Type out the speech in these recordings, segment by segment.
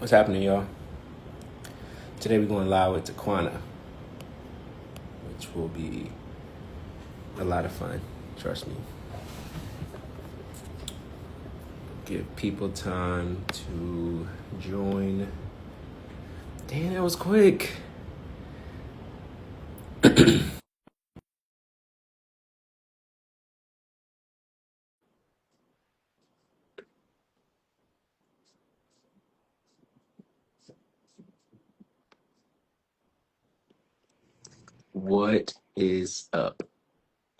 What's happening, y'all? Today we're going live with TaQuana, which will be a lot of fun. Trust me. Give people time to join. Damn, that was quick. What is up?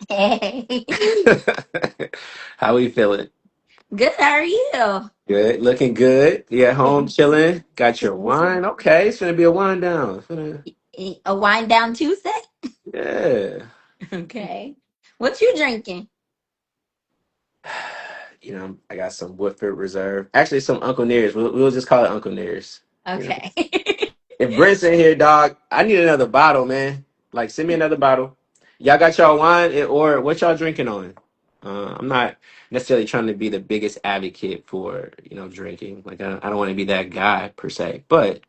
Hey, How we feeling? good. How are you? Good, looking good. You at home chilling? Got your wine? Okay, it's gonna be a wine down. A wind down Tuesday? Yeah. Okay. What you drinking? I got some Woodford Reserve. Actually, some Uncle Near's. We'll just call it Uncle Near's. You know. Okay. If Brent's in here, dog, I need another bottle, man. Like, send me another bottle. Y'all got y'all wine or what y'all drinking on? I'm not necessarily trying to be the biggest advocate for drinking. Like, I don't want to be that guy per se. But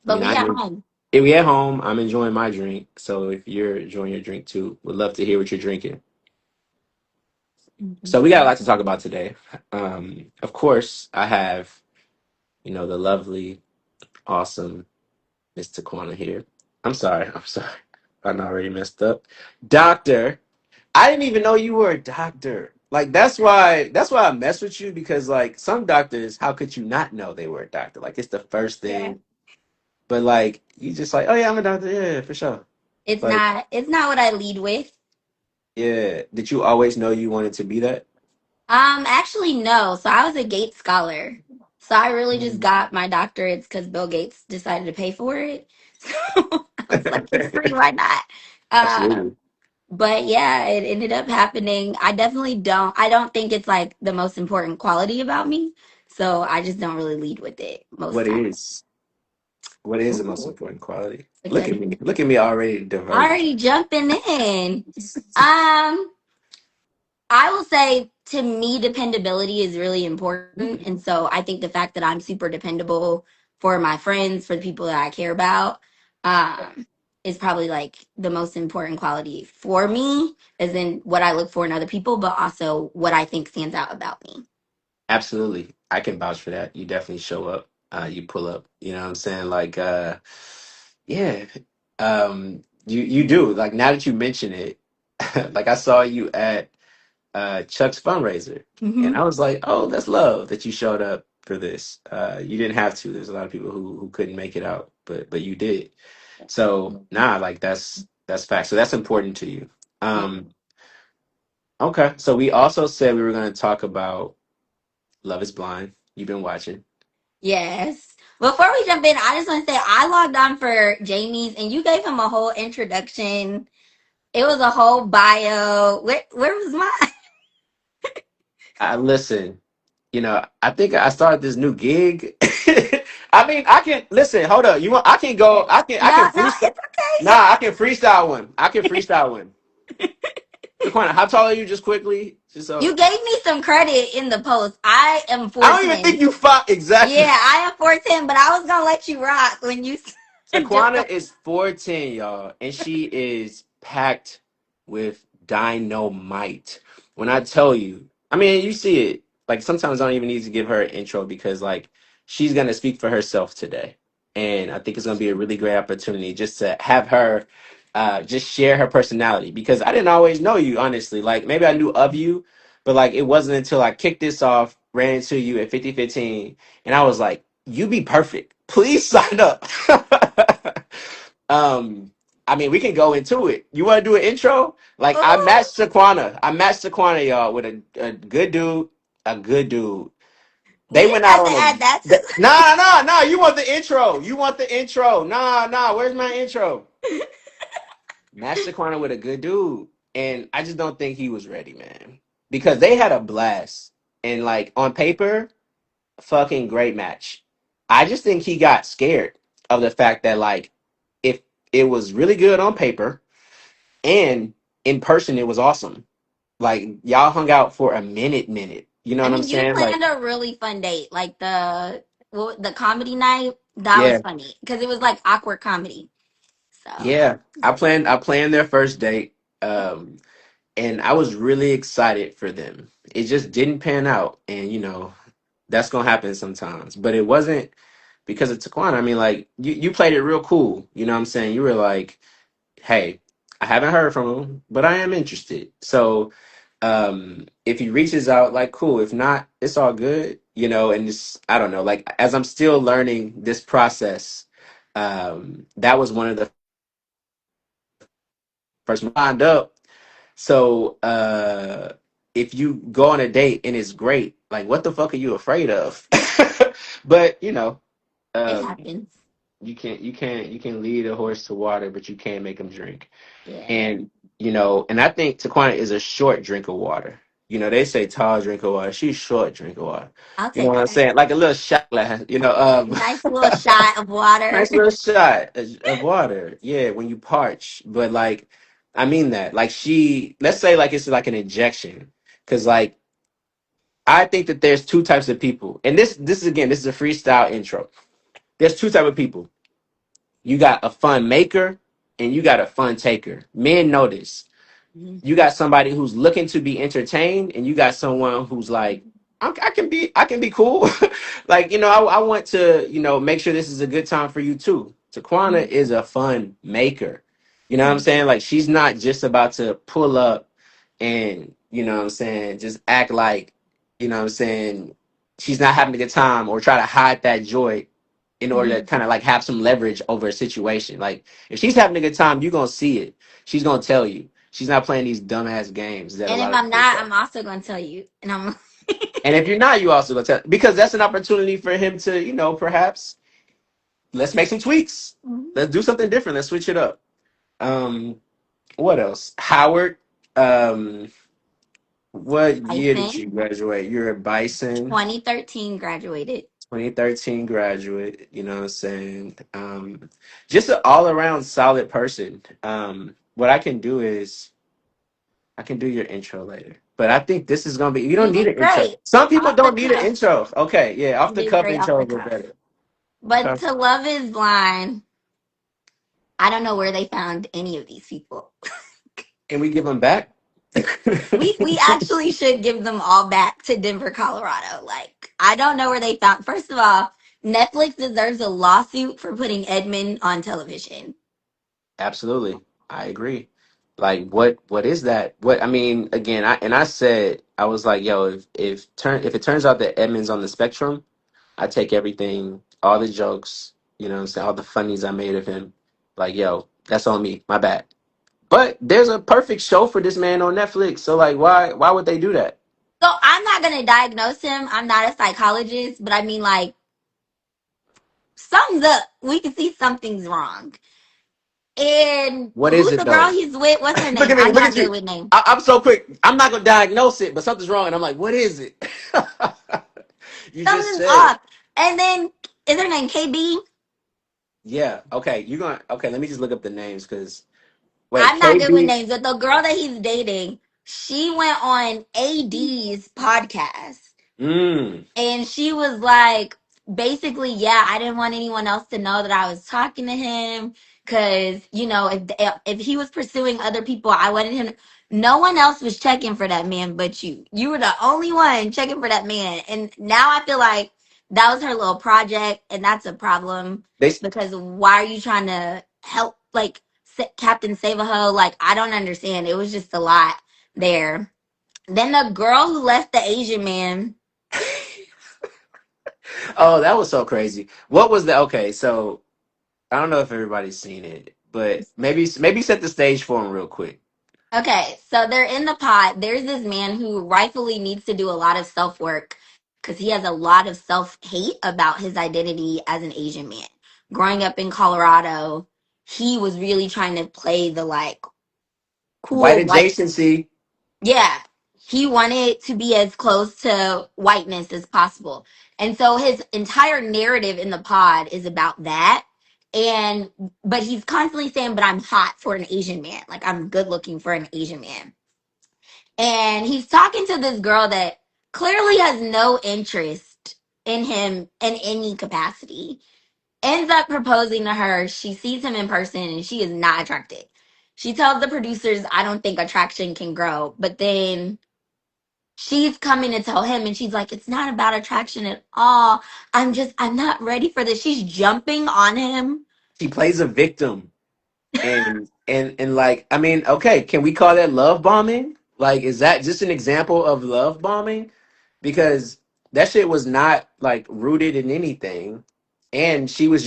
I But mean, we at home. if we at home, I'm enjoying my drink. So if you're enjoying your drink too, would love to hear what you're drinking. So we got a lot to talk about today. Of course, I have the lovely, awesome Miss TaQuana here. I'm sorry. I'm sorry. I already messed up. Doctor, I didn't even know you were a doctor. Like that's why I mess with you because like some doctors, how could you not know they were a doctor? Like it's the first Yeah. thing. But like you just like, oh yeah, I'm a doctor. Yeah, for sure. It's Like, not what I lead with. yeah. Did you always know you wanted to be that? Actually no. So I was a Gates scholar. So I really just Mm. got my doctorates because Bill Gates decided to pay for it. So I was like, it's free, why not? Uh, Absolutely. but yeah, it ended up happening. I don't think it's like the most important quality about me. So I just don't really lead with it most What times. is what is the most Ooh, important quality? look Look at at me. Look at me already diverting. already jumping in. Um, I will say to me, dependability is really important. And so I think the fact that I'm super dependable for my friends, for the people that I care about, um, is probably like the most important quality for me, as in what I look for in other people, but also what I think stands out about me. Absolutely. I can vouch for that. You definitely show up. You pull up. You know what I'm saying? Like yeah. You do. Like now that you mention it, like I saw you at Chuck's fundraiser and Hmm. I was like, "Oh, that's love that you showed up for this." You didn't have to. There's a lot of people who couldn't make it out, but you did. So, nah, like that's fact. So that's important to you. Yeah. Um okay. So we also said we were going to talk about Love is Blind. You've been watching. Yes. Before we jump in, I just want to say I logged on for Jamie's and you gave him a whole introduction. It was a whole bio. Where was mine? I listen, I think I started this new gig. I mean, I can listen, hold up. You want I can go, I can No, no, freestyle. it's okay. Nah, I can freestyle one. I can freestyle one. Daquana, how tall are you just quickly? Just so You gave me some credit in the post. I am I don't even think 4'10". you fought exactly. Yeah, I am 4'10", but I was gonna let you rock when you jumped on. Taquana is 4'10", y'all, and she is packed with dynamite. When I tell you, I mean, you see it. Like sometimes I don't even need to give her an intro because like she's gonna speak for herself today, and I think it's gonna be a really great opportunity just to have her just share her personality because I didn't always know you honestly. Like maybe I knew of you, but like it wasn't until I kicked this off, ran into you at 5015, and I was like, "You be perfect. Please sign up." um, I mean, we can go into it. You want to do an intro? Like, I Ooh, matched Saquana. I matched Saquana, y'all, with a good dude. A good dude. we They didn't went out have to on add that a. Nah, nah, nah. You want the intro? You want the intro? Nah, nah. Where's my intro? to. Matched Saquana with a good dude, and I just don't think he was ready, man. Because they had a blast, and like on paper, fucking great match. I just think he got scared of the fact that like if it was really good on paper and in person it was awesome. Like y'all hung out for a minute. You know I what I'm mean, you saying? Like planned a really fun date, like the comedy night. That was Yeah, funny because it was like awkward comedy. So yeah. I planned their first date. And I was really excited for them. It just didn't pan out, and that's gonna happen sometimes. But it wasn't because of Taquana. I mean, like you played it real cool. You know what I'm saying? You were like, "Hey, I haven't heard from him, but I am interested." So, if he reaches out, like, cool. If not, it's all good. And it's I don't know. Like as I'm still learning this process, that was one of the first lined up. So if you go on a date and it's great, like what the fuck are you afraid of? But it um, happens. you can lead a horse to water, but you can't make him drink. Yeah, And I think Taquana is a short drink of water. They say tall drink of water. She's short drink of water. I'll You know take what I'm that. saying? Like a little shot glass. Nice little shot of water. Nice little shot of water. Yeah, when you parch. But like, I mean that. Like let's say like it's like an injection. Cause like I think that there's two types of people. And this is a freestyle intro. There's two type of people. You got a fun maker and you got a fun taker. Men know this. Mhm. You got somebody who's looking to be entertained, and you got someone who's like, I can be cool. Like, I want to, make sure this is a good time for you too. Taquana is a fun maker. You know what I'm saying? Like, she's not just about to pull up and, what I'm saying, just act like, what I'm saying, she's not having a good time or try to hide that joy in order to Mhm. kind of like have some leverage over a situation. Like, if she's having a good time, you're gonna see it. She's gonna tell you. She's not playing these dumbass games that a And if lot of I'm people not, play. I'm also going to tell you. And I'm And if you're not, you also gonna tell because that's an opportunity for him to, perhaps let's make some tweaks. Let's do something different. Let's switch it up. Um, what else? Howard. Um, what year did Bison, you graduate? You're a Bison, 2013 graduated. 2013 graduate. You know what I'm saying? Just an all around solid person. What I can do is I can do your intro later. But I think this is gonna be. You don't You need did an intro. great. Some people Off the don't need an cuff. intro. Okay, yeah, off You the did cuff great off the intros are cuff. better. But Okay, to Love is Blind, I don't know where they found any of these people. can we give them back? We actually should give them all back to Denver, Colorado. Like, I don't know where they found. First of all, Netflix deserves a lawsuit for putting Edmund on television. Absolutely, I agree. Like, what is that? What I mean, again, I said I was like, yo, if it turns out that Edmund's on the spectrum, I take everything, all the jokes, what I'm saying, all the funnies I made of him. Like, yo, that's on me. My bad. But there's a perfect show for this man on Netflix. So like, why would they do that? So I'm not gonna diagnose him. I'm not a psychologist, but I mean, like, something's up. We can see something's wrong. And What is who's it the girl though? he's with? What's her Look name? at me, I'm look not at good you. with names. I'm so quick. I'm not gonna diagnose it, but something's wrong, and I'm like, what is it? You just Something's said it. off. And then is her name KB? Yeah. Okay. You're gonna. Okay. Let me just look up the names because wait, I'm not good with KB. names, but the girl that he's dating, she went on AD's podcast. Mm. And she was like, basically, yeah, I didn't want anyone else to know that I was talking to him because, if he was pursuing other people, I wanted him. No one else was checking for that man but you. You were the only one checking for that man. And now I feel like that was her little project, and that's a problem They. because why are you trying to help, like, Captain Save a Ho? Like, I don't understand. It was just a lot there. Then the girl who left the Asian man. Oh, that was so crazy. What was the? Okay, so I don't know if everybody's seen it, but maybe set the stage for him real quick. Okay, so they're in the pod. There's this man who rightfully needs to do a lot of self work because he has a lot of self hate about his identity as an Asian man. Growing up in Colorado, he was really trying to play the like White cool white. adjacency. Yeah, he wanted to be as close to whiteness as possible. And so his entire narrative in the pod is about that. And but he's constantly saying, but I'm hot for an Asian man. Like I'm good looking for an Asian man. And he's talking to this girl that clearly has no interest in him in any capacity. ends up proposing to her. She sees him in person and she is not attracted. She tells the producers, I don't think attraction can grow. But then she's coming to tell him and she's like, it's not about attraction at all. I'm not ready for this. She's jumping on him. She plays a victim. And like, I mean, okay, can we call that love bombing? Like, is that just an example of love bombing? Because that shit was not like rooted in anything, and she was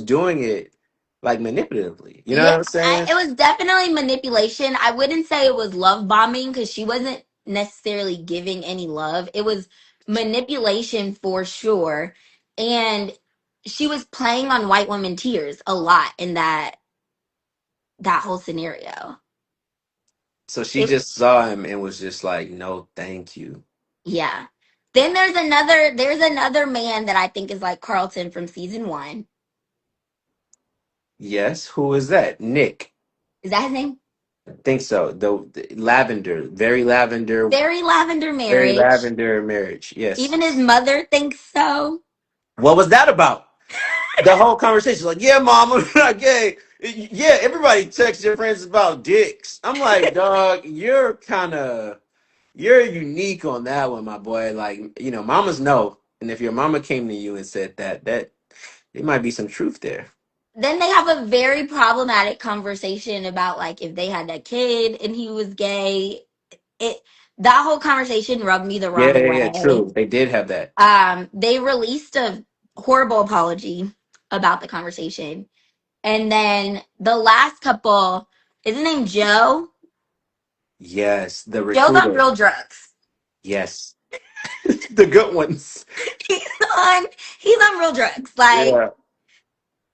doing it like manipulatively. You know Yeah, what I'm saying? it was definitely manipulation. I wouldn't say it was love bombing because she wasn't necessarily giving any love. It was manipulation for sure. And she was playing on white women tears a lot in that whole scenario. So she It just saw him and was just like, "No, thank you." yeah. Then there's another man that I think is like Carlton from season 1. Yes, who is that? Nick. Is that his name? I think so. The lavender, Very very marriage. lavender marriage. Yes. Even his mother thinks so. What was that about? The whole conversation, like, yeah, mom, I'm not gay. Yeah, everybody texts their friends about dicks. I'm like, dog, you're unique on that one, my boy. Like, mamas know. And if your mama came to you and said that there might be some truth there. Then they have a very problematic conversation about like if they had a kid and he was gay. It That whole conversation rubbed me the Yeah, wrong yeah, yeah, way. true. They did have that. They released a horrible apology about the conversation. And then the last couple, is his name Joe? Yes, the Joe's on recruiter. real drugs. Yes. The good ones. He's on he's on real drugs. Like Yeah.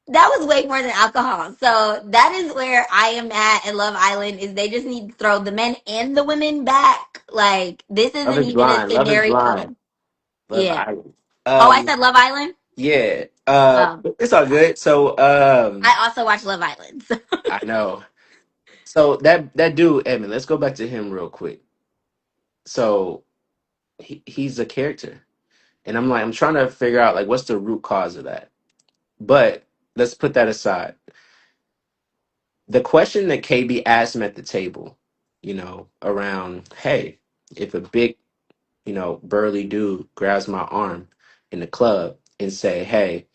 that was way more than alcohol. So that is where I am at Love Island is they just need to throw the men and the women back. Like this Love isn't is even a blind. Love is scenario. blind. Love Yeah. Island. Oh, I said Love Island? Yeah. Um It's all good. So, I also watch Love Island. So. I know. So that dude, Evan, let's go back to him real quick. So he's a character. And I'm trying to figure out like what's the root cause of that. But let's put that aside. The question that KB asked him at the table, around, hey, if a big, burly dude grabs my arm in the club and say, hey,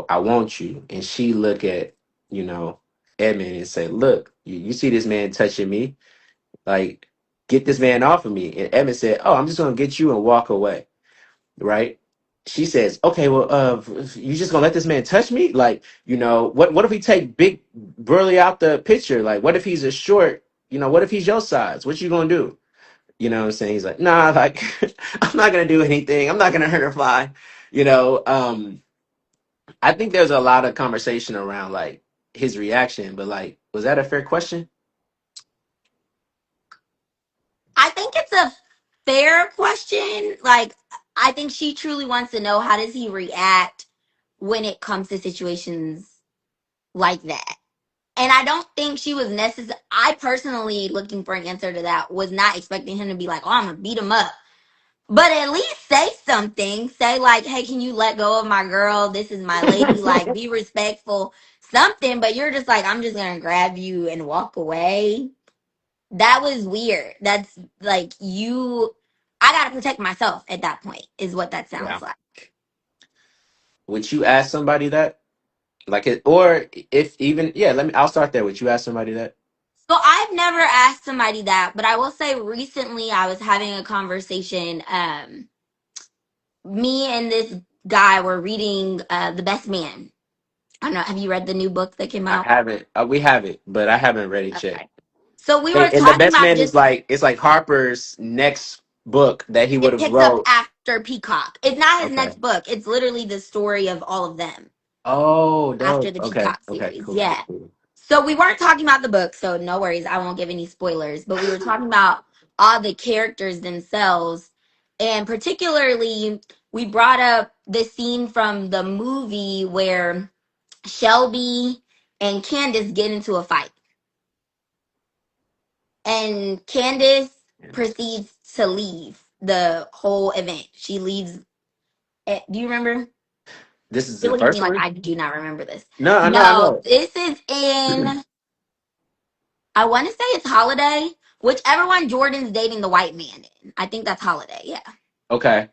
I want you, and she look at, you know, Edmund and say, look, you see this man touching me, like, get this man off of me. And Edmund said, oh, I'm just gonna get you and walk away, right? She says, okay, well, you just gonna let this man touch me? Like, what if we take big burly out the picture? Like, what if he's a short, what if he's your size? What you gonna do? You know what I'm saying? He's like, nah, like, I'm not gonna do anything. I'm not gonna hurt a fly. You know, I think there's a lot of conversation around like his reaction, but like, was that a fair question? I think it's a fair question. Like I think she truly wants to know how does he react when it comes to situations like that. And I don't think she was necessary. I personally, looking for an answer to that, was not expecting him to be like, "Oh, I'm gonna beat him up," but at least say something. Say like, "Hey, can you let go of my girl? This is my lady. Like, be respectful." Something. But you're just like, "I'm just gonna grab you and walk away." That was weird. That's like you. I gotta protect myself at that point. Is what that sounds Yeah. like. Would you ask somebody that? Like it, or if even, yeah, I'll start there. Would you ask somebody that? So I've never asked somebody that, but I will say recently I was having a conversation. Me and this guy were reading The Best Man. I don't know. Have you read the new book that came I out? haven't. We have it, but I haven't read it yet. Okay. So we were And the talking best about man is just like it's like Harper's next book that he would it have picks up wrote. after Peacock. It's not his Okay. next book. It's literally the story of all of them Oh, after dope. the Okay. Peacock Okay. series. Cool. Cool. Yeah. Cool. So we weren't talking about the book, so no worries. I won't give any spoilers. But we were talking about all the characters themselves. And particularly, we brought up the scene from the movie where Shelby and Candace get into a fight. And Candace proceeds to leave the whole event. She leaves. Do you remember? This is You're the looking at me first like one? I do not remember this. No, I know, I No, know. this is in, I want to say it's Holiday. Whichever one Jordan's dating the white man in. I think that's Holiday, yeah. Okay.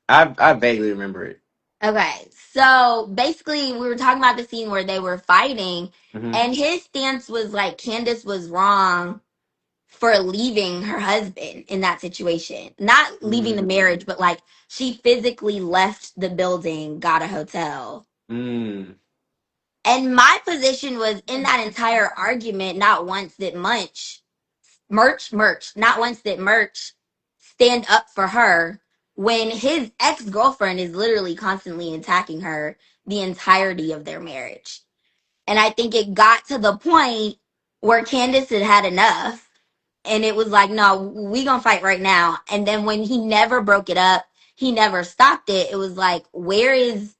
I vaguely remember it. Okay, so basically, we were talking about the scene where they were fighting, Hmm. and his stance was like Candace was wrong for leaving her husband in that situation. Not leaving the Mm. marriage, but like she physically left the building, got a hotel. Mm. And my position was in that entire argument, not once did not once did Merch stand up for her when his ex girlfriend is literally constantly attacking her the entirety of their marriage. And I think it got to the point where Candace had had enough and it was like, no, we gonna fight right now. And then when he never broke it up, he never stopped it. It was like, where is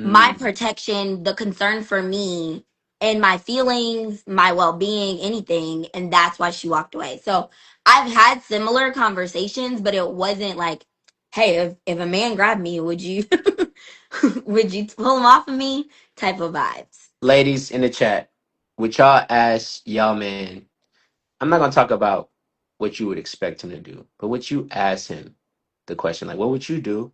my Mm. protection, the concern for me and my feelings, my well being, anything. And that's why she walked away. So I've had similar conversations, but it wasn't like, hey, if a man grabbed me, would you would you pull him off of me? Type of vibes. Ladies in the chat, would y'all ask y'all man? I'm not gonna talk about what you would expect him to do, but would you ask him the question like, what would you do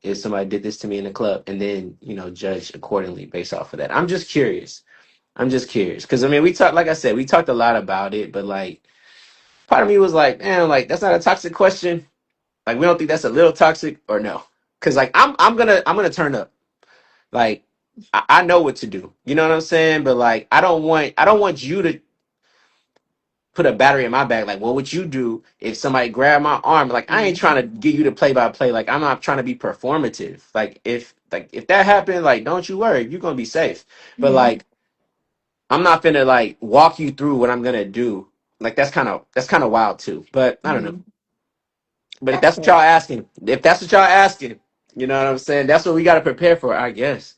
if somebody did this to me in the club, and then judge accordingly based off of that? I'm just curious. I'm just curious because I mean, we talked, like I said, we talked a lot about it, but like, part of me was like, man, like that's not a toxic question. Like, we don't think that's a little toxic or no? Because like, I'm gonna turn up. Like, I know what to do. You know what I'm saying? But like, I don't want you to put a battery in my back. Like, what would you do if somebody grabbed my arm? Like, I ain't trying to get you to play by play. Like, I'm not trying to be performative. Like if that happened, like, don't you worry, you're gonna be safe. But Mm-hmm. like, I'm not finna like walk you through what I'm gonna do. Like, that's kind of wild too. But I don't know. Mm-hmm. But if That's that's what fair. y'all asking, if that's what y'all asking, you know what I'm saying? That's what we gotta prepare for, I guess.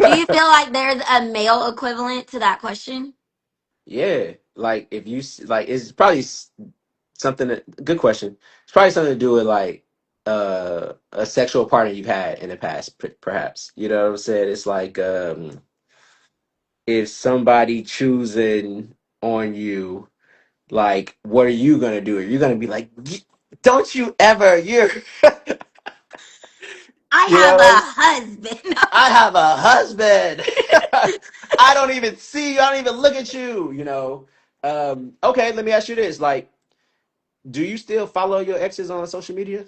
Do you feel like there's a male equivalent to that question? Yeah, like if like, it's probably good question. It's probably something to do with like a sexual partner you've had in the past, perhaps. You know what I'm saying? It's like, if somebody choosing on you, like, what are you gonna do? Are you gonna be like, don't you ever, you're, I you have know, a husband. I have a husband. I don't even see you. I don't even look at you. Okay, let me ask you this: like, do you still follow your exes on social media?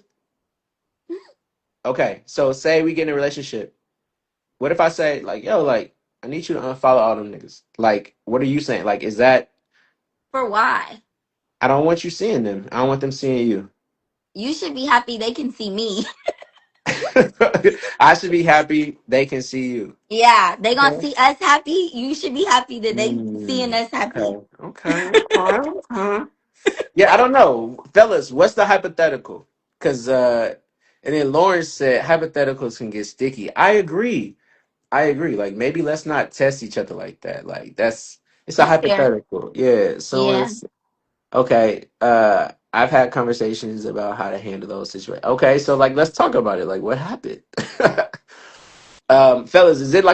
Okay, so say we get in a relationship. What if I say like, yo, like, I need you to unfollow all them niggas? Like, what are you saying? Like, is that For why? I don't want you seeing them. I don't want them seeing you. You should be happy they can see me. I should be happy they can see you. Yeah, they gonna Okay. see us happy. You should be happy that they seeing Mm, us happy. okay. Okay. Okay. Okay. Yeah, I don't know, fellas. What's the hypothetical? Because and then Lawrence said hypotheticals can get sticky. I agree. I agree. Like, maybe let's not test each other like that. Like, it's a That's fair. hypothetical. Yeah. So Yeah. it's okay. I've had conversations about how to handle those situations. Okay, so like, let's talk about it. Like, what happened? Fellas, is it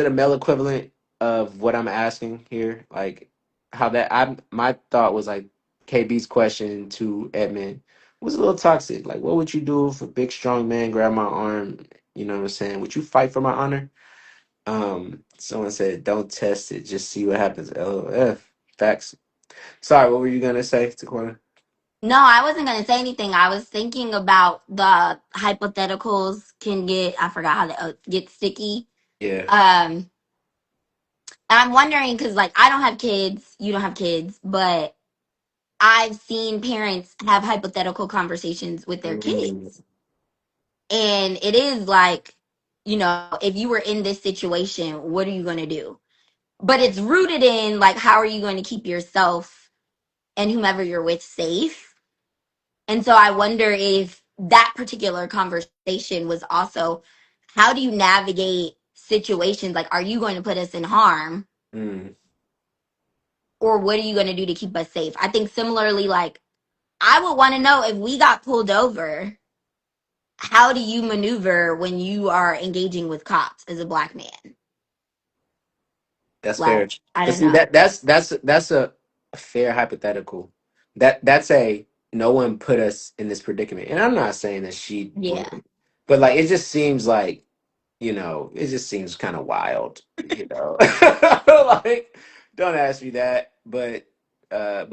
a male equivalent of what I'm asking here? Like, how that I my thought was like, KB's question to Edmund was a little toxic. Like, what would you do if a big strong man grabbed my arm? You know what I'm saying? Would you fight for my honor? Someone said, don't test it, just see what happens. LOF. Facts. Sorry, what were you gonna say, Taquana? No, I wasn't gonna say anything. I was thinking about the hypotheticals can get. I forgot how to get sticky. Yeah. Um, I'm wondering because like I don't have kids, you don't have kids, but I've seen parents have hypothetical conversations with their Mm, kids, and it is like, if you were in this situation, what are you gonna do? But it's rooted in like how are you going to keep yourself and whomever you're with safe. And so I wonder if that particular conversation was also how do you navigate situations like are you going to put us in harm mm, or what are you going to do to keep us safe? I think similarly like I would want to know if we got pulled over how do you maneuver when you are engaging with cops as a black man? That's Like, fair. I But don't see, know. that's a fair hypothetical. That's a no one put us in this predicament. And I'm not saying that she Yeah. would, but like it just seems like, it just seems kind of wild, Like, don't ask me that. But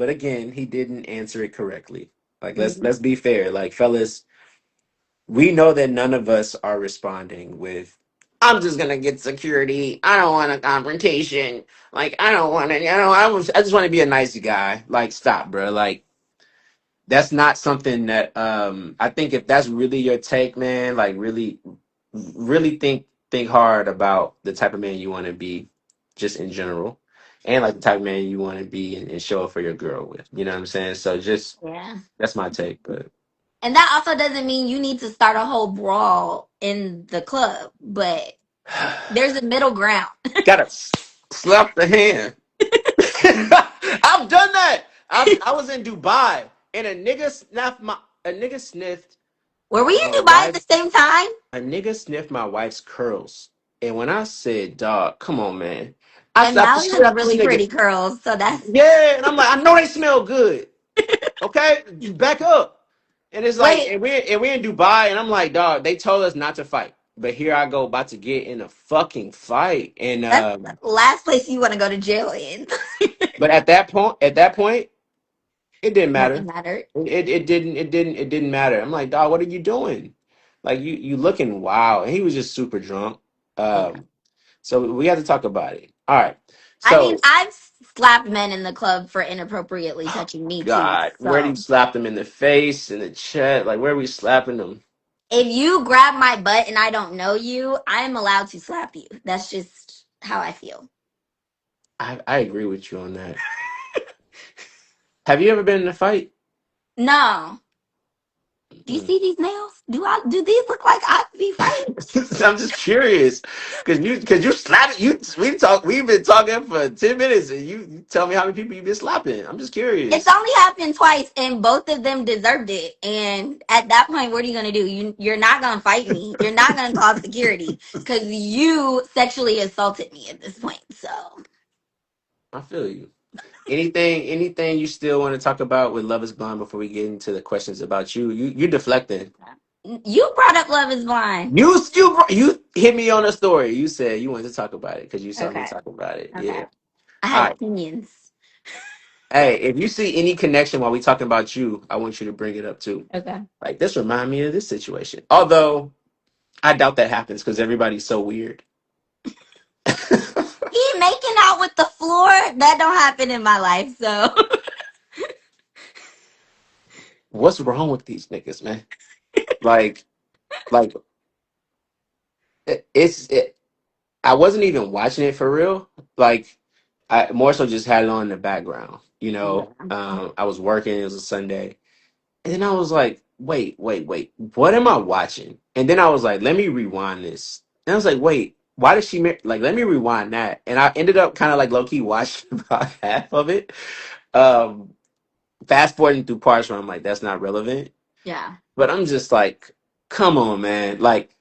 again, he didn't answer it correctly. Like Mhm. let's be fair. Like fellas, we know that none of us are responding with, I'm just gonna get security. I don't want a confrontation. Like I don't want to. I just want to be a nice guy. Like stop, bro. Like that's not something that I think if that's really your take, man. Like really think hard about the type of man you want to be, just in general, and like the type of man you want to be and show up for your girl with. You know what I'm saying? So just Yeah. that's my take, but. And that also doesn't mean you need to start a whole brawl in the club, but there's a middle ground. Gotta slap the hand. I've done that. I was in Dubai and a nigga sniffed Were we my in Dubai at the wife's same time? a nigga sniffed my wife's curls. And when I said, dog, come on, man. I And slapped the Mally shit has out this really nigga. pretty curls, so that's Yeah, and I'm like, I know they smell good. Okay? You back up. And it's like, wait, and we're in Dubai, and I'm like, dog, they told us not to fight. But here I go about to get in a fucking fight. And that's the last place you want to go to jail in. but at that point, it didn't Nothing matter. mattered. It didn't matter. I'm like, dog, what are you doing? Like you looking wild. And he was just super drunk. Yeah. So we had to talk about it. All right. I mean, So I've slapped men in the club for inappropriately touching me too. God, where do you So slap them in the face, in the chest? Like where are we slapping them? if you grab my butt and I don't know you, I'm allowed to slap you. That's just how I feel. I agree with you on that. Have you ever been in a fight? No. Do you Mm. see these nails? Do these look like I be fighting? I'm just curious because you slapping you we've been talking for 10 minutes and you tell me how many people you've been slapping. I'm just It's curious. only happened twice, and both of them deserved it. And at that point, what are you gonna do? You're not gonna fight me. You're not gonna call security because you sexually assaulted me at this point. So I feel you. Anything you still want to talk about with Love is Blind before we get into the questions about you? You deflecting. you brought up Love Is Blind. You hit me on a story. You said you wanted to talk about it because you saw me Okay, talk about it. okay. Yeah. I All had right. opinions. Hey, if you see any connection while we talking about you, I want you to bring it up too. Okay. Like this remind me of this situation. Although I doubt that happens because everybody's so weird. He making out with the floor. That don't happen in my life. So What's wrong with these niggas, man? Like, like it's. I wasn't even watching it for real. Like, I more so just had it on in the background. yeah, I was working. It was a Sunday, and then I was like, wait, what am I watching? And then I was like, let me rewind this. And I was like, wait, why did she like? Let me rewind that. And I ended up kind of like low key watching about half of it. Um, Fast forwarding through parts where I'm like, that's not relevant. yeah, But I'm just like, come on, man. Like,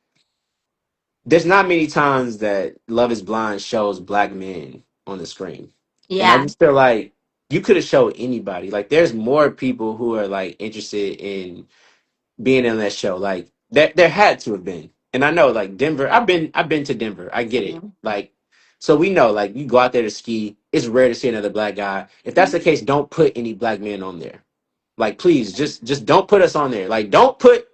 there's not many times that Love is Blind shows black men on the screen. And I yeah. just feel like you could have showed anybody. Like there's more people who are like interested in being in that show. Like there had to have been. And I know like Denver, I've been to Denver. I get it. Mhm. Like so we know like you go out there to ski, it's rare to see another black guy. If that's the case, don't put any black men on there. Like please, just don't put us on there. Like don't put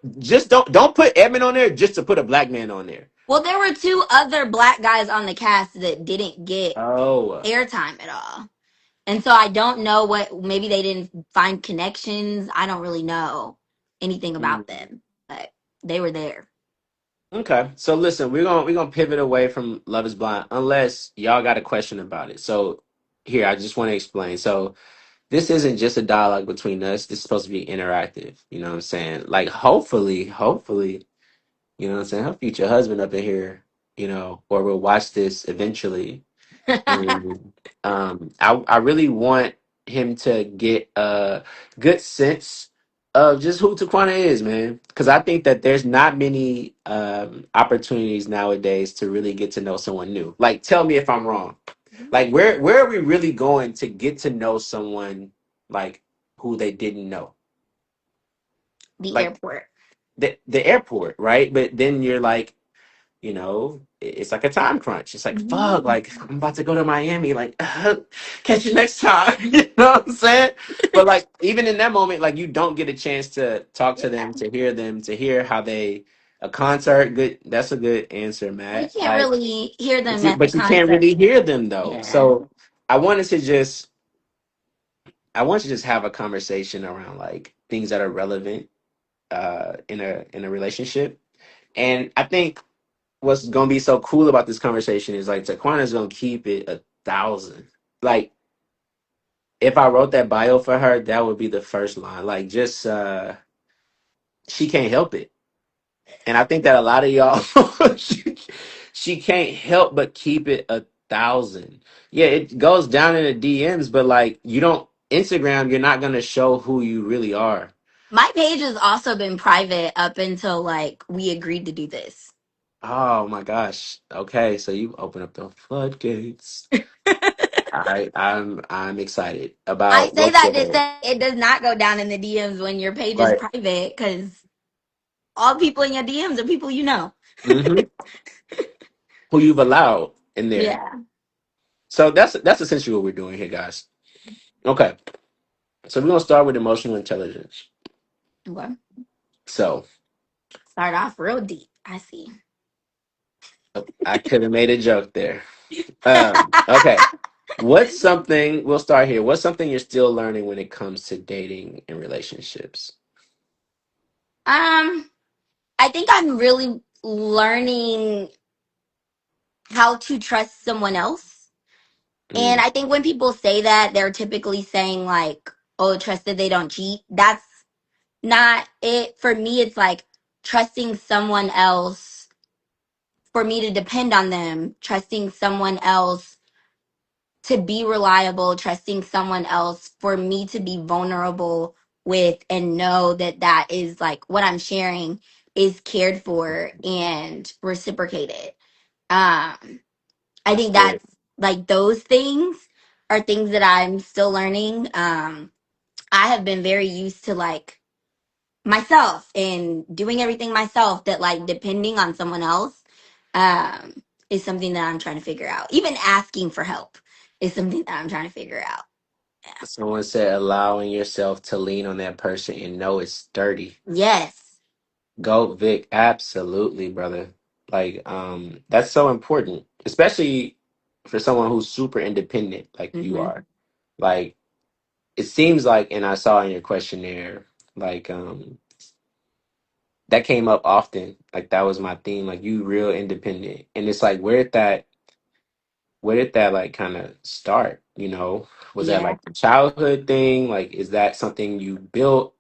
Edmund on there just to put a black man on there. Well, there were two other black guys on the cast that didn't get Oh, airtime at all. And so I don't know what maybe they didn't find connections. I don't really know anything about mm. them, but they were there. Okay. So listen, we're gonna pivot away from Love Is Blind unless y'all got a question about it. So here, I just want to explain. So this isn't just a dialogue between us. This is supposed to be interactive. You know what I'm saying? Like hopefully, you know what I'm saying. Her future husband up in here, or we'll watch this eventually. And I really want him to get a good sense. of just who Taquana is, man. Because I think that there's not many opportunities nowadays to really get to know someone new. Like, tell me if I'm wrong. Like, where are we really going to get to know someone like who they didn't know? The Like airport. the airport, right? But then you're like, it's like a time crunch. It's like, fuck, Mhm. like I'm about to go to Miami. Like, catch you next time. You know what I'm saying? But like, even in that moment, like you don't get a chance to talk to Yeah. them, to hear how they a concert. Good, that's a good answer, Well, you Matt. can't Like, really hear but them at the you can't concert. really hear them though. Yeah. So I wanted to just, I want to just have a conversation around like things that are relevant in a relationship, and I think what's gonna be so cool about this conversation is like Taquana's gonna keep it 1,000. Like if I wrote that bio for her, that would be the first line. Like just she can't help it. And I think that a lot of y'all she, she can't help but keep it 1,000. Yeah, it goes down in the DMs, but like you don't Instagram, you're not gonna show who you really are. My page has also been private up until like we agreed to do this. Oh my gosh. Okay, so you open up the floodgates. I'm excited I about say what's that to ahead. say it does not go down in the DMs when your page is Right. private because all people in your DMs are people you know. Hmm. Who you've allowed in there. Yeah. So that's essentially what we're doing here, guys. Okay. So we're gonna start with emotional intelligence. Okay. So Start off real deep. I see. I could have made a joke there. Okay. What's something we'll start here. What's something you're still learning when it comes to dating and relationships? Um, I think I'm really learning how to trust someone else. And Mm, I think when people say that, they're typically saying like, "Oh, trust that they don't cheat." That's not it. For me, it's like trusting someone else for me to depend on them, trusting someone else to be reliable, trusting someone else for me to be vulnerable with and know that that is like what I'm sharing is cared for and reciprocated. Um, I that's think good. that's like those things are things that I'm still learning. I have been very used to like myself and doing everything myself that like depending on someone else is something that I'm trying to figure out. Even asking for help is something that I'm trying to figure out. Someone said allowing yourself to lean on that person and know it's dirty. Yes. Go Vic, absolutely, brother. Like, that's so important, especially for someone who's super independent like you Hmm. are. Like, it seems like, and I saw in your questionnaire, like, that came up often. Like, that was my theme. Like, you real independent, and it's like, where did that like kind of start? Was that Yeah. like a childhood thing? Like, is that something you built?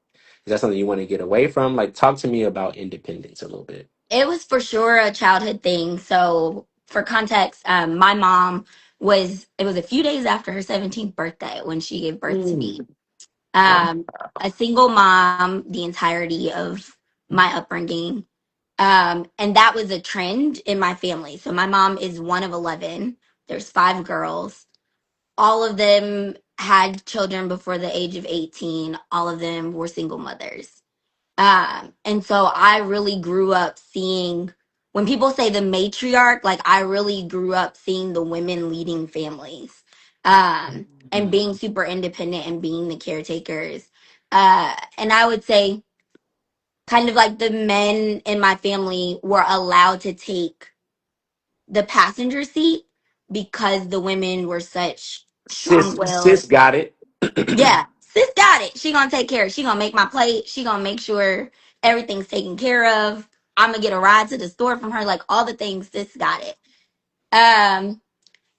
Is that something you want to get away from? Like, talk to me about independence a little bit. It was for sure a childhood thing. So, for context, my mom it was a few days after her 17th birthday when she gave birth to me. Mm. Wow. Um, a single mom the entirety of my upbringing. And that was a trend in my family. So, my mom is one of 11. There's five girls. All of them had children before the age of 18. All of them were single mothers. And so I really grew up seeing when people say the matriarch, like I really grew up seeing the women leading families, and being Mm. super independent and being the caretakers. And I would say kind of like the men in my family were allowed to take the passenger seat because the women were such Sis strong-willed. got it. Yeah, sis got it. She gonna take care. She gonna make my plate. She gonna make sure everything's taken care of. I'm gonna get a ride to the store from her. Like all the things, sis got it. Um,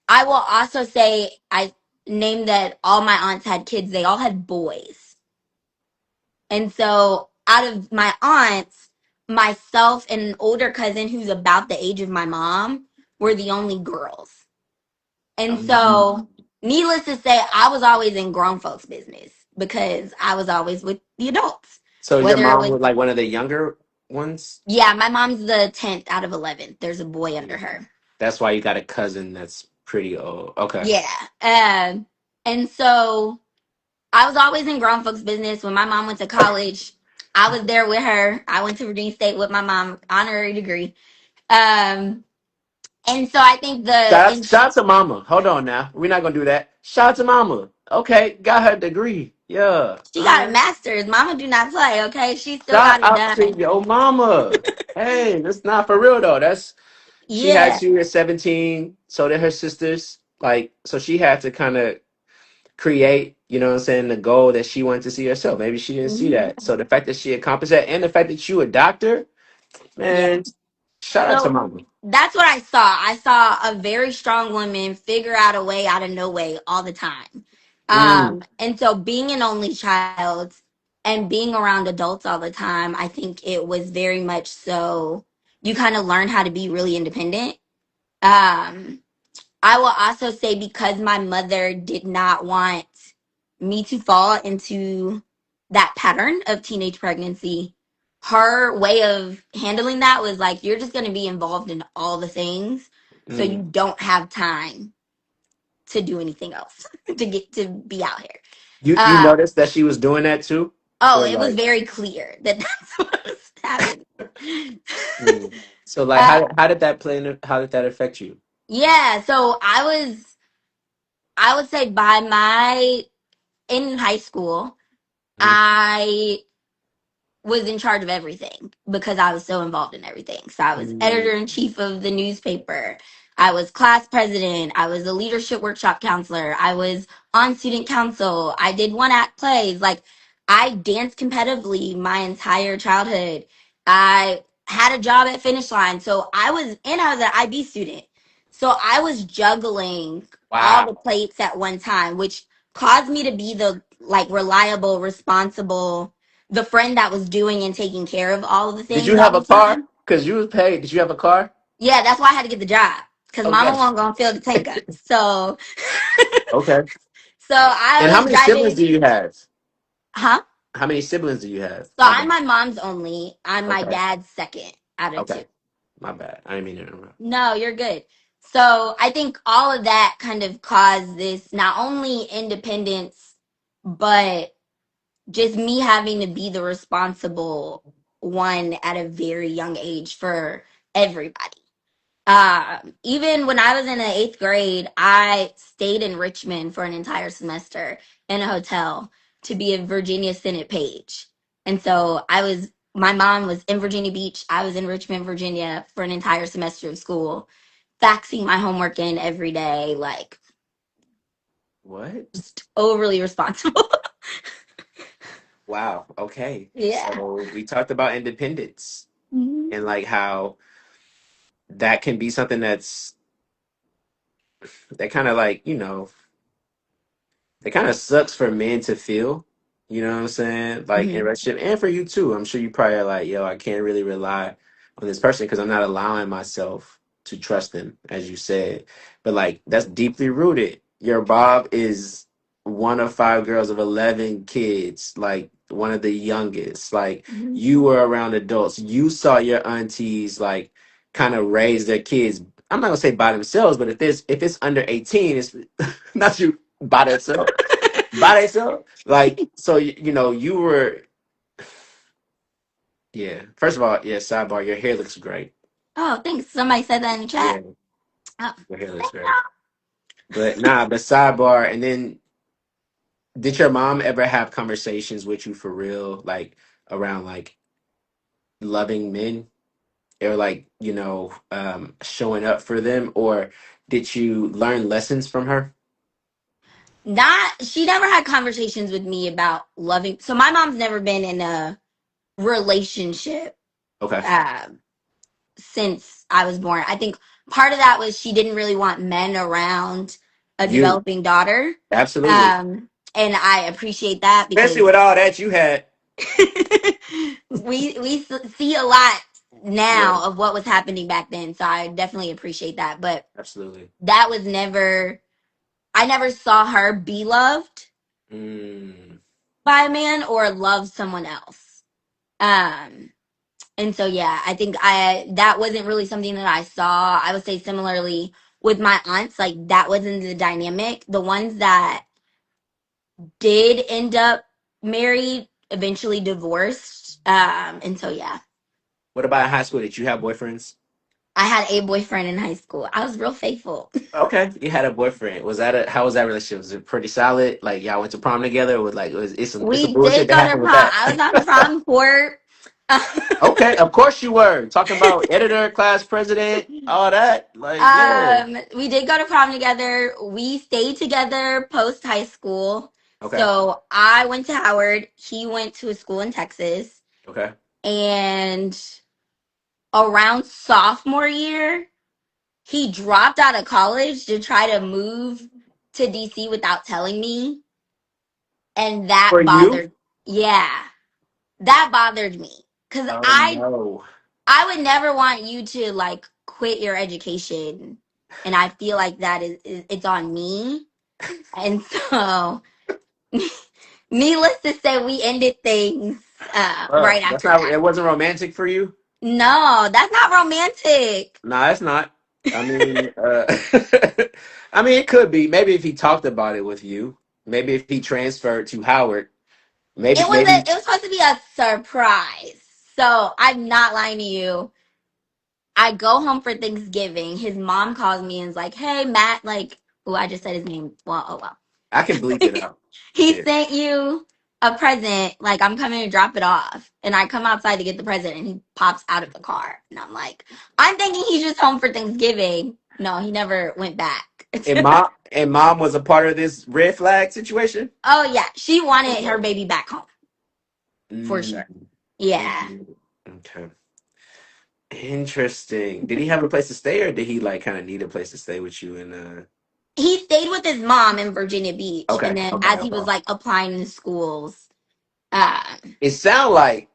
I will also say I named that all my aunts had kids. They all had boys, and so out of my aunts, myself and an older cousin who's about the age of my mom were the only girls. And Um, so, needless to say, I was always in grown folks' business because I was always with the adults. So your Whether it mom was, was like one of the younger ones? yeah, my mom's the 10th out of 11th. There's a boy under Mm. her. That's why you got a cousin that's pretty old. Okay. Yeah. Um, and so I was always in grown folks' business. When my mom went to college, I was there with her. I went to Virginia State with my mom, honorary degree. Um, and so I think Shout out to mama. Hold on now. We're not gonna do that. Shout out to mama. Okay, got her degree. Yeah. she All got a right. master's. Mama do not play, okay? She still Shout got it out to done. your mama. Hey, that's not for real though. That's she Yeah. had you at 17, so did her sisters. Like, so she had to kind of create, you know what I'm saying, the goal that she wanted to see herself. Maybe she didn't see Mhm. that. So the fact that she accomplished that and the fact that you a doctor, Yeah. man, shout out to So mama. that's what I saw. I saw a very strong woman figure out a way out of no way all the time. Mm, And so being an only child and being around adults all the time, I think it was very much so you kind of learn how to be really independent. Um, I will also say because my mother did not want me to fall into that pattern of teenage pregnancy, her way of handling that was like, you're just going to be involved in all the things. So you mm. don't have time to do anything else to get to be out here. You Uh, noticed that she was doing that too? oh, Or it was like very clear that that's what was happening. mm. So like uh, how did that how did that affect you? yeah, so I would say by my, in high school, Mm, I was in charge of everything because I was so involved in everything. So I was editor mm, in chief of the newspaper. I was class president. I was a leadership workshop counselor. I was on student council. I did one act plays. Like I danced competitively my entire childhood. I had a job at Finish Line. So I was an IB student. So I was juggling all wow. the plates at one time, which caused me to be the like reliable, responsible, the friend that was doing and taking care of all of the Did things you all have a the car? time. Because you was paid. Did you have a car? Yeah, that's why I had to get the job because mama Okay. wasn't gonna fill the tank up. So, Okay. so And I how was many siblings do driving, you have? huh? How many siblings do you have? So My I'm bad. my mom's only. I'm my Okay. dad's second out of two. Okay. My bad. I didn't mean to interrupt. No, you're good. So I think all of that kind of caused this not only independence, but just me having to be the responsible one at a very young age for everybody. Even when I was in the eighth grade, I stayed in Richmond for an entire semester in a hotel to be a Virginia Senate page. And so my mom was in Virginia Beach. I was in Richmond, Virginia for an entire semester of school, faxing my homework in every day, like What? just overly responsible. Wow. Okay. Yeah. So we talked about independence Mhm. and like how that can be something that kind of like, it kind of sucks for men to feel, you know what I'm saying? Like in a Mhm. relationship, and for you too. I'm sure you probably are like, yo, I can't really rely on this person because I'm not allowing myself to trust them, as you said. But like, that's deeply rooted. Your Bob is one of five girls of 11 kids, like one of the youngest. Like, Mhm. you were around adults. You saw your aunties, like, kind of raise their kids. I'm not gonna say by themselves, but if it's under 18, it's not you by themselves by themselves. Like, so you were, yeah. First of all, yeah. Sidebar, your hair looks great. Oh, thanks. Somebody said that in the chat. Yeah, Oh, your hair looks great. But nah, but sidebar, and then did your mom ever have conversations with you for real, like around like loving men or like showing up for them, or did you learn lessons from her? not she never had conversations with me about loving. So my mom's never been in a relationship Okay, um since I was born. I think part of that was she didn't really want men around a you developing daughter. absolutely, And I appreciate that especially because with all that you had. see a lot Yeah, now of what was happening back then. So I definitely appreciate that. But absolutely. that was never, I never saw her be loved Mm, by a man or love someone else. Um, and so yeah, I think I that wasn't really something that I saw. I would say similarly with my aunts, like that wasn't the dynamic. The ones that did end up married eventually divorced. And so yeah, What about in high school? Did you have boyfriends? I had a boyfriend in high school. I was real faithful. Okay, you had a boyfriend. Was that a how was that relationship? Was it pretty solid? Like y'all went to prom together, or was like it's some We bullshit did that go to happened with prom. that? I was on prom court. Okay, of course you were talking about editor, class president, all that. Like, yeah. We did go to prom together. We stayed together post high school. Okay, So I went to Howard. He went to a school in Texas. okay. And around sophomore year, he dropped out of college to try to move to DC without telling me. And that For you? bothered, yeah, that bothered me. Cause Oh no. I would never want you to like quit your education. And I feel like that is it's on me. And so, needless to say, we ended things right That's after not. that. It wasn't romantic for you. No, that's not romantic. No, it's not. I mean, I mean, it could be. Maybe if he talked about it with you. Maybe if he transferred to Howard. Maybe, maybe It was supposed to be a surprise. So I'm not lying to you. I go home for Thanksgiving. His mom calls me and is like, "Hey, Matt, like, oh, I just said his name. Well, oh I can bleep well. it out. He Yeah. sent you a present. Like, I'm coming to drop it off." And I come outside to get the present, and he pops out of the car, and I'm like, "I'm thinking he's just home for Thanksgiving." No, he never went back. And mom was a part of this red flag situation. Oh yeah, she wanted her Okay. baby back home for Mm, sure. Yeah. mm, okay. Interesting. Did he have a place to stay, or did he like kind of need a place to stay with you? And He stayed with his mom in Virginia Beach, and okay, then okay, as he was okay. like applying to schools, uh, It sound like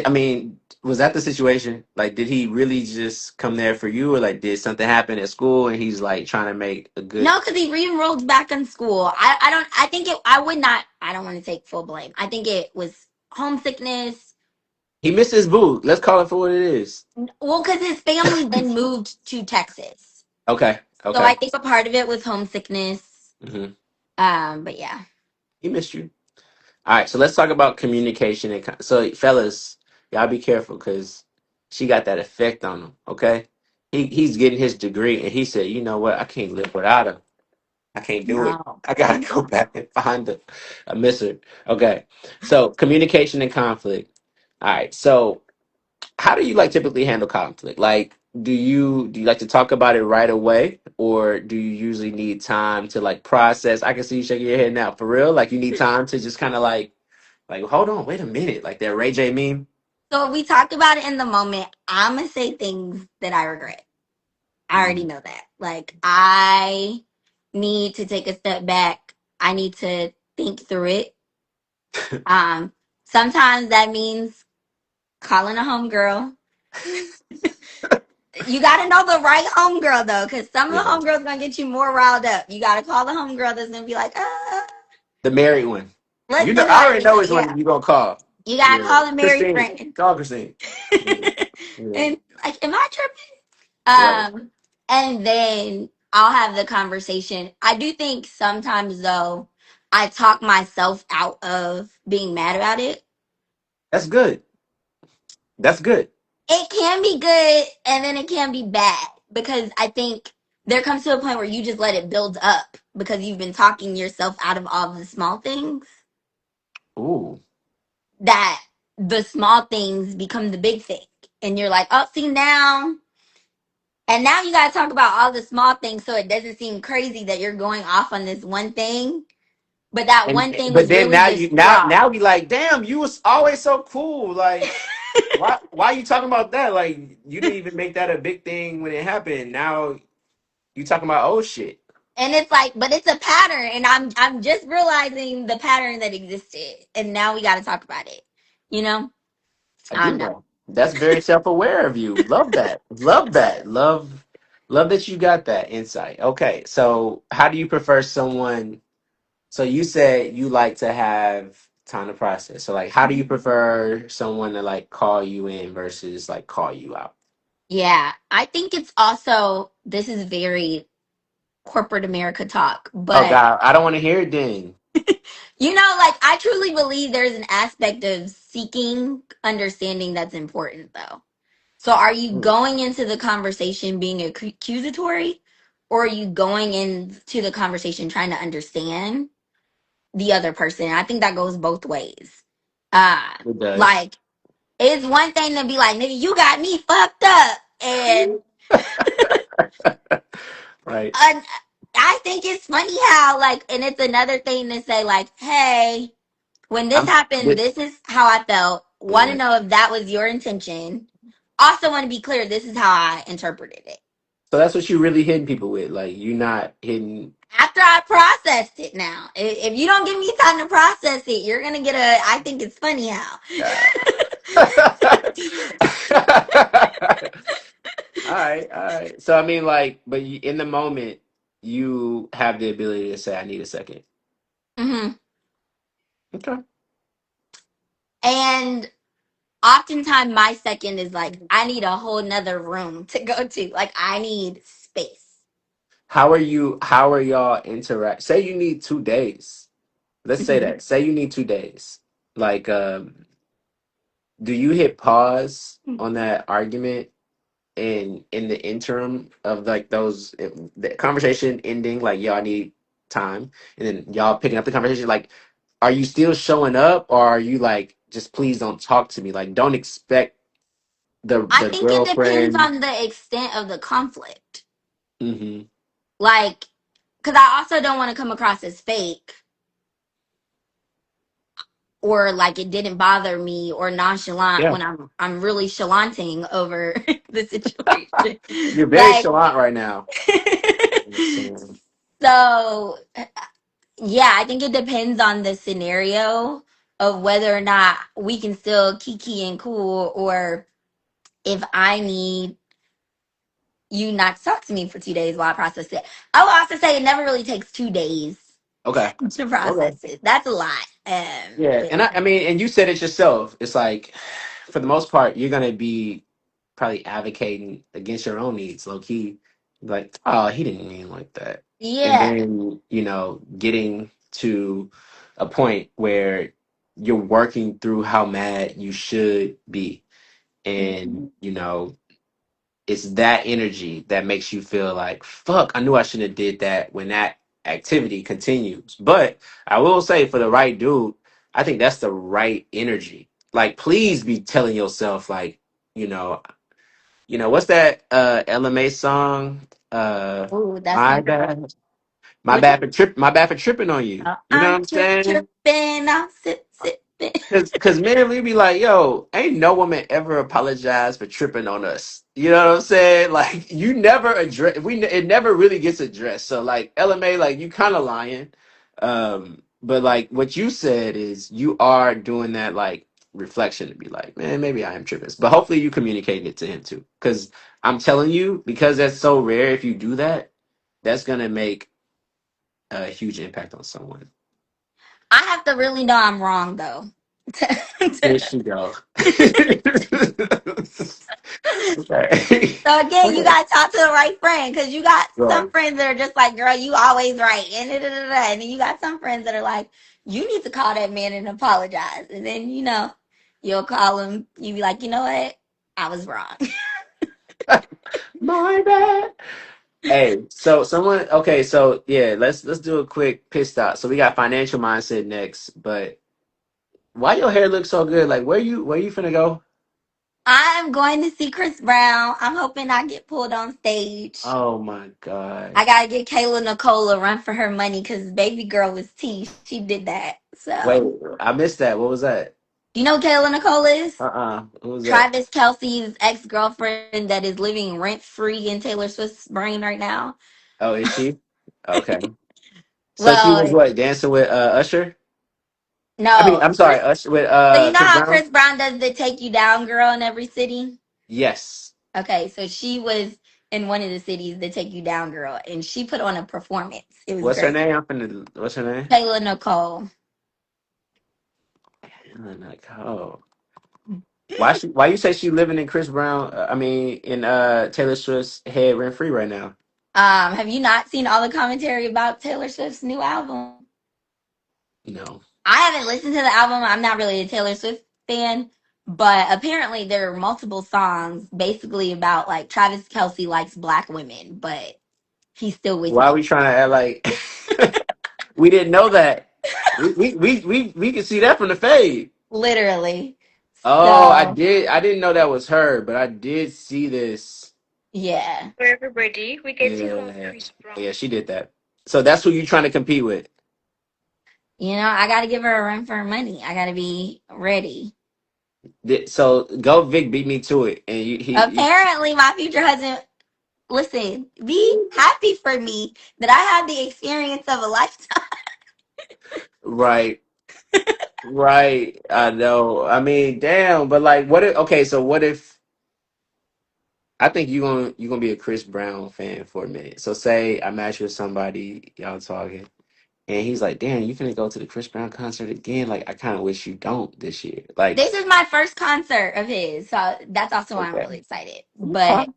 I mean, was that the situation? Like, did he really just come there for you, or like, did something happen at school and he's like trying to make a good? no, because he re-enrolled back in school. I don't. I think it. I would not. I don't want to take full blame. I think it was homesickness. He missed his boo. Let's call it for what it is. Well, because his family then moved to Texas, Okay, so I okay. think a part of it was homesickness. Hmm. But yeah. He missed you. All right, so let's talk about communication and so, fellas, y'all be careful because she got that effect on him. Okay, he's getting his degree and he said, you know what? I can't live without her. I can't do it. No. I gotta go back and find a misser. Okay. So communication and conflict. All right. So how do you like typically handle conflict? Like, do you like to talk about it right away, or do you usually need time to like process? I can see you shaking your head now. For real? Like you need time to just kind of like hold on, wait a minute. Like that Ray J meme. So we talked about it in the moment. I'm gonna say things that I regret. I already Mm. know that. Like I need to take a step back. I need to think through it. Um, Sometimes that means calling a homegirl. You gotta know the right homegirl though, because some of the Yeah. homegirls gonna get you more riled up. You gotta call the homegirl that's gonna be like, The married one. let's You know, get I out of already this. know which Yeah. one you gonna call. You gotta Yeah. call a married Christine. friend. Call Christine. Yeah. Yeah. And like, am I tripping? Right. And then I'll have the conversation. I do think sometimes though, I talk myself out of being mad about it. That's good. That's good. It can be good and then it can be bad because I think there comes to a point where you just let it build up because you've been talking yourself out of all the small things Ooh. that the small things become the big thing. And you're like, oh, see now. And now you got to talk about all the small things so it doesn't seem crazy that you're going off on this one thing. But that And one thing but was then really now just you now straw. now we like, damn, you was always so cool. Like, why you talking about that? Like, you didn't even make that a big thing when it happened. Now you talking about old shit. And it's like, but it's a pattern, and I'm just realizing the pattern that existed, and now we got to talk about it. You know, I I get don't know. that. That's very self aware of you. Love that. Love that. Love that you got that insight. Okay, so how do you prefer someone? So you said you like to have Time to process. So like, how do you prefer someone to like call you in versus like call you out? Yeah, I think it's also, this is very corporate America talk, Oh but God, I don't want to hear it then. like I truly believe there's an aspect of seeking understanding that's important though. So are you Mm. going into the conversation being accusatory, or are you going into the conversation trying to understand the other person? I think that goes both ways. Uh It does. like it's one thing to be like, nigga, you got me fucked up. And Right. uh, I think it's funny how, like, and it's another thing to say, like, hey, when this I'm. happened, this is how I felt. Want to Yeah. know if that was your intention. Also, want to be clear, this is how I interpreted it. So that's what you really hitting people with. Like you not hitting. After I processed it now. If you don't give me time to process it, you're going to get a, I think it's funny how. Uh, all right, all right. So I mean, like, but you, in the moment, you have the ability to say, "I need a second." hmm Okay. And oftentimes my second is like, I need a whole nother room to go to. Like, I need space. How are you? How are y'all interact? Say you need 2 days. Let's say Mhm. that. Say you need 2 days. Like, do you hit pause on that argument in the interim of like those the conversation ending? Like, y'all need time, and then y'all picking up the conversation. Like, are you still showing up, or are you like, just please don't talk to me? Like, don't expect I the think it depends girlfriend. on the extent of the conflict. Hmm. Like, because I also don't want to come across as fake or like it didn't bother me or nonchalant Yeah, when I'm really chalanting over the situation. you're very Like, chalant right now. I'm saying. so yeah, I think it depends on the scenario of whether or not we can still kiki and cool, or if I need you not to talk to me for 2 days while I process it. I will also say it never really takes 2 days Okay. to Okay. process it. That's a lot. Yeah, Yeah. and I mean, and you said it yourself. It's like, for the most part, you're gonna be probably advocating against your own needs, low key. Like, oh, he didn't mean like that, and Yeah. then getting to a point where you're working through how mad you should be, and Mhm. it's that energy that makes you feel like, fuck, I knew I shouldn't have did that when that activity continues. But I will say, for the right dude, I think that's the right energy. Like, please be telling yourself, like, you know, what's that LMA song? Ooh, that's My my girl. bad. Which one? My bad for tripping on you. You know what I'm I'm saying? tripping. I'm sipping. Cause men, we be like, yo, ain't no woman ever apologized for tripping on us. You know what I'm saying? Like, you never address, it never really gets addressed. So like, LMA, like, you kind of lying. But like what you said is, you are doing that like reflection to be like, man, maybe I am tripping. But hopefully you communicating it to him too. Cause I'm telling you, because that's so rare, if you do that, that's gonna make a huge impact on someone. I have to really know I'm wrong though. Here she go. Okay. So again, you Okay. gotta talk to the right friend, because you got some Right. friends that are just like, "Girl, you always right," and and then you got some friends that are like, "You need to call that man and apologize," and then you'll call him. You be like, "You know what? I was wrong." My bad. Hey, so someone, okay, so yeah, let's do a quick pit stop. So we got financial mindset next, but why your hair looks so good? Like, where you finna go? I'm going to see Chris Brown. I'm hoping I get pulled on stage. Oh my God. I gotta get Kayla Nicole a run for her money because baby girl was T. She did that. Wait, So, I missed that. What was that? do you know who Kayla Nicole is? Who was that? Travis Kelsey's ex girlfriend that is living rent free in Taylor Swift's brain right now. Oh, is she? Okay. So she was Well, what, dancing with Usher? I mean, no, I'm sorry, Chris. Usher with So you know Chris how Brown? Chris Brown does the "Take You Down" girl in every city? Yes. Okay, so she was in one of the cities, the "Take You Down" girl, and she put on a performance. It was What's her great. name? What's her name? Kayla Nicole. I'm like, oh, why you say she living in Chris Brown? I mean, in Taylor Swift's head rent free right now? Have you not seen all the commentary about Taylor Swift's new album? No. I haven't listened to the album. I'm not really a Taylor Swift fan, but apparently there are multiple songs basically about like Travis Kelsey likes black women, but he's still with Why are me. we trying to act like we didn't know that? We can see that from the fade. Literally. Oh, I So did. I didn't know that was her, but I did see this. yeah. For everybody, we get to have Yeah, Chris yeah, Brown. she did that. So that's who you trying to compete with. You know, I gotta give her a run for her money. I gotta be ready. So go Vic beat me to it, and he Apparently my future husband, listen, be happy for me that I had the experience of a lifetime. right, right. I know. I mean, damn. But like, what if? Okay, so what if? I think you gonna be a Chris Brown fan for a minute. So say I match with somebody, y'all talking, and he's like, "Damn, you finna go to the Chris Brown concert again? Like, I kind of wish you don't this year." Like, This is my first concert of his, so that's also why I'm okay, really excited. okay, But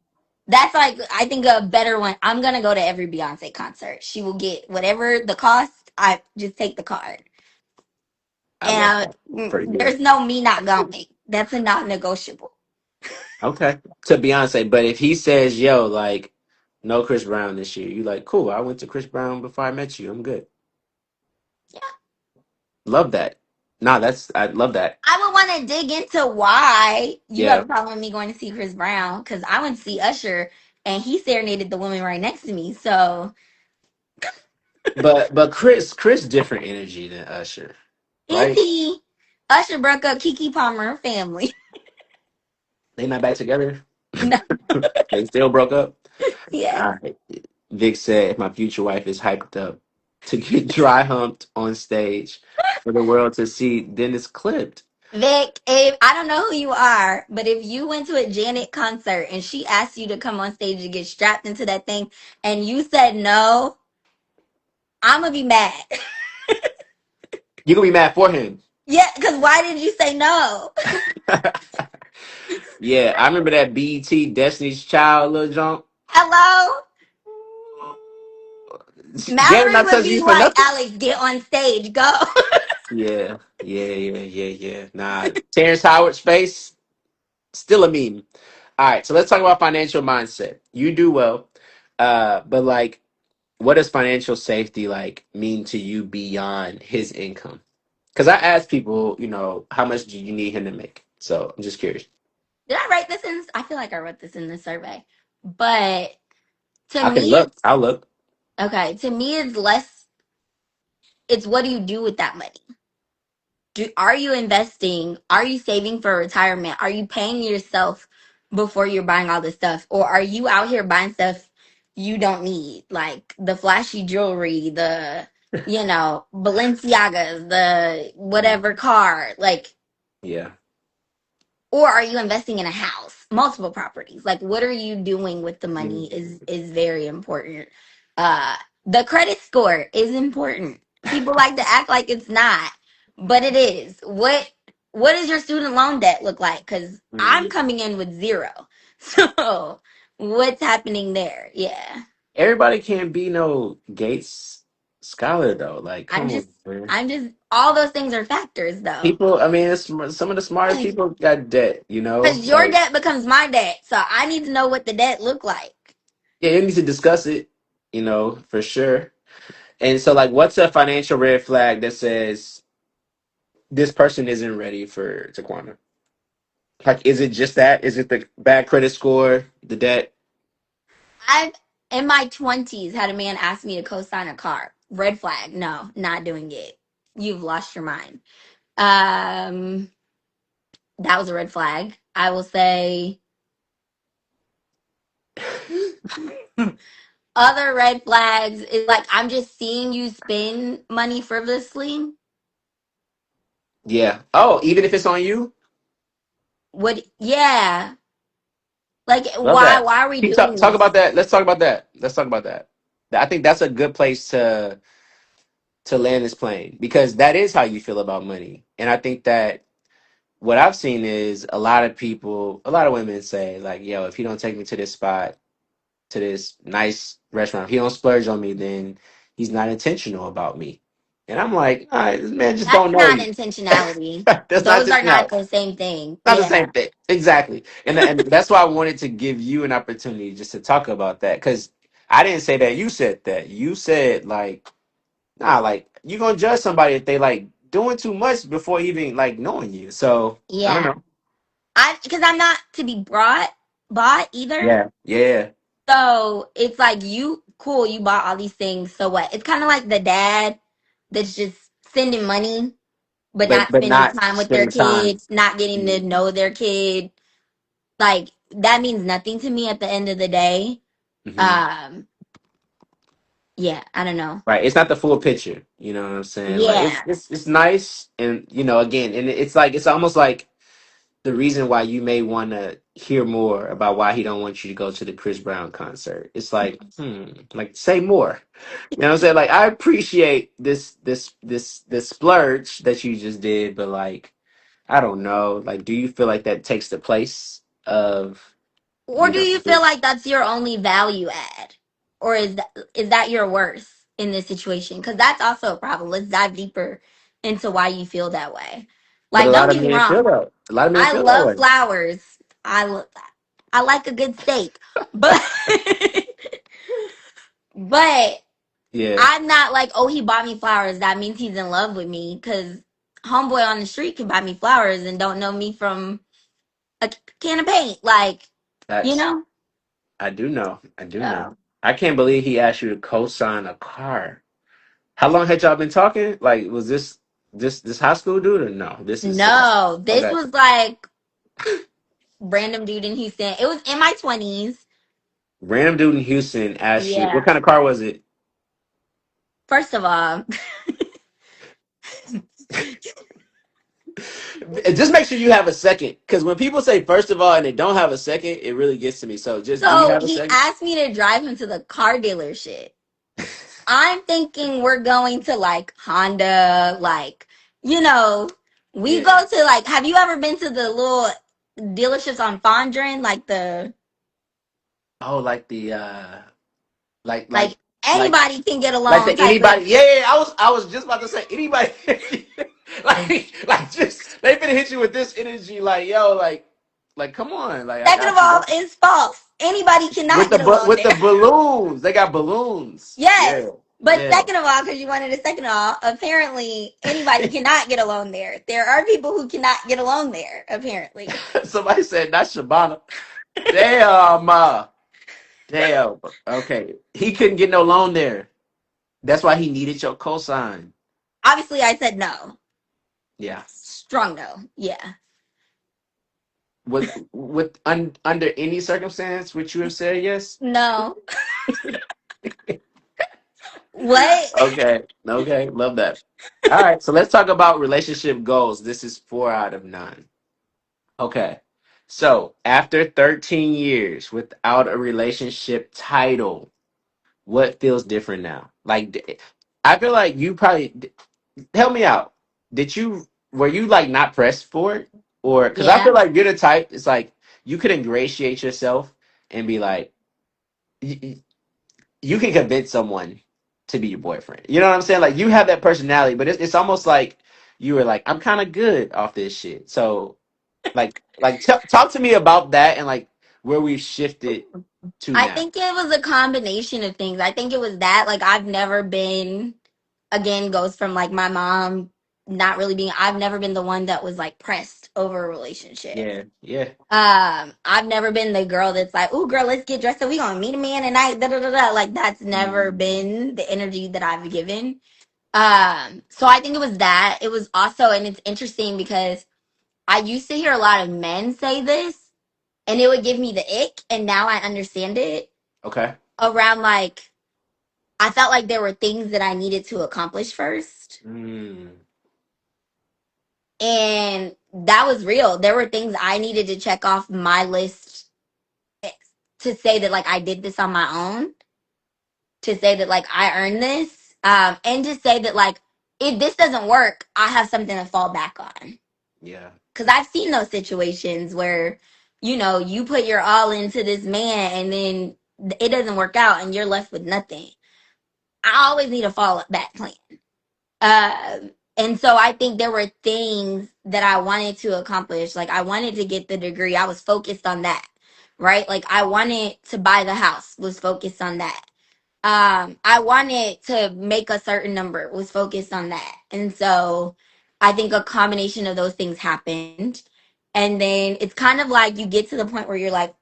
that's like I think a better one. I'm gonna go to every Beyonce concert. She will get whatever the cost. I just take the card, I love and that. Pretty good. there's no me not going. That's a non-negotiable. Okay, to Beyonce. But if he says, "Yo, like, no Chris Brown this year," you like, cool. I went to Chris Brown before I met you. I'm good. Yeah, Love that. Nah, I love that. I would want to dig into why you have Yeah, a problem with me going to see Chris Brown because I went to see Usher and he serenaded the woman right next to me. So but Chris different energy than Usher, is right? he? Usher broke up Kiki Palmer family. They not back together. No, They still broke up. yeah. All right. Vic said, "My future wife is hyped up to get dry humped on stage for the world to see. Then it's clipped." Vic, if I don't know who you are, but if you went to a Janet concert and she asked you to come on stage and get strapped into that thing and you said no, I'm gonna be mad. You gonna be mad for him. Yeah, because why did you say no? Yeah, I remember that BET Destiny's Child little jump. Hello? Janet Mallory not would touching be you for like, nothing. Alex, get on stage, go. Yeah, yeah. Nah, Terrence Howard's face still a meme. All right, so let's talk about financial mindset. You do well, but like, what does financial safety like mean to you beyond his income? Because I ask people, how much do you need him to make? So I'm just curious. Did I write this in? I feel like I wrote this in the survey. But to I can me, look. it's I'll look. okay. To me, it's less, it's what do you do with that money? Are you investing? Are you saving for retirement? Are you paying yourself before you're buying all this stuff? Or are you out here buying stuff you don't need? Like the flashy jewelry, Balenciagas, the Mhm. whatever car. Like, Yeah. or are you investing in a house, multiple properties? Like what are you doing with the money Mhm. is very important. uh the credit score is important. People like to act like it's not, but it is. What does your student loan debt look like? Because I'm Mhm. coming in with zero. So what's happening there? Yeah. Everybody can't be no Gates scholar though. Like, i'm come just on, man. i'm just all those things are factors though. People, I mean, some of the smartest people got debt. Because your Like, debt becomes my debt, so I need to know what the debt look like. yeah, you need to discuss it. For sure. And so, like, what's a financial red flag that says this person isn't ready for TaQuana? Like, is it just that? Is it the bad credit score, the debt? I've in my 20s had a man ask me to co-sign a car. Red flag. No, not doing it. You've lost your mind. Um that was a red flag. I will say other red flags is like I'm just seeing you spend money frivolously. Yeah. Oh, even if it's on you? What yeah. Like Love why that. why are we Keep doing talk about this? that. Let's talk about that. Let's talk about that. I think that's a good place to land this plane because that is how you feel about money. And I think that what I've seen is a lot of people, a lot of women say like, "Yo, if he don't take me to this spot, to this nice restaurant, if he don't splurge on me, then he's not intentional about me." And I'm like, all right, this man just That's don't know not you. intentionality. That's not Those are not intentionality. the same thing. Not the Yeah. same thing. Exactly. And that's why I wanted to give you an opportunity just to talk about that. Because I didn't say that. You said that. You said like, nah, like you gonna judge somebody if they like doing too much before even like knowing you. So I don't Yeah. know. Because I'm not to be bought either. Yeah. Yeah. So it's like you cool, you bought all these things. So what? It's kind of like the dad that's just sending money, but not But spending not time with their spending time. kid, not getting to Mm-hmm. know their kid. Like that means nothing to me at the end of the day. Um, yeah, I don't know. Right. It's not the full picture. You know what I'm saying? Like Yeah. it's nice, and again, and it's like it's almost like the reason why you may want to hear more about why he don't want you to go to the Chris Brown concert. It's like, like say more. You know what I'm saying? Like I appreciate this splurge that you just did, but like I don't know. Like, do you feel like that takes the place of Or you do know? you feel like that's your only value add? Or is that your worth in this situation? Because that's also a problem. Let's dive deeper into why you feel that way. But a Like, don't lot of get me men feel wrong. that. A lot of men I feel that love way. flowers. I love that. I like a good steak. But but Yeah, I'm not like, oh, he bought me flowers. That means he's in love with me. Because homeboy on the street can buy me flowers and don't know me from a can of paint. Like, you that's know? I do know. I do know. So. I can't believe he asked you to co-sign a car. How long had y'all been talking? Like, was this high school dude or no? This is No, this okay. was like random dude in Houston. It was in my 20s. Random dude in Houston asked you what Yeah. kind of car was it? First of all, Just make sure you have a second, because when people say first of all and they don't have a second, it really gets to me. So just do you so have a he second? asked me to drive him to the car dealership. I'm thinking we're going to like Honda, like, you know, we Yeah. go to like, have you ever been to the little dealerships on Fondren? Like Oh, like the like like like like anybody can get a like loan the type of. anybody. Yeah, I was just about to say anybody. like just they finna hit you with this energy. Like yo, like come on, like I Second of got you, all, bro. it's false. Anybody cannot get a loan With the there. balloons, they got balloons. Yes. Yeah, But yeah. second of all, because you wanted a second of all, apparently anybody cannot get a loan there. There are people who cannot get a loan there, apparently. Somebody said not Shabana. Damn, damn. Okay, he couldn't get no loan there. That's why he needed your cosign. Obviously, I said no. Yeah. Strong no. Yeah. Under any circumstance, would you have said yes? No. What? Okay. Okay. Love that. All right. So let's talk about relationship goals. This is 4 out of 9. Okay. So after 13 years without a relationship title, what feels different now? Like, I feel like you probably help me out. Did you were you like not pressed for it, or because I feel Yeah. like you're the type. It's like you could ingratiate yourself and be like, you can convince someone to be your boyfriend. You know what I'm saying? Like you have that personality, but it's almost like you were like, I'm kind of good off this shit. So talk to me about that and like where we've shifted to I now. think it was a combination of things. I think it was that. Like, I've never been, again, goes from like my mom not really being, I've never been the one that was like pressed over a relationship. Yeah, yeah. I've never been the girl that's like, "Ooh, girl, let's get dressed up. We gonna meet a man tonight." Da da da da. Like that's never Mm, been the energy that I've given. So I think it was that. It was also, and it's interesting because I used to hear a lot of men say this, and it would give me the ick, and now I understand it. okay. Around like, I felt like there were things that I needed to accomplish first, Mm, and that was real. There were things I needed to check off my list to say that like I did this on my own, to say that like I earned this, and to say that like if this doesn't work, I have something to fall back on. yeah. because I've seen those situations where, you put your all into this man and then it doesn't work out and you're left with nothing. I always need a fallback plan. And so I think there were things that I wanted to accomplish. Like I wanted to get the degree. I was focused on that. Right? Like I wanted to buy the house, was focused on that. I wanted to make a certain number, was focused on that. And so I think a combination of those things happened. And then it's kind of like you get to the point where you're like,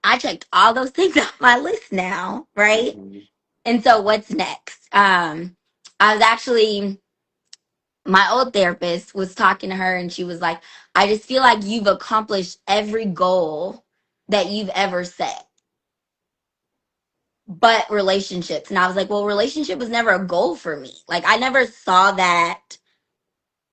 I checked all those things off my list now, right? Mhm. And so what's next? I was actually, my old therapist was talking to her and she was like, I just feel like you've accomplished every goal that you've ever set, but relationships. And I was like, well, relationship was never a goal for me. Like I never saw that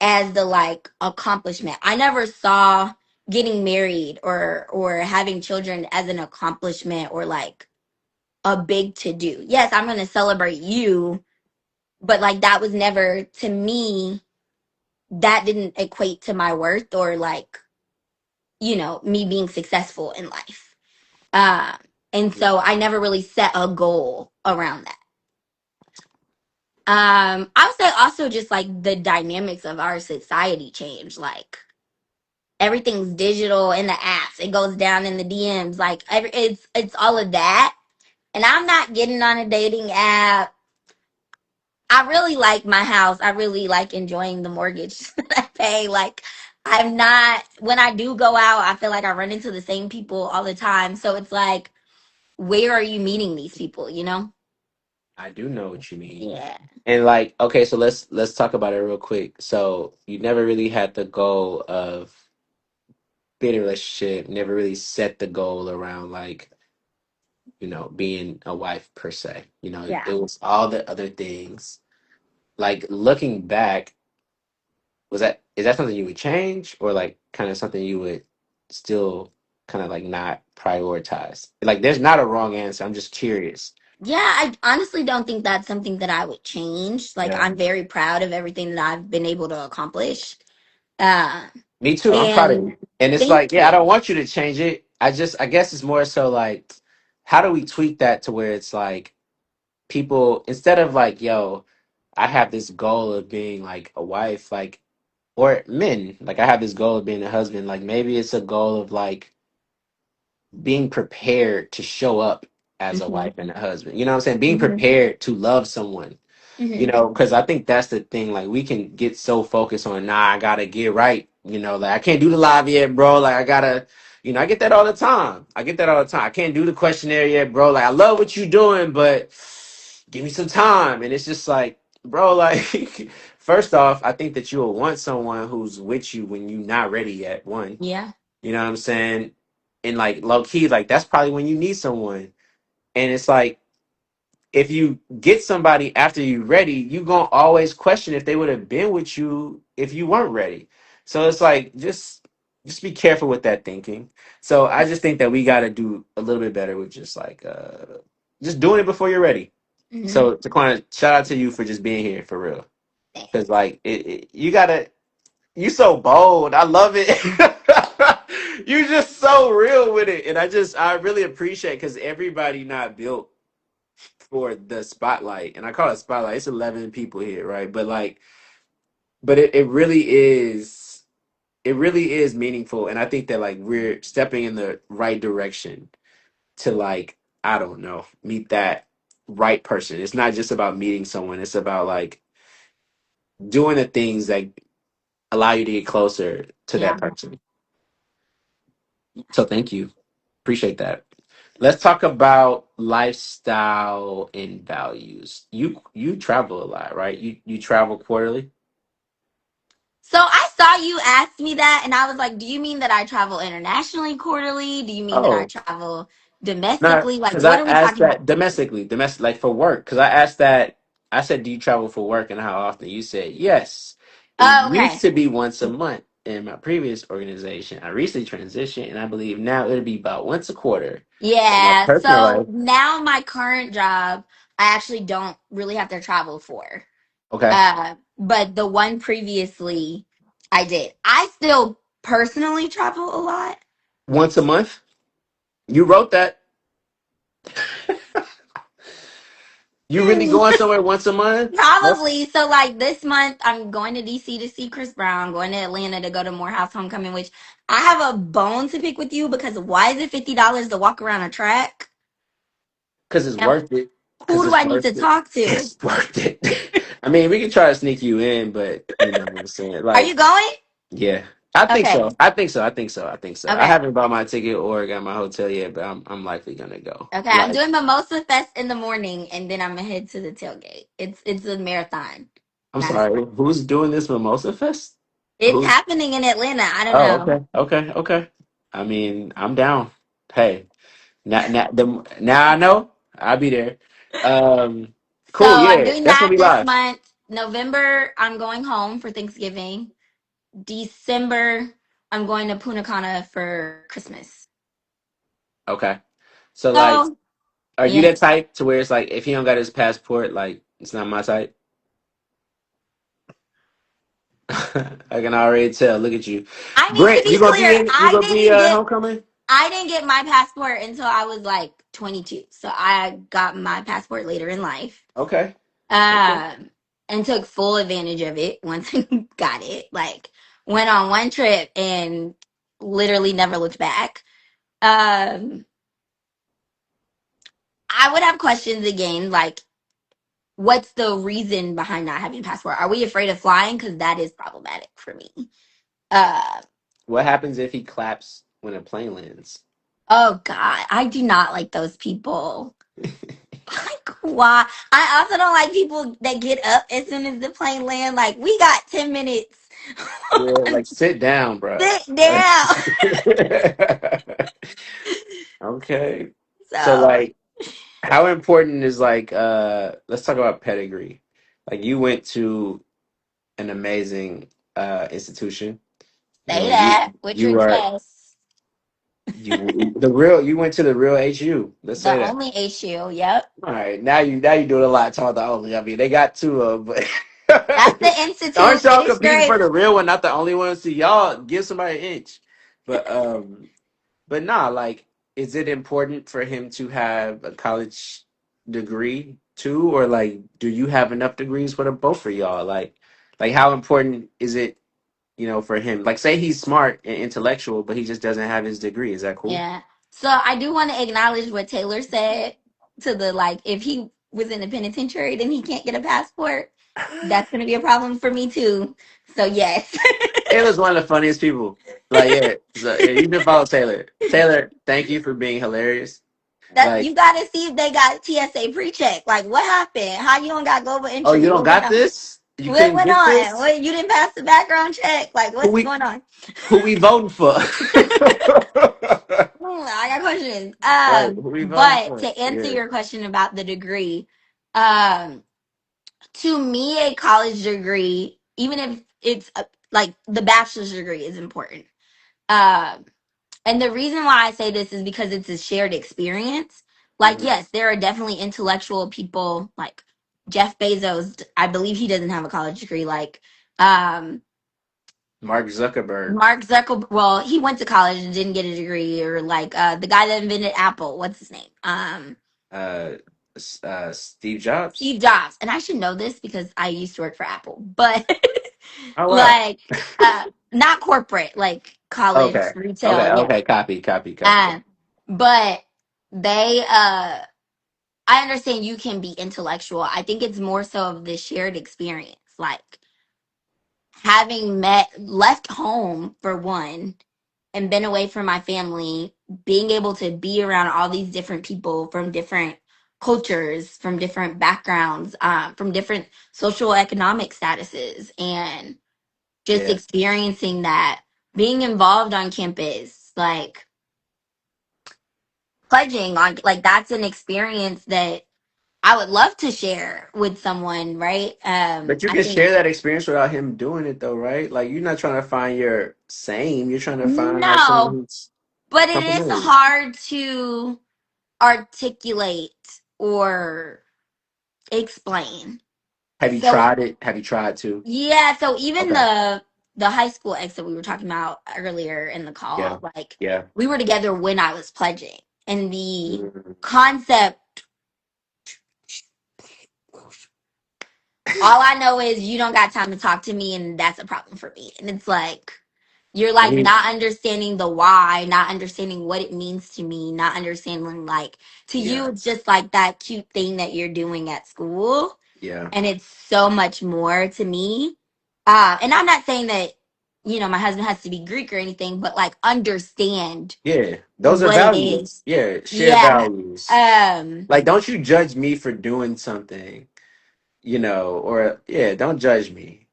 as the like accomplishment. I never saw getting married or having children as an accomplishment or like a big to do. Yes, I'm going to celebrate you, but like that was never to me, that didn't equate to my worth or like, me being successful in life. Um and so I never really set a goal around that. I would say also just like the dynamics of our society change. Like everything's digital in the apps. It goes down in the DMs. Like it's all of that. And I'm not getting on a dating app. I really like my house. I really like enjoying the mortgage that I pay. Like I'm not, when I do go out, I feel like I run into the same people all the time. So it's like, where are you meeting these people? I do know what you mean. Yeah. And like, okay, so let's talk about it real quick. So you never really had the goal of being in a relationship, never really set the goal around like, being a wife per se. It Yeah. was all the other things. Like looking back, is that something you would change or like kind of something you would still kind of like not prioritize? Like there's not a wrong answer. I'm just curious. Yeah, I honestly don't think that's something that I would change. Like Yeah. I'm very proud of everything that I've been able to accomplish. Uh Me too. I'm proud of and you. And it's thank like, yeah, I you. don't want you to change it. I guess it's more so like, how do we tweak that to where it's like people, instead of like, yo, I have this goal of being like a wife, like, or men, like I have this goal of being a husband, like maybe it's a goal of like being prepared to show up as a Mhm. wife and a husband. You know what I'm saying? Being Mhm. prepared to love someone. Mhm. Because I think that's the thing. Like, we can get so focused on, nah, I gotta get right. Like I can't do the live yet, bro. Like, I gotta, I get that all the time. I get that all the time. I can't do the questionnaire yet, bro. Like, I love what you're doing, but give me some time. And it's just like, bro, like, first off, I think that you will want someone who's with you when you're not ready yet. One, Yeah. you know what I'm saying? And like, low key, like, that's probably when you need someone. And it's like, if you get somebody after you're ready, you gonna always question if they would have been with you if you weren't ready. So it's like just be careful with that thinking. So I just think that we gotta do a little bit better with just doing it before you're ready. Mhm. So Taquana, shout out to you for just being here for real. Cause like you gotta, you so bold. I love it. You just so real with it. And I really appreciate, because everybody not built for the spotlight, and I call it spotlight. It's 11 people here, right? But like, but it really is meaningful, and I think that like we're stepping in the right direction to like, I don't know, meet that right person. It's not just about meeting someone. It's about like doing the things that allow you to get closer to that Yeah. person. So thank you, appreciate that. Let's talk about lifestyle and values. You travel a lot, right? You travel quarterly. So I saw you ask me that, and I was like, "Do you mean that I travel internationally quarterly? Do you mean that I Oh, travel no, domestically? Like, because what I are we asked talking about?" that domestically, domestic, like for work. Because I asked that, I said, "Do you travel for work and how often?" You said, "Yes." It Oh, used okay. to be once a month in my previous organization. I recently transitioned, and I believe now it'll be about once a quarter in my Yeah. personal So life. now my current job, I actually don't really have to travel for. Okay. But the one previously, I did. I still personally travel a lot. Once a month? You wrote that. You really Hmm, going somewhere once a month? That's probably. So, like this month, I'm going to DC to see Chris Brown, going to Atlanta to go to Morehouse Homecoming, which I have a bone to pick with you because why is it $50 to walk around a track? because it's And worth it. who Because do it's I need worth to it. talk to? It's worth it. I mean, we can try to sneak you in, but you know what I'm saying? Are you Like, going? yeah. I think Okay. so. I think so. I think so. I think so. I Okay. haven't bought my ticket or got my hotel yet, but I'm likely gonna go. Okay. I'm Like, doing Mimosa Fest in the morning and then I'm gonna head to the tailgate. It's a marathon. I'm Not a sorry. sprint. Who's doing this Mimosa Fest? It's Who? happening in Atlanta. I don't Oh, know. okay. Okay. Okay. I mean, I'm down. Hey, now I know I'll be there. Um, So cool. I'm Yeah, doing that's gonna that be this live. month. November, I'm going home for Thanksgiving. December, I'm going to Punta Cana for Christmas. Okay. So like, So are you yeah, that type to where it's like if he don't got his passport, like it's not my type? I can already tell. Look at you, I need to Brent. be You gonna be clear. in? You gonna be homecoming? I didn't get my passport until I was like 22. So I got my passport later in life. Okay. Okay. Um, and took full advantage of it once I got it. Like went on one trip and literally never looked back. Um, I would have questions again, like what's the reason behind not having a passport? Are we afraid of flying? Because that is problematic for me. Uh, What happens if he claps when a plane lands? oh God, I do not like those people. Like why? I also don't like people that get up as soon as the plane land. Like we got 10 minutes. Yeah, like sit down, bro. Sit down. Okay. So So like how important is like let's talk about pedigree. Like you went to an amazing institution. You say know, that with your you are chest. you went to the real HU. Let's The say that. only issue. Yep. All right, now you doing a lot talking about the only. I mean, they got two of them, That's but the aren't institute. It y'all is competing for straight. the real one, not the only one? See, y'all give somebody an inch, but nah, like, is it important for him to have a college degree too, or like, do you have enough degrees for the both of y'all? Like, how important is it, for him? Like, say he's smart and intellectual, but he just doesn't have his degree. Is that cool? Yeah. So I do want to acknowledge what Taylor said to the like, if he was in the penitentiary, then he can't get a passport. That's going to be a problem for me too. So yes. Taylor's one of the funniest people. Like, yeah, so yeah, you should follow Taylor. Taylor, thank you for being hilarious. That Like, you got to see if they got TSA pre-check. Like, what happened? How you don't got global oh, you entry? don't What went got on? this? You What couldn't went get on? this? What you didn't pass the background check? Like, Who what's we going on? who we voting for? I got questions. Right, who we voting But for? to answer Yeah. your question about the degree, um, to me, a college degree, even if it's like the bachelor's degree, is important. Um, and the reason why I say this is because it's a shared experience. Like, Hmm. yes, there are definitely intellectual people like Jeff Bezos. I believe he doesn't have a college degree. Like, um, Mark Zuckerberg, Mark Zuckerberg. Well, he went to college and didn't get a degree. Or like the guy that invented Apple. What's his name? uh, Steve Jobs. Steve Jobs. And I should know this because I used to work for Apple. But Oh wow. like not corporate, like college Okay. retail, Okay. yeah. Okay. Copy. Copy. Copy. Copy. Uh, but they I understand you can be intellectual. I think it's more so of the shared experience. Like having left home for one and been away from my family, being able to be around all these different people from different cultures, from different backgrounds, from different social economic statuses, and just Yeah. experiencing that, being involved on campus, like pledging on, like that's an experience that I would love to share with someone, right? But you I can think share that experience without him doing it, though, right? Like you're not trying to find your same. You're trying to find like someone no, who's but it is complimentary. hard to articulate or explain. Have you So tried it? Have you tried to? yeah, so even Okay. the the high school ex that we were talking about earlier in the Yeah. call, like Yeah. we were together when I was pledging, and the Mm. concept, all I know is you don't got time to talk to me, and that's a problem for me. And it's like you're And like he, not understanding the why, not understanding what it means to me, not understanding like to you yeah. it's just like that cute thing that you're doing at school, Yeah. and it's so much more to me. And I'm not saying that my husband has to be Greek or anything, but like understand Yeah. Those are what it values. is. Yeah. Shared Yeah. values. Um. Like, don't you judge me for doing something, or yeah, don't judge me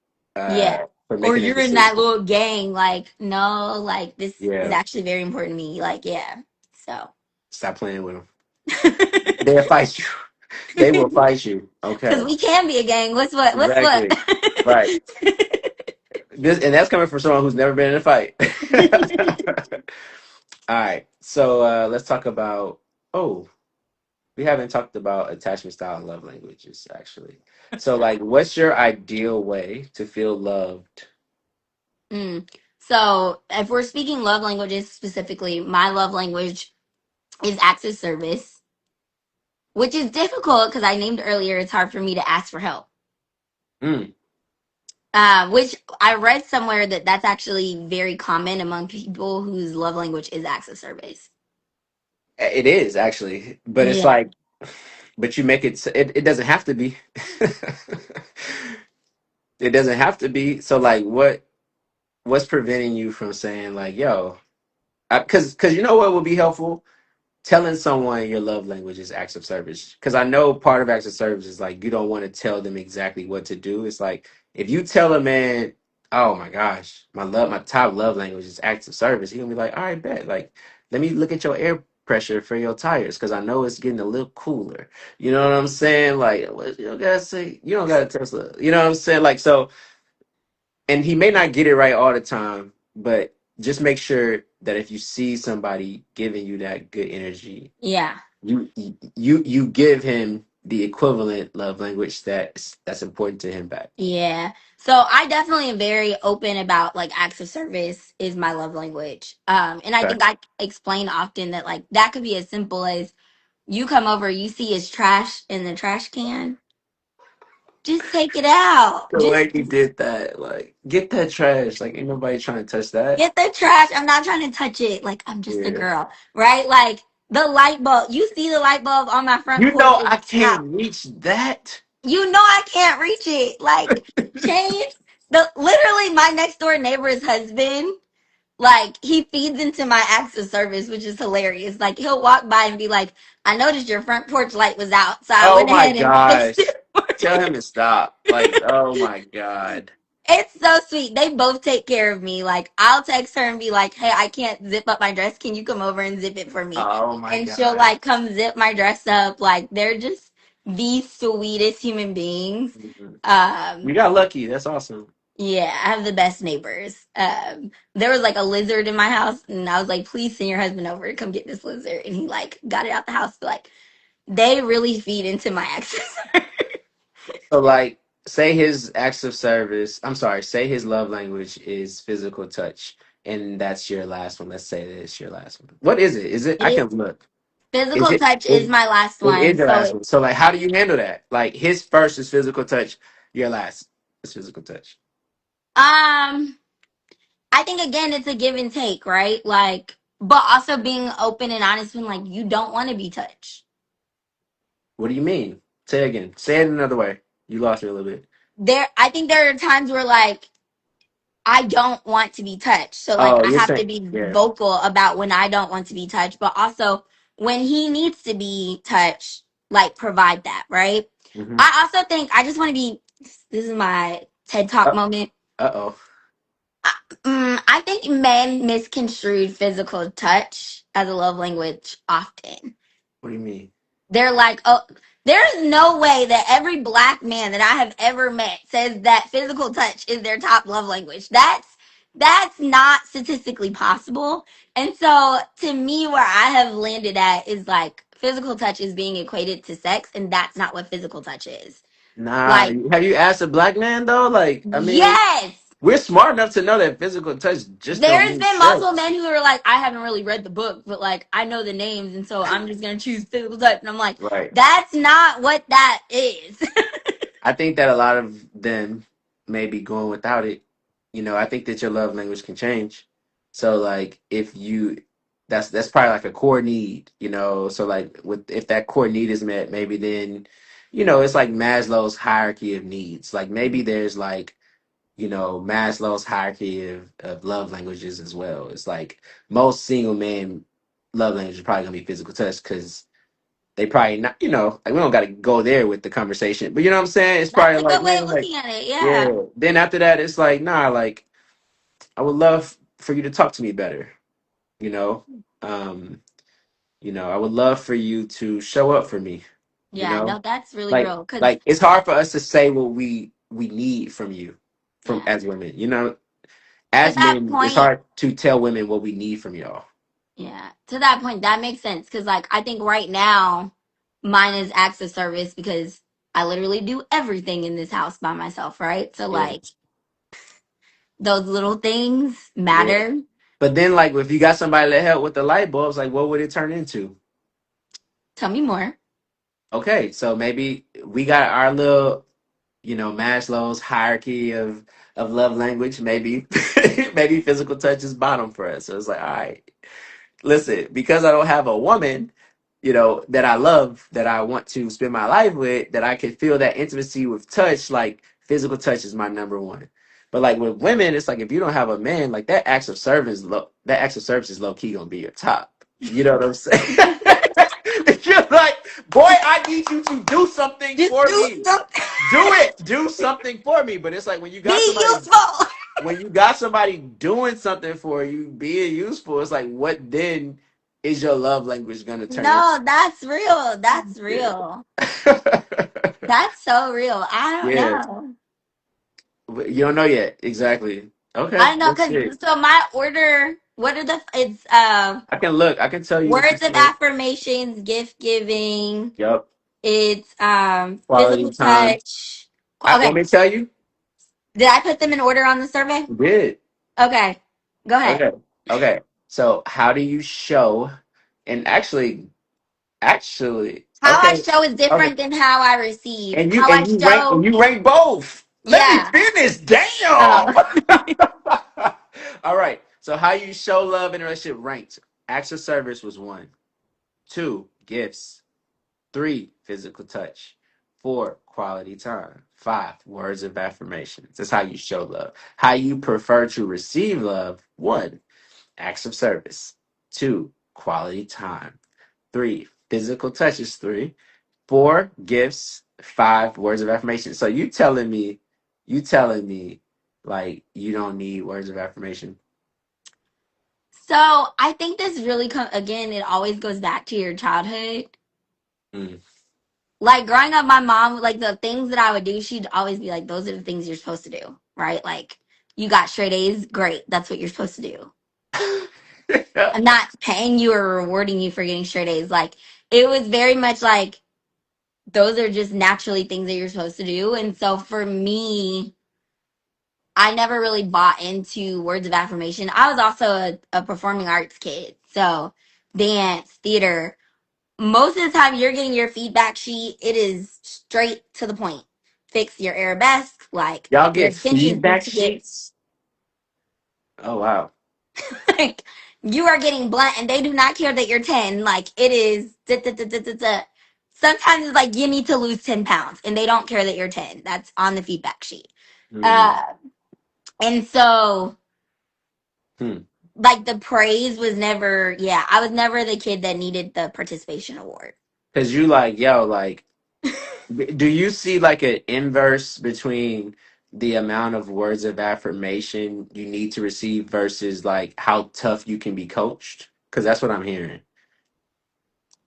Yeah. for Or making a you're in that decision. little gang. Like, no, like this is Yeah. actually very important to me. Like, yeah. So. Stop playing with them. They'll fight you. They will fight you. Because Okay. we can be a gang. What's what? Exactly. Right. And that's coming from someone who's never been in a fight. All right. So let's talk about. Oh, we haven't talked about attachment style and love languages actually. So like, what's your ideal way to feel loved? Mm. So, if we're speaking love languages specifically, my love language is acts of service, which is difficult because I named earlier it's hard for me to ask for help. Mm, Which I read somewhere that that's actually very common among people whose love language is acts of service. it is actually, but it's Yeah, like, but you make it doesn't have to be. It doesn't have to be. So like, what's preventing you from saying like, yo, because you know what would be helpful? Telling someone your love language is acts of service, because I know part of acts of service is like you don't want to tell them exactly what to do. It's like if you tell a man, oh my gosh, my top love language is acts of service, he gonna be like, all right, bet, like let me look at your air pressure for your tires because I know it's getting a little cooler. You know what I'm saying? Like you don't gotta say, you don't gotta Tesla, you know what I'm saying? Like, so, and he may not get it right all the time, but just make sure that if you see somebody giving you that good energy, yeah, you give him the equivalent love language that's important to him back. yeah. So I definitely am very open about like acts of service is my love language. And I Okay. think I explain often that like that could be as simple as you come over, you see his trash in the trash can, just take it out. The Just way you did that, like, get that trash. Like, ain't nobody trying to touch that. get the trash. I'm not trying to touch it. Like I'm just a Yeah. girl, right? Like the light bulb. You see the light bulb on my front You porch know is I out. can't reach that. You know I can't reach it. Like change the literally my next door neighbor's husband. Like he feeds into my acts of service, which is hilarious. Like he'll walk by and be like, "I noticed your front porch light was out, so I Oh went my ahead and fixed gosh. it for Tell you." him to stop. Like, oh my God. It's so sweet. They both take care of me. Like I'll text her and be like, "Hey, I can't zip up my dress. Can you come over and zip it for me?" Oh my And she'll God. like come zip my dress up. Like they're just the sweetest human beings. Mhm. Um, You got lucky. That's awesome. yeah, I have the best neighbors. There was like a lizard in my house, and I was like, "Please send your husband over to come get this lizard." And he like got it out the house. But like they really feed into my exercise. So like, say his acts of service. I'm sorry. Say his love language is physical touch, and that's your last one. Let's say that it's your last one. What is it? Is it? I can look. Is Physical it? touch Is is my last it one. is your So last one? So like, how do you handle that? Like, his first is physical touch. Your last is physical touch. um I think again it's a give and take, right? Like but also being open and honest when like you don't want to be touched. What do you mean? Say it again. Say it another way. You lost me a little bit. I think there are times where like I don't want to be touched. So like Oh, I you're have to saying, be yeah. vocal about when I don't want to be touched, but also when he needs to be touched, like provide that, right? Mm-hmm. I also think I just want to be this is my TED Talk Uh moment. oh. I think men misconstrued physical touch as a love language often. What do you mean? They're like, oh, there's no way that every black man that I have ever met says that physical touch is their top love language. That's not statistically possible. And so to me, where I have landed at is like physical touch is being equated to sex, and that's not what physical touch is. Nah. Like, Have you asked a black man though? Like, I mean, yes. We're smart enough to know that physical touch just don't There's mean been multiple sex. men who are like, I haven't really read the book, but like I know the names, and so I'm just gonna choose physical touch. And I'm like, Right. that's not what that is. I think that a lot of them may be going without it. I think that your love language can change. So like if you that's probably like a core need. So like with if that core need is met, maybe then, it's like Maslow's hierarchy of needs. Like maybe there's like, Maslow's hierarchy of love languages as well. It's like most single men love language is probably gonna be physical touch because they probably not, like we don't got to go there with the conversation, but you know what I'm saying? It's That's probably a like, good way of man, like, looking at it. Yeah. yeah. Then after that, it's like, nah, like, I would love for you to talk to me better, you know? Um, I would love for you to show up for me, you Yeah, know? no, that's really Like, real. Because like it's hard for us to say what we need from you, from yeah, as women. to As that men, it's point, hard to tell women what we need from y'all. yeah, to that point, that makes sense. Because like I think right now, mine is acts of service because I literally do everything in this house by myself, right? So Yeah, like those little things yeah. matter. But then, like, if you got somebody that help with the light bulbs, like, what would it turn into? Tell me more. Okay, so maybe we got our little, Maslow's hierarchy of love language. Maybe maybe physical touch is bottom for us. So it's like, all right, listen, because I don't have a woman, that I love, that I want to spend my life with, that I can feel that intimacy with touch, like physical touch is my number one. But like with women, it's like if you don't have a man, like that acts of service is low key gonna be your top. You know what I'm saying? You're like, boy, I need you to do something Just for do me. something. Do it. Do something for me. But it's like Be useful. when you got somebody doing something for you, being useful, it's like what then is your love language gonna turn into? No, that's real. That's Yeah. real. That's so real. I don't Yeah. know. You don't know yet. Exactly. Okay. I don't know That's it. because so my order. What are the? It's I can look. I can tell you what you words of said. affirmations, gift giving. Yep. It's Quality physical time. touch. I want Okay, me to tell you? did I put them in order on the survey? You did. Okay, go ahead. Okay. Okay. So how do you show and actually How I okay. show is Okay. different than how I receive. And you How I and you rank and show, you rank both. Let me yeah. finish. Damn. Oh, All right. So how you show love in a relationship ranked. Acts of service was one. Two, gifts. Three, physical touch. Four, quality time. Five, words of affirmation. That's how you show love. How you prefer to receive love. One, acts of service. Two, quality time. Three, physical touch is three. Four, gifts. Five, words of affirmation. So you telling me like you don't need words of affirmation. so I think this really again. It always goes back to your childhood. Mm. Like growing up, my mom, like the things that I would do, she'd always be like, "Those are the things you're supposed to do, right? Like you got straight A's, great. That's what you're supposed to do. I'm not paying you or rewarding you for getting straight A's. Like it was very much like those are just naturally things that you're supposed to do. And so for me, I never really bought into words of affirmation. I was also a performing arts kid. So dance, theater. Most of the time you're getting your feedback sheet, it is straight to the point. Fix your arabesque, like Y'all your get extensions need feedback to get sheets? Oh wow. like you are getting blunt and they do not care that you're 10. Like it is da, da, da, da, da, da. Sometimes it's like you need to lose 10 pounds and they don't care that you're 10. That's on the feedback sheet. Mm. Uh and so Hmm. like the praise was never, yeah, I was never the kid that needed the participation award. Cause you like, yo, like, do you see like an inverse between the amount of words of affirmation you need to receive versus like how tough you can be coached? Cause that's what I'm hearing.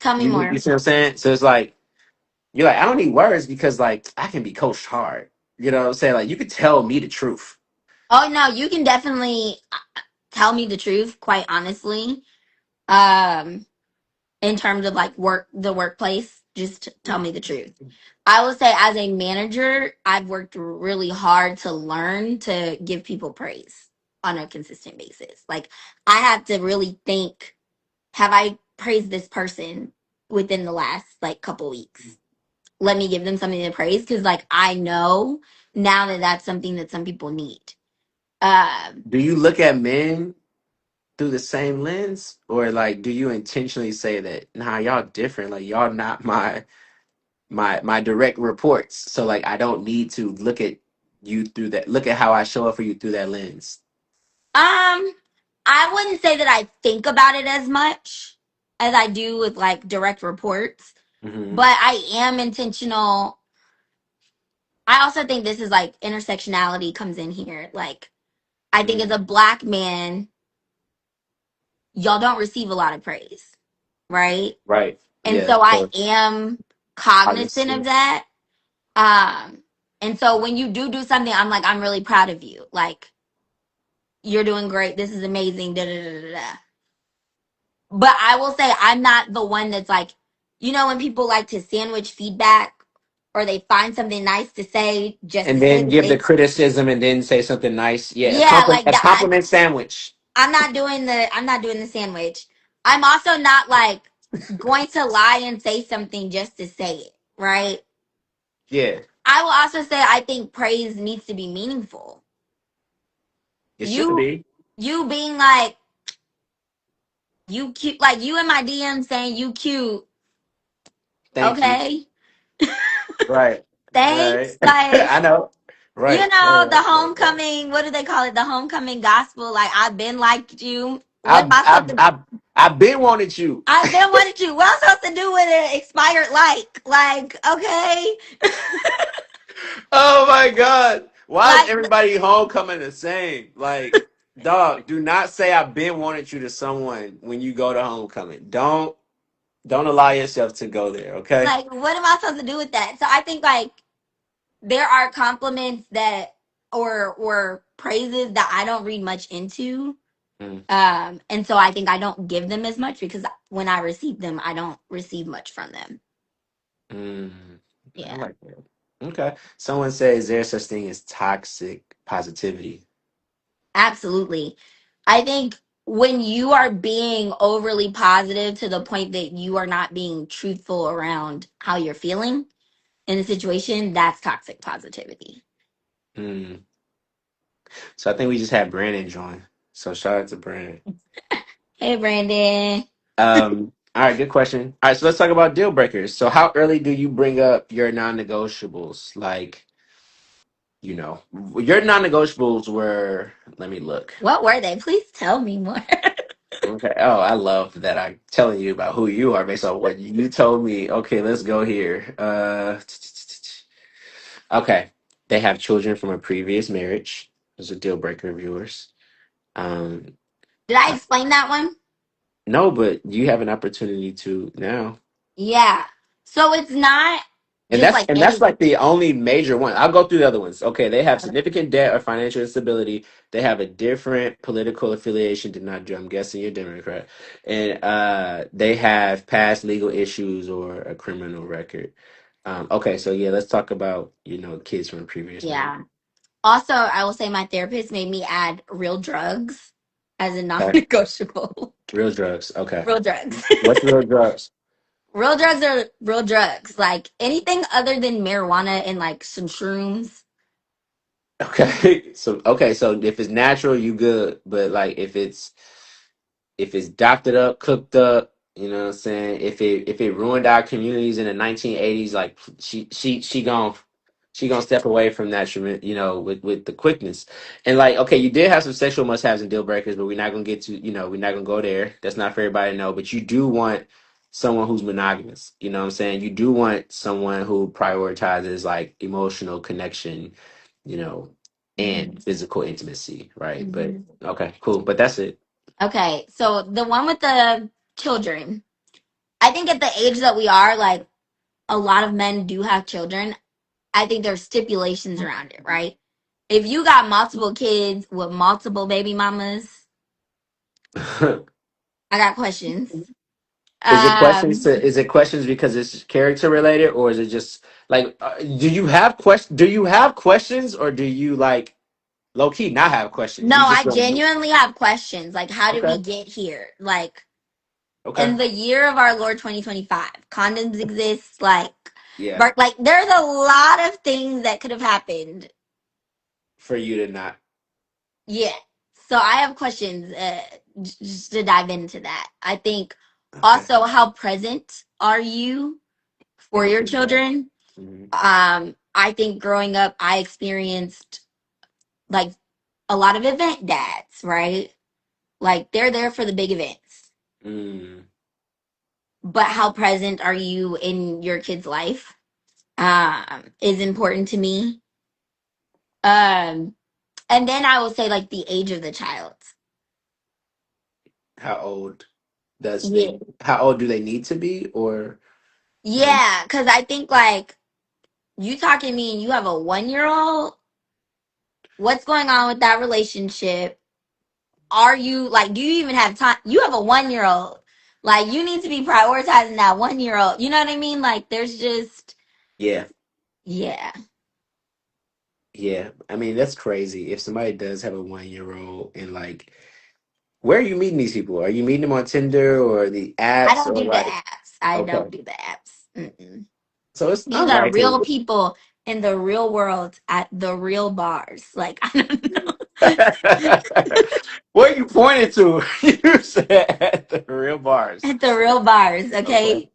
Tell me You more. see what I'm saying? So it's like you're like, I don't need words because like I can be coached hard. You know what I'm saying? Like you could tell me the truth. Oh no, you can definitely tell me the truth, quite honestly. Um in terms of like the workplace. Just tell me the truth. I will say, as a manager, I've worked really hard to learn to give people praise on a consistent basis. Like, I have to really think, have I praised this person within the last like couple weeks? Let me give them something to praise because, like, I know now that that's something that some people need. Um, Do you look at men through the same lens, or like do you intentionally say that nah, y'all different, like y'all not my direct reports, so like I don't need to look at you through that, look at how I show up for you through that lens. I wouldn't say that I think about it as much as I do with like direct reports, Hmm. but I am intentional. I also think this is like intersectionality comes in here. Like, I think as a black man, y'all don't receive a lot of praise, right? Right. And Yeah, so of I course. am cognizant of Obviously. that. Um, and so when you do something, I'm like, I'm really proud of you. Like, you're doing great. This is amazing. Da da da da da. But I will say I'm not the one that's like, when people like to sandwich feedback or they find something nice to say just to And say then that give the they, criticism and then say something nice. Yeah, yeah, like a that. compliment sandwich. I'm not doing the sandwich. I'm also not like going to lie and say something just to say it, right? Yeah, I will also say I think praise needs to be meaningful. it should You be. you being like you cute, like you in my DM saying you cute, Thank you. okay? Right. Thanks. Right. Like, I know. Right. the Right. homecoming, what do they call it? The homecoming gospel. Like, I've been like you. What am I've I supposed I've to I've I've been wanted you. I've been wanted you. What am I supposed to do with an expired like? Like, okay. Oh my god. Why is Like, everybody homecoming the same? Like, dog, do not say I've been wanted you to someone when you go to homecoming. Don't allow yourself to go there, okay? what am I supposed to do with that? So I think like there are compliments that or praises that I don't read much into. Mm, And so I think I don't give them as much because when I receive them, I don't receive much from them. mm. I Yeah, like that. Okay. Someone says there's such thing as toxic positivity. absolutely. I think when you are being overly positive to the point that you are not being truthful around how you're feeling in a situation, that's toxic positivity. Mm. So I think we just had Brandon join. So shout out to Brandon. Hey, Brandon. All right, good question. All right, so let's talk about deal breakers. So how early do you bring up your non-negotiables? Like, your non-negotiables were, let me look. What were they? Please tell me more. Okay. Oh, I love that I'm telling you about who you are based on what you told me. Okay, let's go here. Okay. They have children from a previous marriage. There's a deal breaker of yours. Um, Did I explain that one? no, but you have an opportunity to now. Yeah. So it's not And just that's like and that's any. like the only major one. I'll go through the other ones. Okay, they have significant debt or financial instability. They have a different political affiliation to not. I'm guessing you're Democrat, and they have past legal issues or a criminal record. Okay, so yeah, let's talk about kids from a previous marriage. Yeah. Also, I will say my therapist made me add real drugs as a Okay, non-negotiable. real drugs. Okay, Real drugs. what's real drugs? Real drugs are real drugs. Like anything other than marijuana and like some shrooms. Okay, so if it's natural, you good, but like if it's doctored up, cooked up, you know what I'm saying? If it ruined our communities in the 1980s, like she gonna step away from that, with the quickness. And like, okay, you did have some sexual must-haves and deal breakers, but we're not gonna go there. That's not for everybody to know. But you do want someone who's monogamous. You know what I'm saying? You do want someone who prioritizes like emotional connection, you know, and Mhm. physical intimacy, right? But Mhm. okay, cool. But that's it. Okay, so the one with the children, I think at the age that we are, like a lot of men do have children. I think there's stipulations around it, right? If you got multiple kids with multiple baby mamas, I got questions. Um, Is it questions because it's character related, or is it just like do you have questions, or do you like low key not have questions? no, You just I don't know. genuinely have questions. Like, how did we Okay. get here? Like, Okay. in the year of our Lord 2025, condoms exist. Like, Yeah. but like, there's a lot of things that could have happened. For you to not. Yeah. So I have questions just to dive into that. I think Okay. also, how present are you For for your your kids, right? children? Hmm. I think growing up, I experienced like a lot of event dads, right? Like they're there for the big events. Mm. But how present are you in your kid's life? Is important to me. Um, and then I will say like the age of the child. How old does Yeah. they? How old do they need to be, or um, Yeah, because I think like you talking to me and you have a 1 year old, what's going on with that relationship? Are you like, do you even have time? You have a 1 year old. Like, you need to be prioritizing that 1 year old. You know what I mean? Like, there's just, yeah, yeah. yeah. I mean, that's crazy. If somebody does have a 1 year old and like, where are you meeting these people? Are you meeting them on Tinder or the I apps don't or do the like? apps. I Okay, don't do the apps. Mm-mm. so it's These all are right. real people in the real world at the real bars. Like, I don't know. What are you pointing to? You said the real bars. At the real bars, Okay. okay?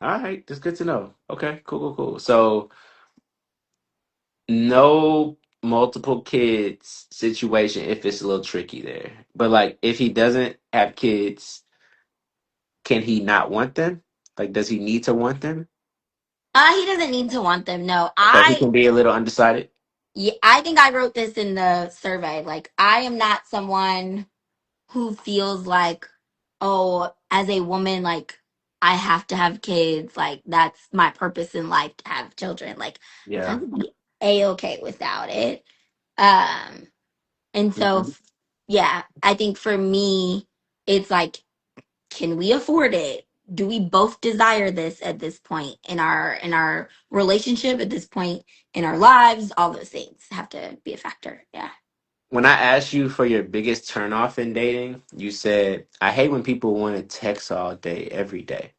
All right. That's good to know. Okay. Cool. Cool. Cool. So no multiple kids situation if it's a little tricky there. But like if he doesn't have kids, can he not want them? Like does he need to want them? He doesn't need to want them. No, Okay. He can be a little undecided. yeah, I think I wrote this in the survey. Like, I am not someone who feels like, oh, as a woman, like I have to have kids. Like that's my purpose in life to have children. Like I Yeah. would be a okay without it. Um, and so Mhm. yeah, I think for me, it's like, can we afford it? Do we both desire this at this point in our relationship, at this point in our lives? All those things have to be a factor. Yeah. When I asked you for your biggest turnoff in dating, you said, I hate when people want to text all day, every day.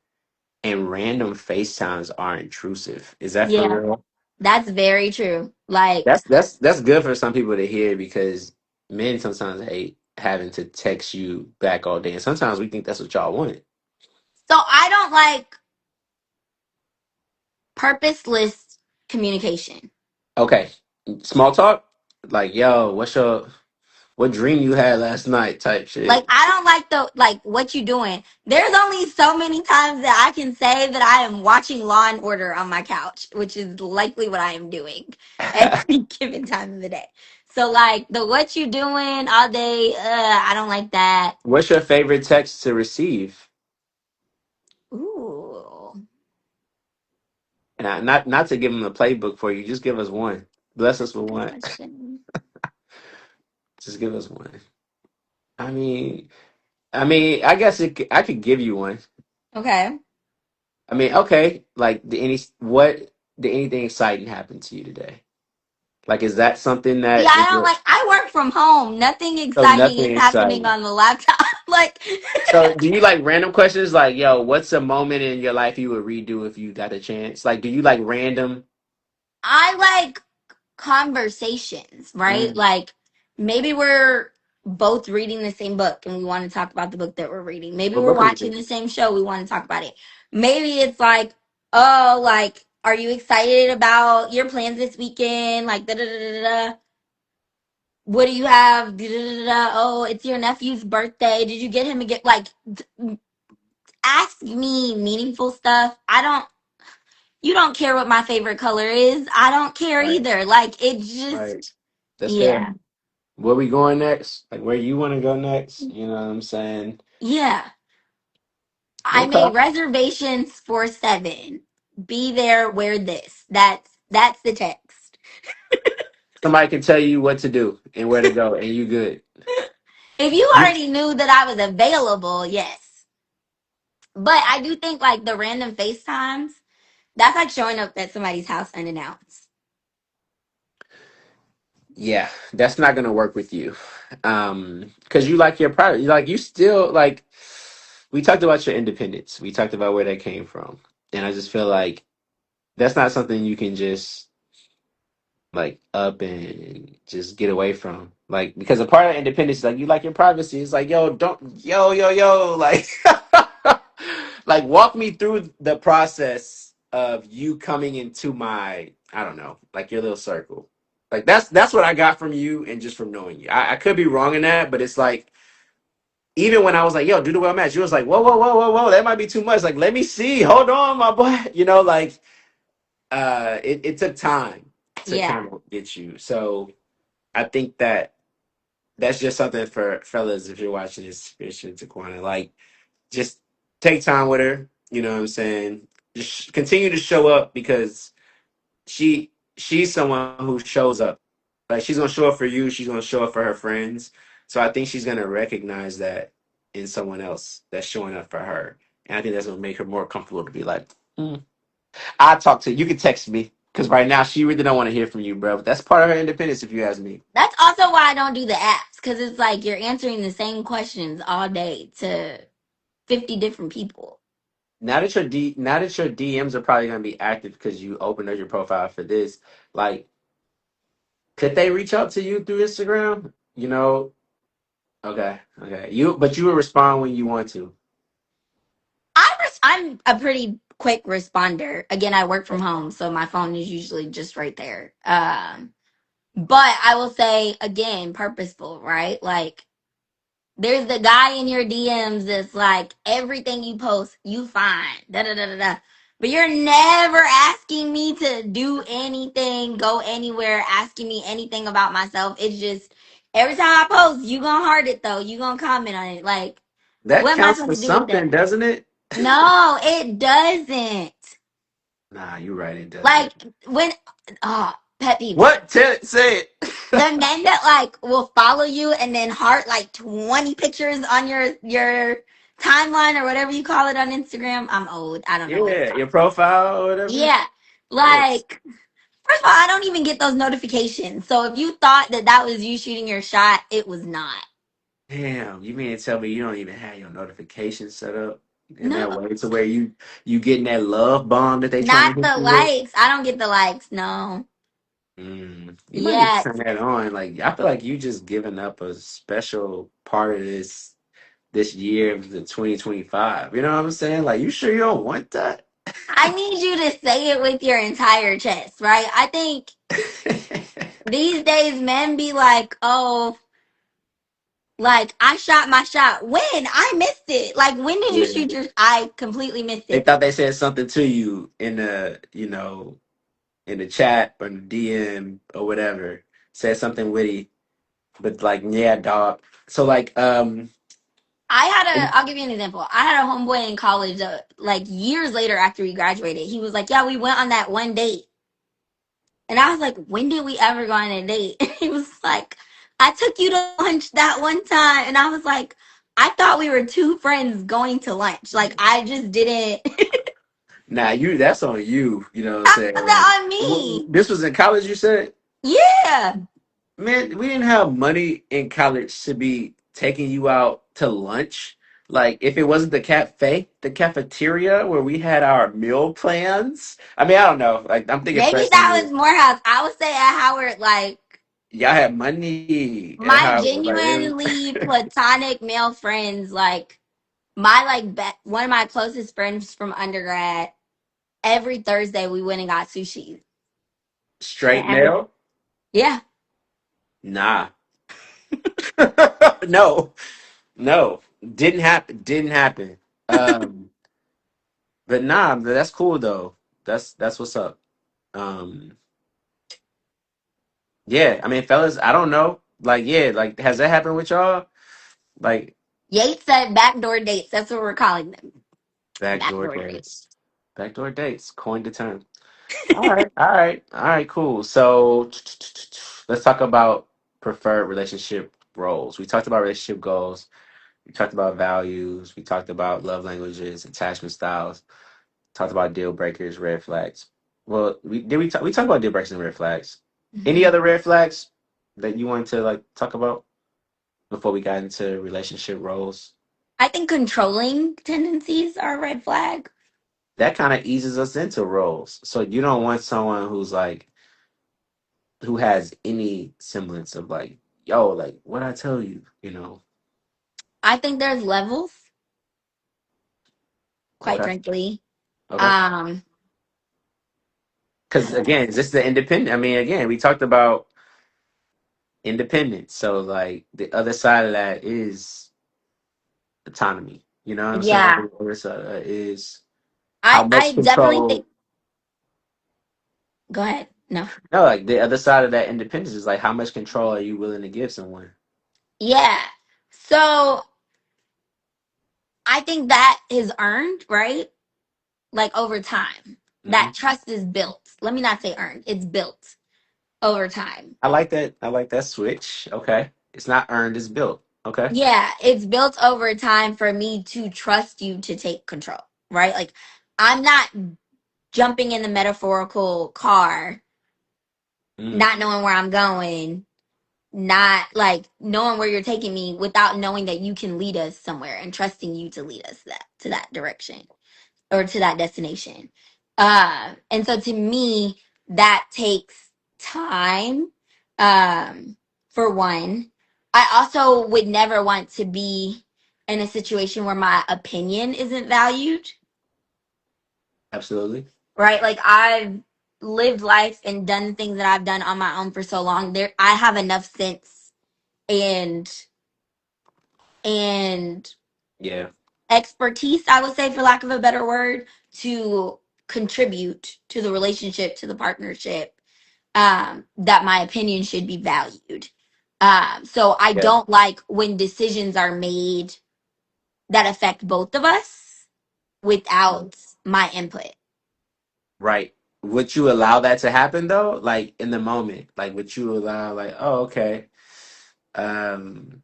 And random FaceTimes are intrusive. Is that for Yeah, real? that's very true. Like, That's good for some people to hear because men sometimes hate having to text you back all day. And sometimes we think that's what y'all want. so I don't like purposeless communication. Okay. Small talk? Like, yo, what dream you had last night type Like, shit. I don't like the like what you doing. There's only so many times that I can say that I am watching Law and Order on my couch, which is likely what I am doing at any given time of the day. So like the what you doing all day, I don't like that. What's your favorite text to receive? Ooh, And not to give them a playbook for you, just give us one. Bless us with good one. question. Just give us one. I mean, I guess I could give you one. Okay. I mean, okay, like did anything exciting happen to you today? Like, is that something Yeah, that I is don't like. I work from home. Nothing so exciting is nothing happening exciting? on the laptop. Like, So, do you like random questions? Like, yo, what's a moment in your life you would redo if you got a chance? Like, do you like random? I like conversations, right? Mm, Like maybe we're both reading the same book and we want to talk about the book that we're reading. Maybe what we're book are you watching reading? the same show, we want to talk about it. Maybe it's like, oh, like, are you excited about your plans this weekend? Like, da da da da da. What do you have? Da, da, da, da. Oh, it's your nephew's birthday. Did you get him a gift? Like, ask me meaningful stuff. I don't. You don't care what my favorite color is. I don't care Right, either. Like, it right. just, That's fair. yeah. Where we going next? Like, where you want to go next? You know what I'm saying? Yeah, I Okay. made reservations for 7. Be there, wear this. That's the text. Somebody can tell you what to do and where to go, and you good. If you You already knew that I was available, yes. But I do think like the random FaceTimes, that's like showing up at somebody's house unannounced. Yeah, that's not gonna work with you. Because you like your private, you like you still like we talked about your independence. We talked about where that came from. And I just feel like that's not something you can just like up and just get away from. Like because a part of independence is like you like your privacy. It's like, yo, don't yo, like like walk me through the process of you coming into my, I don't know, like your little circle. Like that's what I got from you and just from knowing you. I could be wrong in that, but it's like even when I was like, yo, do the well match, you was like, whoa, that might be too much. Like, let me see. Hold on, my boy. You know, like it took time to Yeah. kind of get you. So I think that that's just something for fellas if you're watching this Fish and Taquana. Like, just take time with her. You know what I'm saying? Just continue to show up because she's someone who shows up. Like she's gonna show up for you. She's gonna show up for her friends. So I think she's gonna recognize that in someone else that's showing up for her, and I think that's gonna make her more comfortable to be like, "Hmm, I talk to you. You can text me because right now she really don't want to hear from you, bro. But that's part of her independence, if you ask me. That's also why I don't do the apps because it's like you're answering the same questions all day to 50 different people. Now that your DMs are probably gonna be active because you opened up your profile for this, like, could they reach out to you through Instagram? You know, okay. But you will respond when you want to. I'm a pretty quick responder. Again, I work from home, so my phone is usually just right there. But I will say again, purposeful, right? Like there's the guy in your DMs that's like everything you post, you find. Da da da da da. But you're never asking me to do anything, go anywhere, asking me anything about myself. It's just every time I post, you gonna heart it though. You gonna comment on it. Like, That what am I counts supposed for to do with that? something, doesn't it? No, it doesn't. Nah, you're right. It doesn't. Like when pet peeve. What? Tell it. Say The it. men that like will follow you and then heart like 20 pictures on your timeline or whatever you call it on Instagram. I'm old. I don't know what it's Yeah, called. your profile or whatever. Yeah. Yes. Like, first of all, I don't even get those notifications. So if you thought that that was you shooting your shot, it was not. Damn, you mean to tell me you don't even have your notifications set up in No, that way to where you getting that love bomb that they trying not to hit the you with? likes. I don't get the likes. No. You might need to Yeah. turn that on. Like I feel like you just giving up a special part of this year of the 2025. You know what I'm saying? Like you sure you don't want that? I need you to say it with your entire chest, right? I think these days men be like, oh, like I shot my shot. When? I missed it. Like when did you Yeah. shoot your I completely missed They it. thought they said something to you in the, in the chat or in the DM or whatever. Said something witty, but like, yeah, dog. So like, I'll give you an example. I had a homeboy in college like years later after we graduated. He was like, yeah, we went on that one date. And I was like, when did we ever go on a date? And he was like, I took you to lunch that one time. And I was like, I thought we were two friends going to lunch. Like I just didn't nah, that's on you. You know what I'm have saying? Like, that on me. this was in college. You said, Yeah. man, we didn't have money in college to be taking you out to lunch. Like, if it wasn't the cafeteria where we had our meal plans. I mean, I don't know. Like, I'm thinking Maybe freshman that year, was Morehouse. I would say at Howard, like y'all had money at my Howard. Like, genuinely platonic male friends, like my one of my closest friends from undergrad. Every Thursday we went and got sushi. And straight every male. yeah, Nah. No, no, didn't happen. Didn't happen. Um, but nah, but that's cool though. That's what's up. Um, yeah. I mean, fellas, I don't know. Like, yeah, like has that happened with y'all? Like Yates said backdoor dates. That's what we're calling them. backdoor Backdoor dates. dates. Backdoor dates, coined the term. All right, cool. So let's talk about preferred relationship roles. We talked about relationship goals. We talked about values. We talked about love languages, attachment styles. Talked about deal breakers, red flags. Well, we talked about deal breakers and red flags. Any Mhm. other red flags that you wanted to like talk about before we got into relationship roles? I think controlling tendencies are a red flag. That kind of eases us into roles. So you don't want someone who's like who has any semblance of like, yo, like what I tell you, you know? I think there's levels, quite Okay, frankly. okay. Um, Because again, is this the independent? I mean, again, we talked about independence. So like the other side of that is autonomy. You know what I'm saying? yeah, The other side is how I much definitely think. control. Go ahead. No. No, like the other side of that independence is like how much control are you willing to give someone? Yeah. So I think that is earned, right? Like over time. Hmm. That trust is built. Let me not say earned. It's built over time. I like that. I like that switch. Okay, it's not earned; it's built. Okay. Yeah, it's built over time for me to trust you to take control, right? Like I'm not jumping in the metaphorical car, Mm, not knowing where I'm going, not like knowing where you're taking me without knowing that you can lead us somewhere and trusting you to lead us that to that direction or to that destination. And so to me, that takes time. For one, I also would never want to be in a situation where my opinion isn't valued, absolutely. right? Like I've lived life and done the things that I've done on my own for so long. There, I have enough sense and and Yeah. expertise, I would say, for lack of a better word, to contribute to the relationship, to the partnership, that my opinion should be valued. So I Yeah. don't like when decisions are made that affect both of us without my input. Right. Would you allow that to happen though? Like in the moment, like would you allow like, oh, okay, um,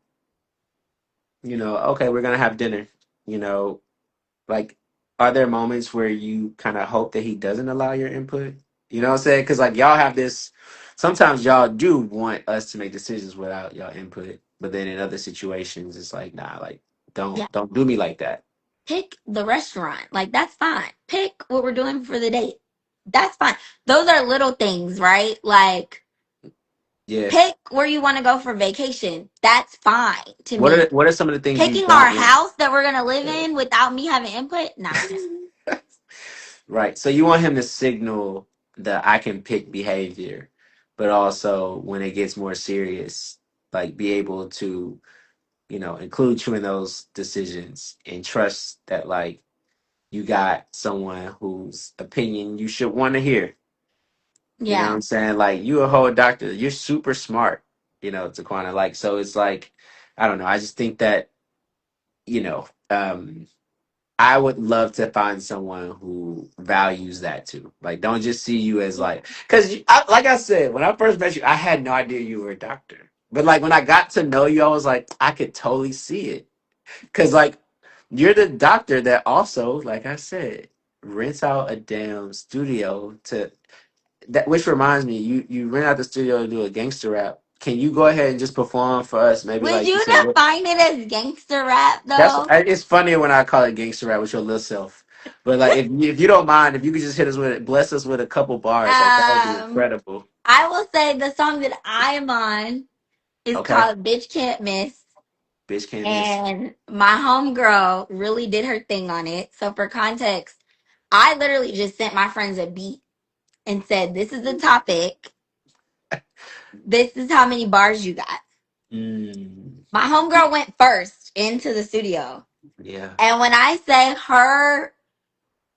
okay, we're gonna have dinner. You know, like, are there moments where you kind of hope that he doesn't allow your input? You know what I'm saying? Because like y'all have this. Sometimes y'all do want us to make decisions without y'all input, but then in other situations, it's like, nah, like Yeah. don't do me like that. Pick the restaurant. Like, that's fine. Pick what we're doing for the date. That's fine. Those are little things, right? Like, Yeah. pick where you want to go for vacation. That's fine to me. What are some of the things you Picking our don't want? house that we're gonna live in without me having input, not okay. Right. So you want him to signal the I can pick behavior, but also when it gets more serious, like be able to, include you in those decisions and trust that like you got someone whose opinion you should want to hear. You know what Yeah, I'm saying? Like you a whole doctor. You're super smart, TaQuana. Like so it's like, I don't know. I just think that, you know, um I would love to find someone who values that too. Like, don't just see you as like, because like I said, when I first met you, I had no idea you were a doctor. But like when I got to know you, I was like, I could totally see it. Because like you're the doctor that also, like I said, rents out a damn studio to that. Which reminds me, you rent out the studio to do a gangster rap. Can you go ahead and just perform for us? Maybe would like you some. define it as gangster rap That's though? it's funnier when I call it gangster rap with your little self. But like if you don't mind, if you could just hit us with bless us with a couple bars, like that would be um incredible. I will say the song that I am on is Okay, called Bitch Can't Miss. bitch can't miss. And my homegirl really did her thing on it. So for context, I literally just sent my friends a beat and said, "This is the topic. This is how many bars you got." Mm, My homegirl went first into the studio. yeah, And when I say her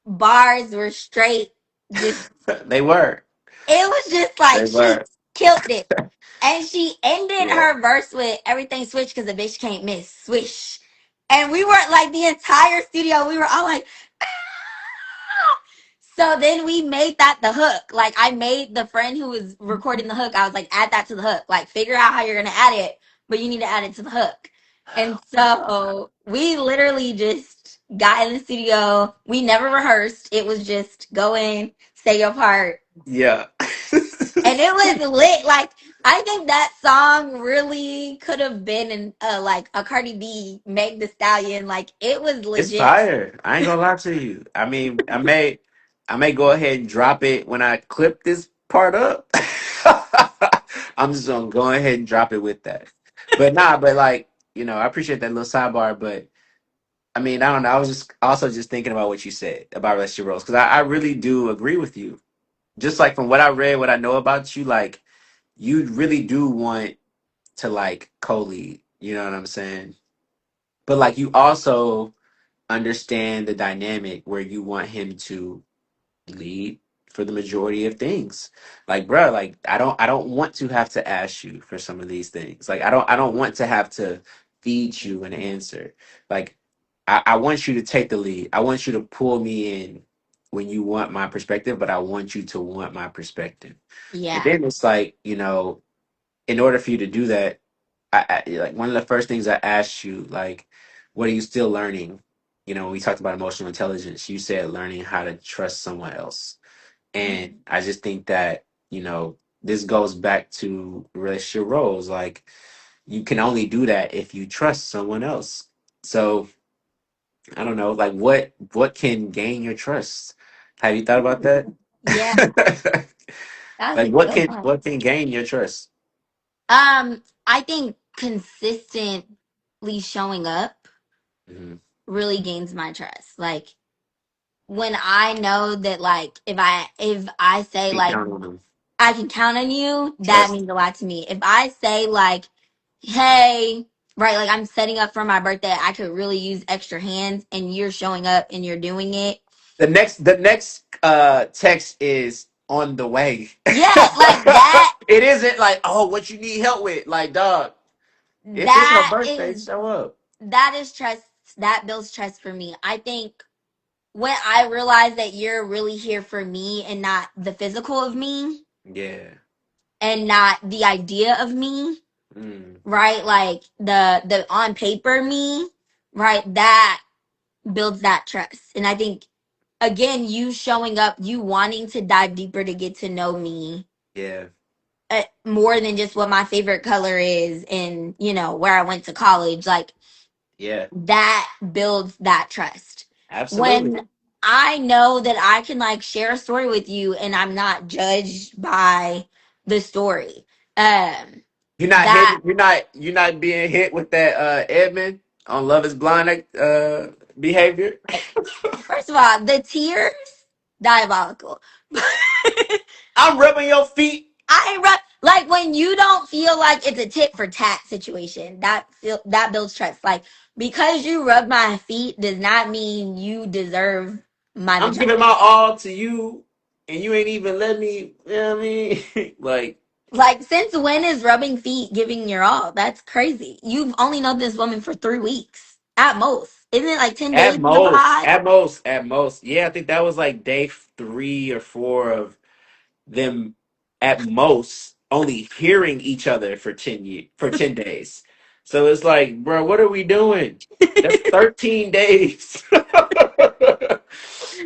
bars were straight, just they were. it was just They like she were. killed it. And she ended Yeah. her verse with everything switch because the bitch can't miss. Swish. And we were like the entire studio, we were all like, so then we made that the hook. Like I made the friend who was recording the hook. I was like, add that to the hook. Like figure out how you're gonna add it, but you need to add it to the hook. And so we literally just got in the studio. We never rehearsed. It was just go in, say your part. Yeah. And it was lit. Like, I think that song really could have been like a Cardi B, Meg the Stallion. Like, it was It's legit. fire. I ain't gonna lie to you. I mean, I may go ahead and drop it when I clip this part up. I'm just gonna go ahead and drop it with that. But nah, but like, I appreciate that little sidebar, but I mean, I don't know. I was just also just thinking about what you said about relationship roles because I really do agree with you. Just like from what I read, what I know about you, like you really do want to like co-lead. You know what I'm saying? But like you also understand the dynamic where you want him to lead for the majority of things. Like, bruh, like I don't want to have to ask you for some of these things. Like I don't want to have to feed you an answer. Like I want you to take the lead. I want you to pull me in when you want my perspective, but I want you to want my perspective. And Yeah. then it's like, in order for you to do that, like one of the first things I asked you, like, what are you still learning? When we talked about emotional intelligence, you said learning how to trust someone else. And I just think that, this goes back to relationship roles. Like, you can only do that if you trust someone else. So I don't know, like what can gain your trust? Have you thought about that? Yeah. That was Like a what good can one. what can gain your trust? I think consistently showing up Mhm. really gains my trust. Like, when I know that, like, if I say, You like, count on them. I can count on you, that Trust. means a lot to me. If I say, like, hey, right, like, I'm setting up for my birthday, I could really use extra hands, and you're showing up and you're doing it. The next text is on the way. Yeah, like that. It isn't like, oh, what you need help with. Like, dog, if it's her That birthday, is show up. that is trust. That builds trust for me. I think when I realize that you're really here for me and not the physical of me Yeah. and not the idea of me, Mm, right? Like the on paper me, right? That builds that trust. And I think, again, you showing up, you wanting to dive deeper to get to know me, yeah. more than just what my favorite color is and, where I went to college, like, Yeah. that builds that trust. Absolutely. When I know that I can, like, share a story with you and I'm not judged by the story. Um You're not that hitting. You're not being hit with that Edmund on Love Is Blind behavior. like, first of all, the tears, diabolical. I'm rubbing your feet. I ain't like, when you don't feel like it's a tit for tat situation. That builds trust. Like, because you rub my feet does not mean you deserve my I'm vagina. giving my all to you, and you ain't even let me. You know what I mean? Like Like, since when is rubbing feet giving your all? That's crazy. You've only known this woman for 3 weeks at most. Isn't it like 10 days at in the most, pod? at most, at most. Yeah, I think that was like day 3 or 4 of them. At most, only hearing each other for 10 days. So it's like, bro, what are we doing? That's 13 days,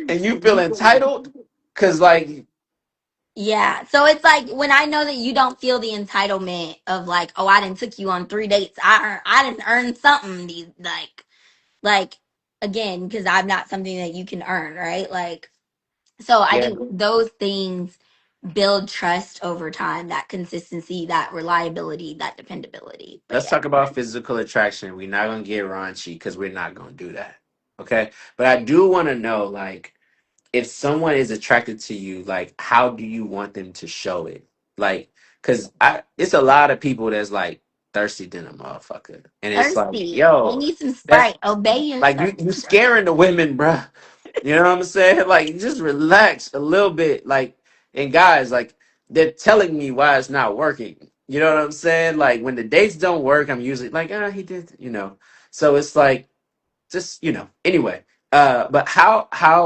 and you feel entitled because, like, Yeah. So it's like, when I know that you don't feel the entitlement of, like, oh, I didn't took you on 3 dates. I didn't earn something. These, like, again, because I'm not something that you can earn, right? Like, so I yeah. think those things build trust over time. That consistency, that reliability, that dependability. But Let's yeah. talk about physical attraction. We're not gonna get raunchy because we're not gonna do that. Okay, but I do want to know, like, if someone is attracted to you, like, how do you want them to show it? Like, because it's a lot of people that's like thirsty than a motherfucker, and it's like, Thirsty. They yo, need some that's Sprite. Obey like yourself. you scaring the women, bruh. You know what I'm saying? Like, just relax a little bit. Like, and guys, like, they're telling me why it's not working. You know what I'm saying? Like, when the dates don't work, I'm usually like, ah, he did. So it's like, just, anyway. But how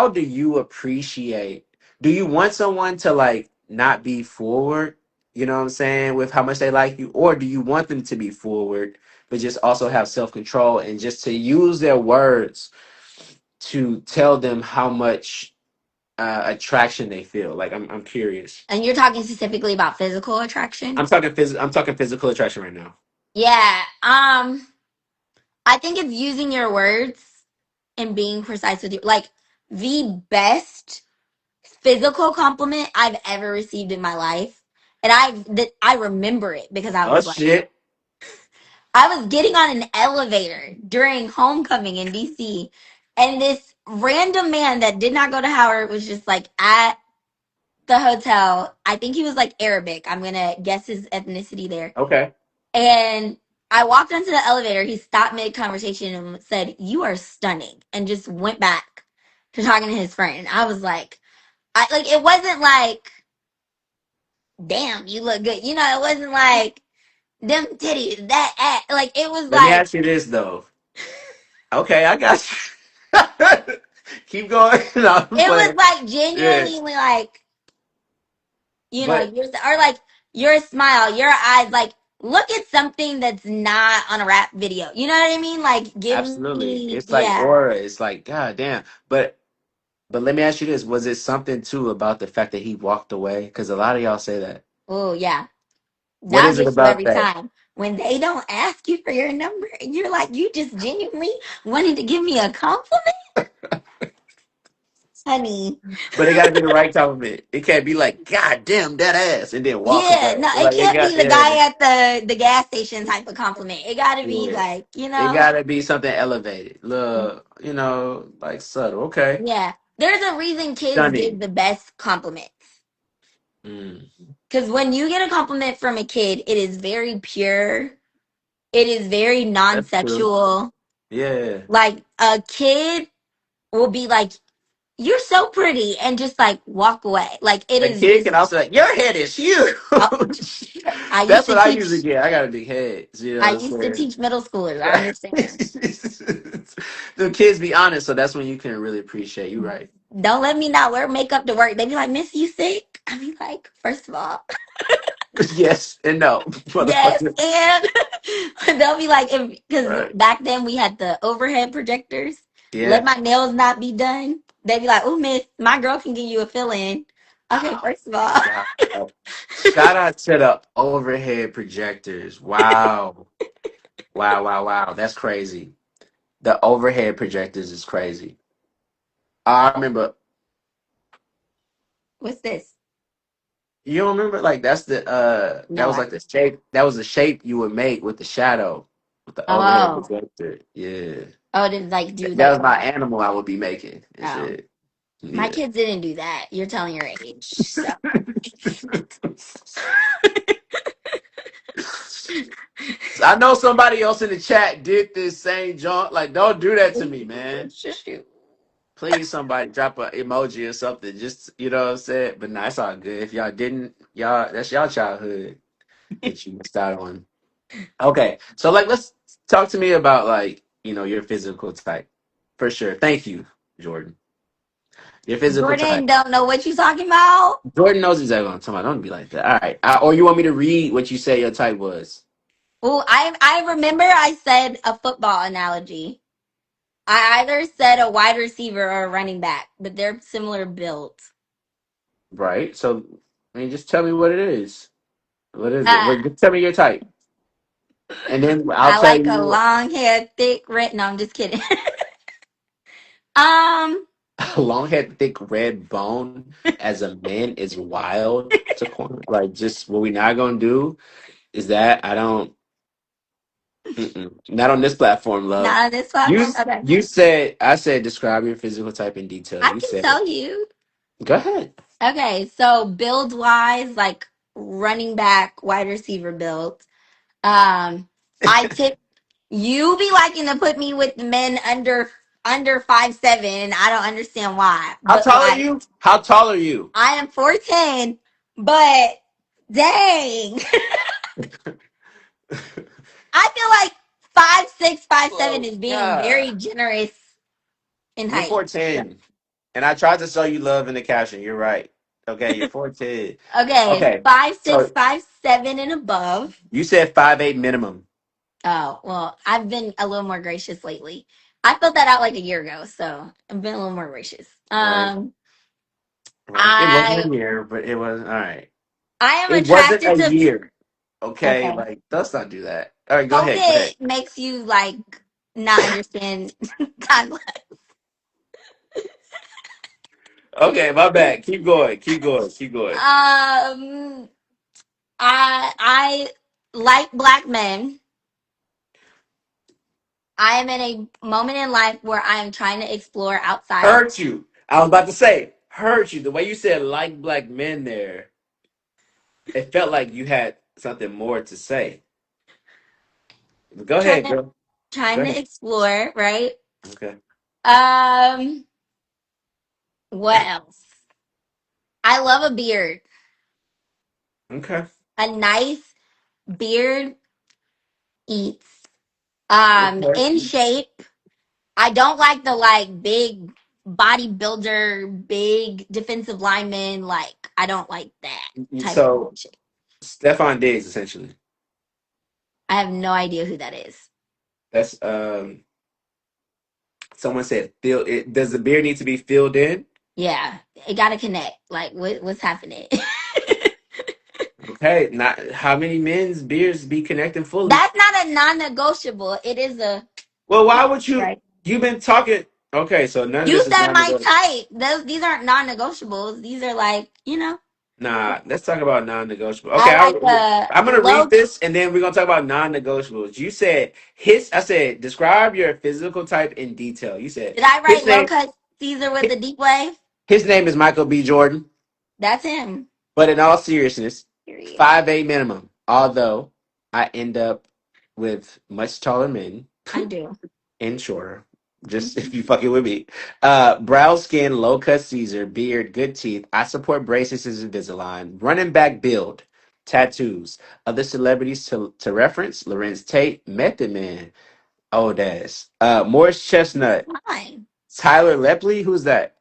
do you appreciate? Do you want someone to like not be forward? You know what I'm saying? With how much they like you, or do you want them to be forward, but just also have self control and just to use their words to tell them how much attraction they feel? Like I'm curious. And you're talking specifically about physical attraction? I'm talking physical attraction right now. Yeah. I think it's using your words and being precise with you. Like the best physical compliment I've ever received in my life. And I remember it because Oh shit! I was getting on an elevator during homecoming in DC, and this random man that did not go to Howard was just like at the hotel. I think he was like Arabic. I'm gonna guess his ethnicity there. Okay. And I walked onto the elevator. He stopped mid conversation and said, "You are stunning," and just went back to talking to his friend. I was like, I like it wasn't like, "Damn, you look good." It wasn't like them titties, that ass. Like it was Let me like ask you this though. Okay, I got you. Keep going. No, I'm it was playing. like Yeah, genuinely like but or like your smile, your eyes, like look at something that's not on a rap video. You know what I mean? Like give absolutely, me, it's like yeah. aura. It's like god damn. But let me ask you this: was it something too about the fact that he walked away? Because a lot of y'all say that. Oh yeah, What that is it gets you about every that? time when they don't ask you for your number and you're like, you just genuinely wanted to give me a compliment, honey. But it got to be the right compliment. It can't be like god damn that ass and then walk Yeah, away. no, it Like it can't got be the yeah, guy at the gas station type of compliment. It got to be yeah. like, It got to be something elevated. Look, like subtle. Okay, yeah. There's a reason kids give stunning. the best compliments. Mm, Because when you get a compliment from a kid, it is very pure. It is very that's true. non-sexual. Yeah. Like a kid will be like, "You're so pretty," and just like walk away. Like it A is kid just. can also like, your head is huge. Uh, I used That's to what I usually teach. get. I got a big head. You know I what I'm used to saying? teach middle schoolers. I Right. understand. The kids be honest, so that's when you can really appreciate you right. Don't let me not wear makeup to work. They be like, "Miss, you sick?" I be like, first of all, Yes and no, yes, motherfucker. and they'll be like, because Right. back then we had the overhead projectors. Let Yeah. my nails not be done. They be like, "Oh, miss, my girl can give you a fill in." Okay, Wow. first of all, Wow. Shout out to the overhead projectors. Wow. Wow, wow, wow. That's crazy. The overhead projectors is crazy. I remember. what's this? You don't remember? Like that's the that No, was I. like the shape. That was the shape you would make with the shadow, with the overhead Oh, projector. Yeah, oh, did like do that like was my animal I would be making and oh, shit. my Yeah. kids didn't do that. You're telling your age, so. I know somebody else in the chat did this same jaunt. Like, don't do that to me, man. Shoot. Please, somebody drop an emoji or something. Just you know what I'm saying. But nah, it's all good. If y'all didn't, y'all that's y'all childhood that you missed out on. Okay, so like, let's talk to me about like your physical type, for sure. Thank you, Jordan. Your physical Jordan type. don't know what you talking about. Jordan knows exactly what I'm talking about. Don't be like that. All right, or you want me to read what you say your type was? Oh, I remember I said a football analogy. I either said a wide receiver or a running back, but they're similar built. Right. So, I mean, just tell me what it is. What is it? Uh, Wait, just tell me your type, and then I'll I tell like a you. long hair, thick red. No, I'm just kidding. um, Long head, thick red bone as a man is wild to corner. Like, just what we not gonna do is that I don't. Mm-mm. Not on this platform, love. not on this You platform. Okay, you said I said describe your physical type in detail. I You can said tell you. go ahead. Okay, so build wise, like running back, wide receiver build. Um, I tip you be liking to put me with the men under 5'7", and I don't understand why. How But tall are like you? How tall are you? I am 4'10", but dang, I feel like 5'6", 5'7" Oh is being God, very generous in you're height. 4'10", and I tried to show you love in the caption. You're right. Okay, you're 4'10". Okay, Okay, 5'6", so 5'7", and above. you said 5'8" minimum. Oh, well, I've been a little more gracious lately. I filled that out like a year ago, so I've been a little more gracious. Right, right. It wasn't I a year, but it was all right. I am It wasn't attracted a to year. Okay, okay. like let's not do that. All right, go ahead. Go ahead. COVID makes you like not understand timelines. Okay, my bad. Keep going. Keep going. Keep going. Um, I like black men. I am in a moment in life where I am trying to explore outside of. Hurt you. I was about to say hurt you. The way you said like black men there, it felt like you had something more to say. Go trying ahead, to girl. Go trying to ahead. explore, right? Okay. Um, what else? I love a beard. Okay. A nice beard eats. In Okay. shape. I don't like the like big bodybuilder, big defensive lineman. Like I don't like that type of So shape. Stefan Diggs, essentially. I have no idea who that is. That's someone said fill it does the beard need to be filled in? Yeah, it got to connect. Like what's happening? Okay. Not how many men's beards be connecting fully? That's not a non-negotiable. It is a Well, why would you right. you've been talking okay, so none of You this is said non my negotiable. type. These aren't non-negotiables. These are like Nah, let's talk about non-negotiable. Okay, I like a I'm gonna read low. this and then we're gonna talk about non-negotiables. You said I said describe your physical type in detail. You said Did I his write low name cut Caesar with the deep wave? his name is Michael B. Jordan. That's him. But in all seriousness, Period. 5'8" minimum. Although I end up with much taller men I do. and shorter. Just Mhm. if you fucking with me. Brown skin, low cut Caesar, beard, good teeth. I support braces as Invisalign. Running back build. Tattoos. Other celebrities to reference: Lorenz Tate, Method Man, Odes, Morris Chestnut, Fine. Tyler Lepley. Who's that?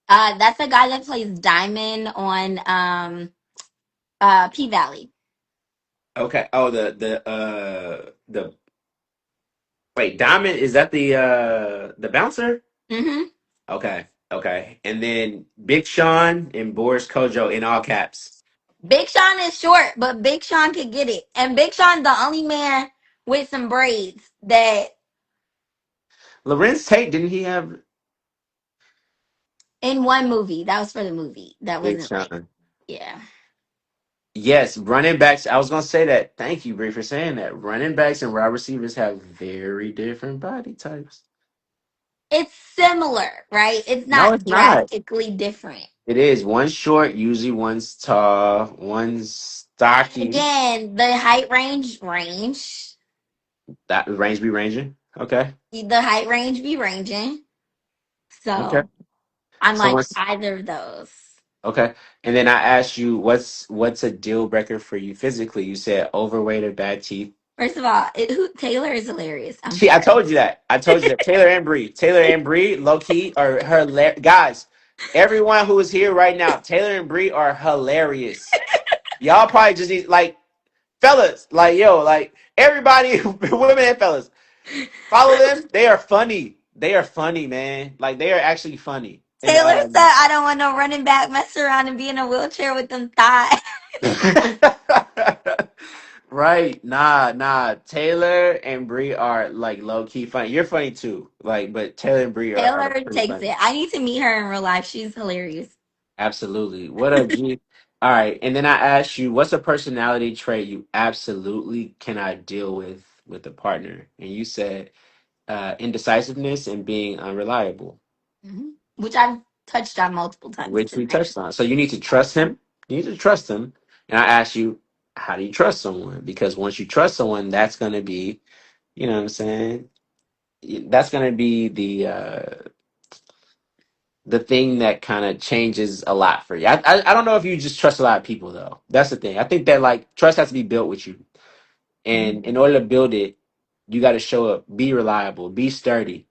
That's the guy that plays Diamond on P Valley. Okay. Oh, the wait, Diamond, is that the bouncer? Hmm. Okay. Okay. And then Big Sean and Boris Kojo in all caps. Big Sean is short, but Big Sean could get it. And Big Sean's the only man with some braids that Lorenz Tate, didn't he have in one movie. That was for the movie. That Big wasn't like Sean? yeah. Yes, running backs. I was gonna say that. Thank you, Bree, for saying that. Running backs and wide receivers have very different body types. It's similar, right? It's No, not it's not. drastically different. It is. One's short, usually one's tall, one's stocky. Again, the height range. That range be ranging. Okay. The height range be ranging. Okay. So I'm So like what's either of those. okay? And then I asked you, what's a deal breaker for you physically? You said overweight or bad teeth. First of all, Taylor is hilarious. I'm See, I sorry. told you that. I told you that. Taylor and Bree, low key, are her guys. Everyone who is here right now, Taylor and Bree are hilarious. Y'all probably just need like fellas, like yo, like everybody, women and fellas, follow them. They are funny. They are funny, man. Like they are actually funny. And Taylor said, I don't want no running back mess around and be in a wheelchair with them thighs. right, nah. Taylor and Bree are like low key funny. You're funny too, like, but Taylor and Bree are Taylor pretty takes funny. it. I need to meet her in real life. She's hilarious. Absolutely. What up, G? All right, and then I asked you, what's a personality trait you absolutely cannot deal with a partner? And you said indecisiveness and being unreliable, Hmm. Which I've touched on multiple times which we tonight. touched on. So you need to trust him. You need to trust him. And I asked you, how do you trust someone? Because once you trust someone, that's going to be, you know what I'm saying? That's going to be the thing that kind of changes a lot for you. I don't know if you just trust a lot of people though. That's the thing. I think that like trust has to be built with you, Mhm. and in order to build it, you got to show up, be reliable, be sturdy.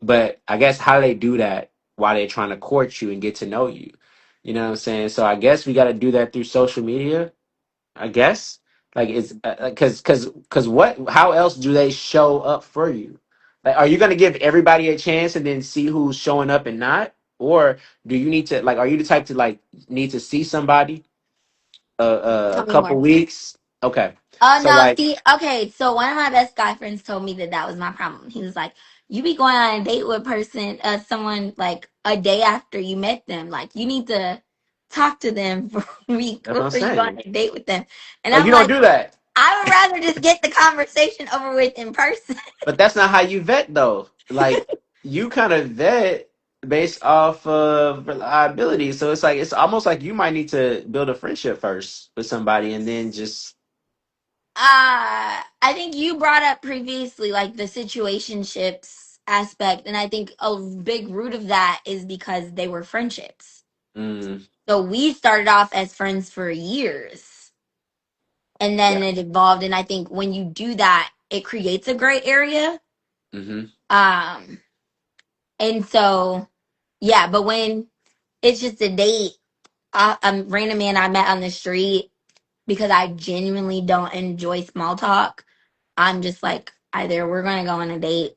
But I guess how do they do that while they're trying to court you and get to know you? You know what I'm saying? So I guess we got to do that through social media. I guess like it's because what? How else do they show up for you? Like, are you gonna give everybody a chance and then see who's showing up and not, or do you need to like? Are you the type to like need to see somebody a Tell me couple more. weeks? Okay, Oh so no, like see, okay, so one of my best guy friends told me that that was my problem. He was like, "You be going on a date with a person, someone like a day after you met them. Like you need to talk to them for a week that's what I'm before you go on saying. a date with them." And Oh, I'm you don't like, do that. I would rather just get the conversation over with in person. But that's not how you vet though. Like you kind of vet based off of reliability. So it's like it's almost like you might need to build a friendship first with somebody and then just I think you brought up previously like the situationships aspect, and I think a big root of that is because they were friendships. mm, So we started off as friends for years, and yeah. then it evolved. And I think when you do that, it creates a gray area. Hmm. Um, and so yeah, but when it's just a date, a random man I met on the street because I genuinely don't enjoy small talk. I'm just like, either we're going to go on a date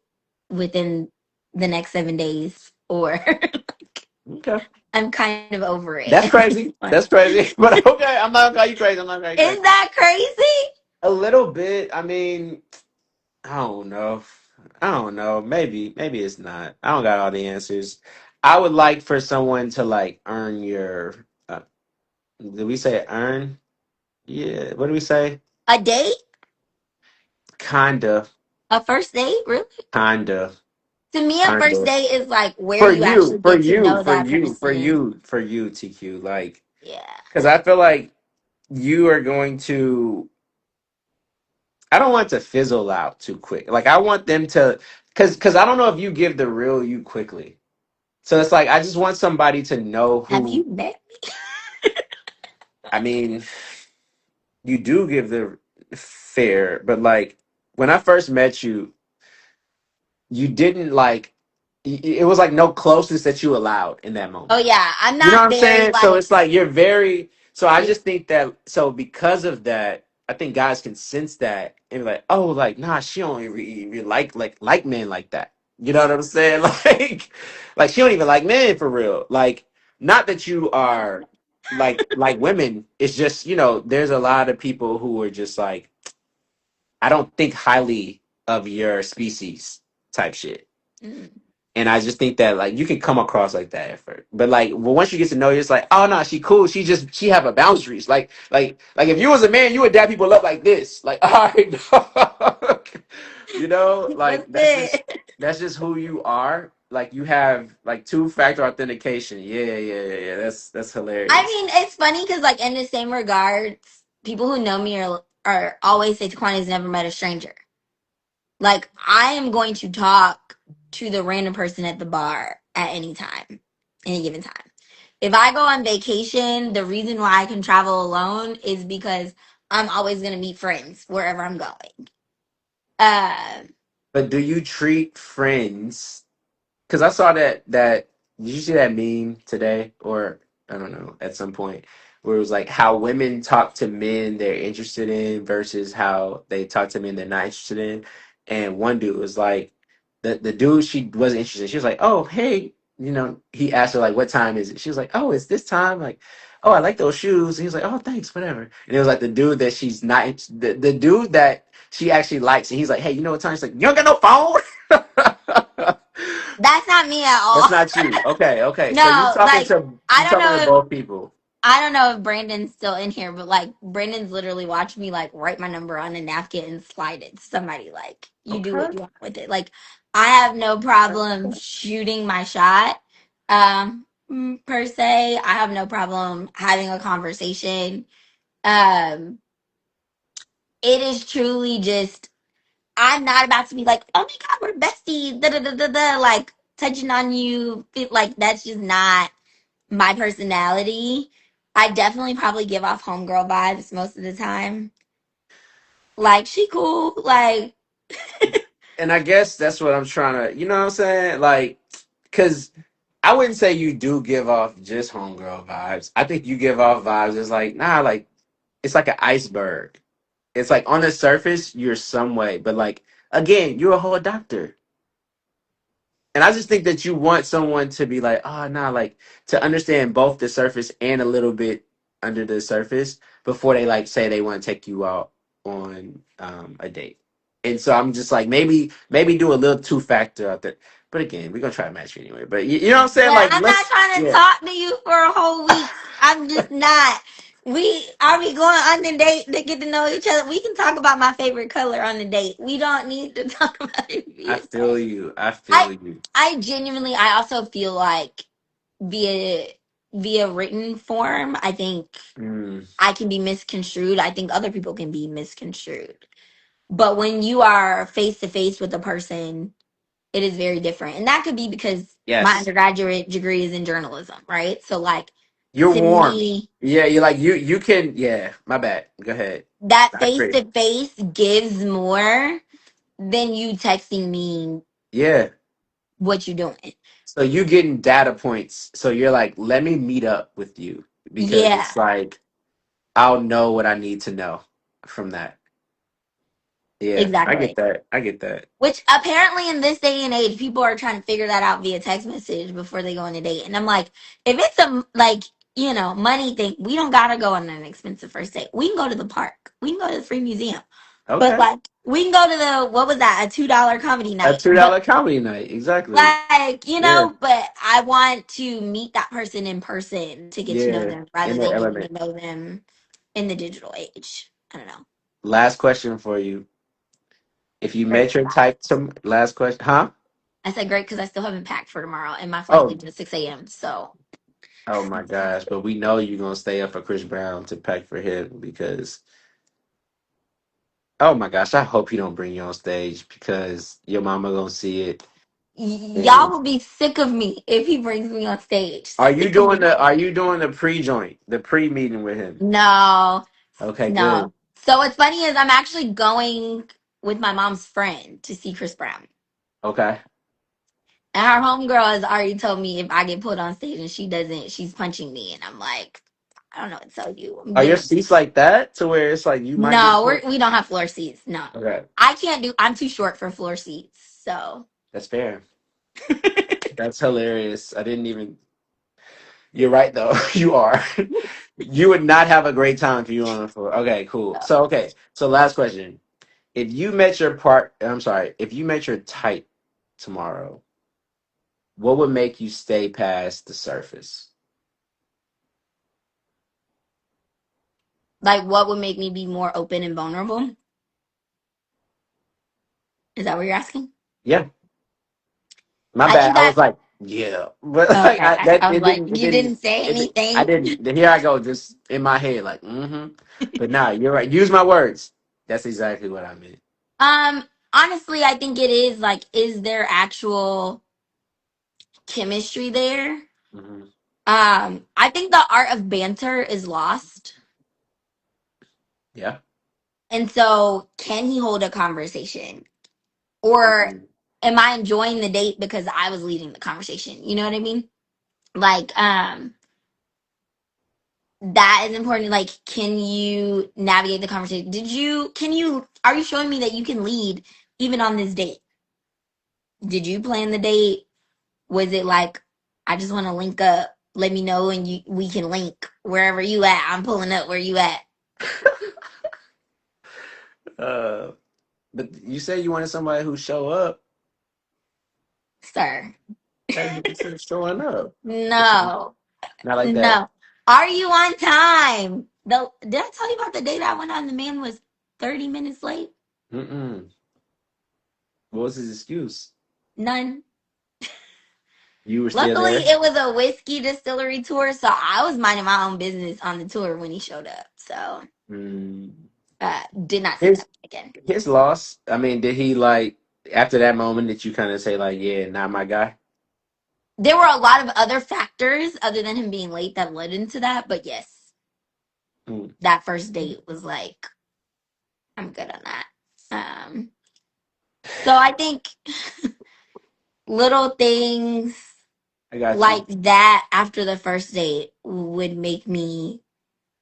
within the next 7 days, or Okay. I'm kind of over it That's at this crazy. point. That's crazy. But okay, I'm not gonna call you crazy. I'm not gonna call you Is crazy. that crazy? A little bit. I mean, I don't know. I don't know. Maybe it's not. I don't got all the answers. I would like for someone to like earn your. Did we say earn? Yeah. What do we say? A date? Kinda. A first date? Really? Kinda. To me, a first Kinda. date is like where you actually For get to you, know for that you, for person. you, for you, TQ. Like, Yeah. because I feel like you are going to. I don't want it to fizzle out too quick. Like, I want them to, because I don't know if you give the real you quickly. So it's like I just want somebody to know Have who. you met? I mean, you do give the fair, but like when I first met you, you didn't like. It was like no closeness that you allowed in that Oh moment. yeah, I'm You know what not I'm very saying? So like. it's like you're very. So I Yeah. just think that. So because of that, I think guys can sense that and be like, oh, like nah, she don't even like men like that. You know what I'm saying? Like she don't even like men for real. Like not that you are like women. It's just there's a lot of people who are just like I don't think highly of your species type shit. Mm. And I just think that like you can come across like that at first, but like well, once you get to know you, it's like oh no, she cool. She have a boundaries. Like if you was a man, you would dap people up like this. Like all right, dog. What's Like it? that's just who you are. Like you have like two-factor authentication. Yeah. That's I hilarious. mean, it's funny because, like, in the same regards, people who know me are always say TaQuana's never met a stranger. Like, I am going to talk to the random person at the bar at any time, any given time. If I go on vacation, the reason why I can travel alone is because I'm always going to meet friends wherever I'm going. Uh, But do you treat friends? Because I saw that did you see that meme today or I don't know at some point where it was like how women talk to men they're interested in versus how they talk to men they're not interested in, and one dude was like the dude she wasn't interested in. She was like, oh hey, he asked her like what time is it? She was like, oh it's this time, like oh I like those shoes. And he was like, oh thanks whatever. And it was like the dude that she's not the dude that she actually likes, and he's like, hey you know what time? She's like, you don't got no phone. that's not me at That's all. not you. Okay. So No, like, I you don't talking to know if both people. I don't know if Brandon's still in here, but like Brandon's literally watched me like write my number on a napkin and slide it to somebody. Like, you do Okay. what you want with it. Like, I have no problem shooting my shot. Per se, I have no problem having a conversation. Um, it is truly just I'm not about to be like, oh my god, we're besties, da da da da da, like touching on you. Like that's just not my personality. I definitely probably give off homegirl vibes most of the time. Like she cool. Like And I guess that's what I'm trying to, you know what I'm saying? Like, cause I wouldn't say you do give off just homegirl vibes. I think you give off vibes. It's like nah, like it's like an iceberg. It's like on the surface you're some way, but like again, you're a whole doctor. And I just think that you want someone to be like, oh nah, like to understand both the surface and a little bit under the surface before they like say they want to take you out on a date. And so I'm just like maybe do a little two factor out there. But again, we're gonna try to match you anyway. But you know what I'm saying? But Like I'm not let's trying to yeah. talk to you for a whole week. I'm just not. We are we going on the date to get to know each other? We can talk about my favorite color on the date. We don't need to talk about it I via feel text. you. I I feel you. I genuinely I also feel like via via written form, I think Mm, I can be misconstrued. I think other people can be misconstrued. But when you are face to face with a person, it is very different. And that could be because my yes. undergraduate degree is in journalism, right? So like You're to warm. me, Yeah, you're like you can yeah, my bad. Go ahead. that I face agree. to face gives more than you texting me Yeah. what you're doing. So you getting data points. So you're like, let me meet up with you because Yeah, it's like I'll know what I need to know from that. Yeah, I get exactly. that. I get that. Which apparently in this day and age, people are trying to figure that out via text message before they go on a date. And I'm like, if it's a like, money thing, we don't gotta go on an expensive first date. We can go to the park. We can go to the free museum. But Okay. like we can go to the what was that, $2 comedy A night. But $2 comedy night. Exactly. like, Yeah. but I want to meet that person in person to get to know Yeah. them rather In their than getting to element. know them in the digital age. I don't know. Last question for you. If you Great. met your type to last question, huh? I said great because I still haven't packed for tomorrow and my flight Oh, leaves at 6 a.m. So oh my gosh! But we know you're gonna stay up for Chris Brown to pack for him because oh my gosh! I hope you don't bring you on stage because your mama gonna see it. y'all And will be sick of me if he brings me on stage. are you Sick of doing me. the pre joint, the pre meeting with him? No, Okay, no. good. So what's funny is I'm actually going with my mom's friend to see Chris Brown. Okay. And her homegirl has already told me if I get put on stage and she doesn't, she's punching me. And I'm like, I don't know what to tell you. I'm Are your getting seats like that to where it's like you might get no, put? we don't have floor seats. No, Okay, I can't do. I'm too short for floor seats. So that's fair. That's hilarious. I didn't even. You're right though. You are. You would not have a great time if you were on the floor. Okay, cool. So okay. So last question. If you met your part, I'm sorry. If you met your type tomorrow, what would make you stay past the surface? like, what would make me be more open and vulnerable? Is that what you're asking? Yeah, my I bad. think I was that like, yeah, but like okay. I, that I was like, you didn't say I anything. didn't. Here I go, just in my head, like, mm-hmm. But nah, you're right. Use my words. That's exactly what I meant. Honestly, I think it is like, is there actual chemistry there? Hmm. I think the art of banter is lost. Yeah. And so, can he hold a conversation? Or Mhm. am I enjoying the date because I was leading the conversation? You know what I mean? Like, that is important. Like, can you navigate the conversation? Are you showing me that you can lead even on this date? Did you plan the date? Was it like, I just want to link up, let me know, and we can link wherever you at. I'm pulling up where you at, Uh, but you said you wanted somebody who show up. sir. You said showing up. It's No, not like that. no. Are you on time? Did I tell you about the date I went on? The man was 30 minutes late. Mm-mm. What was his excuse? None. You were still Luckily, there. it was a whiskey distillery tour, so I was minding my own business on the tour when he showed up. So, Mm. did not see His that again. his loss. I mean, did he like after that moment that you kind of say like, yeah, not my guy? There were a lot of other factors other than him being late that led into that, but yes, Mm. that first date was like, I'm good on that. So I think little things. I got like you. that after the first date would make me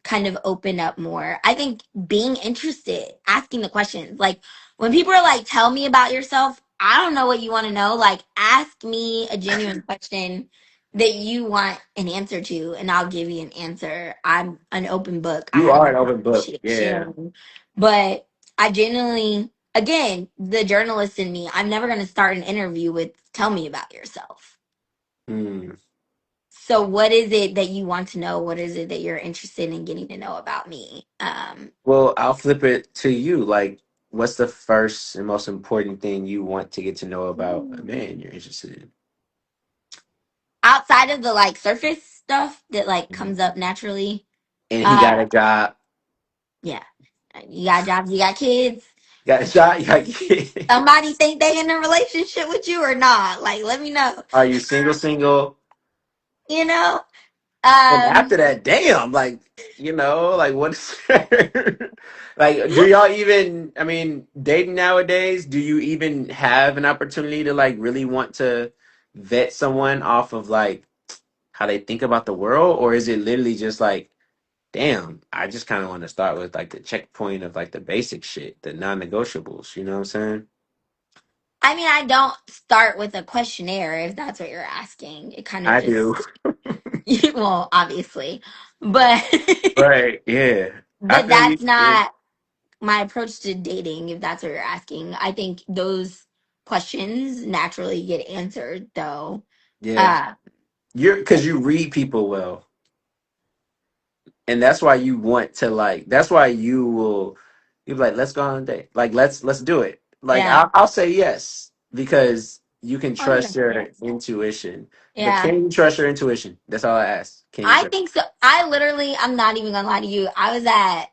kind of open up more. I think being interested, asking the questions. Like when people are like, tell me about yourself, I don't know what you want to know. Like ask me a genuine question that you want an answer to, and I'll give you an answer. I'm an open book. I You have are no an open problem book. Yeah. sharing. But I genuinely, again, the journalist in me, I'm never going to start an interview with, tell me about yourself. Hmm. So what is it that you want to know? What is it that you're interested in getting to know about me? Well, I'll flip it to you. Like, what's the first and most important thing you want to get to know about a man you're interested in? Outside of the like surface stuff that like Mhm. comes up naturally, And he got uh a job. yeah. You got jobs, you got kids. Got a job. You got kids. Somebody think they in a relationship with you or not. Like let me know. Are you single? Single? You know? And Um after that, damn, like, like what's like, do y'all even, I mean, dating nowadays, do you even have an opportunity to like really want to vet someone off of like how they think about the world? Or is it literally just like, damn, I just kind of want to start with like the checkpoint of like the basic shit, the non-negotiables, you know what I'm saying? I mean I don't start with a questionnaire if that's what you're asking. It kind of I do. just well, obviously. But Right, yeah. I but feel you. that's Yeah. not my approach to dating, if that's what you're asking. I think those questions naturally get answered, though. Yeah. Uh, You're because you read people well. And that's why you want to like that's why you're like, let's go on a date. Like let's do it. Like yeah. I'll say yes because you can Oh, you trust can say your yes. intuition. But Yeah. can you trust your intuition? That's all I ask. Can you I trust? think so. I literally, I'm not even gonna lie to you. I was at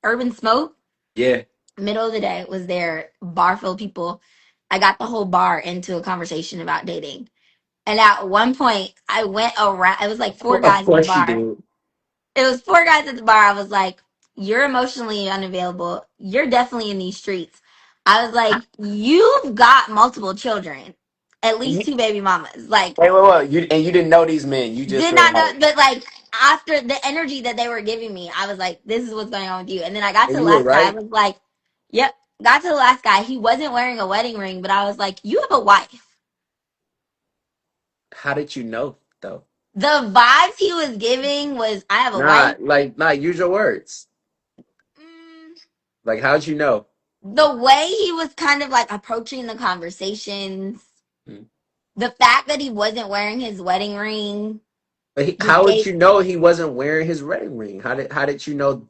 Urban Smoke, Yeah. middle of the day, was there, bar full of people. I got the whole bar into a conversation about dating. And at one point, I went around, it was like four Of guys in the course you bar. do. It was four guys at the bar. I was like, you're emotionally unavailable. You're definitely in these streets. I was like, you've got multiple children, at least You, two baby mamas. Like, wait. You didn't know these men. You just did were not know, like, but like, after the energy that they were giving me, I was like, this is what's going on with you. And then I got to and the you were last guy. I right. was like, yep. Got to the last guy. He wasn't wearing a wedding ring, but I was like, you have a wife. How did you know though? The vibes he was giving was, I have a wife. Not use your words. Mm, Like how'd you know? the way he was kind of like approaching the conversations, Hmm. the fact that he wasn't wearing his wedding ring But just how would gave you know he wasn't wearing his wedding ring? How did you know?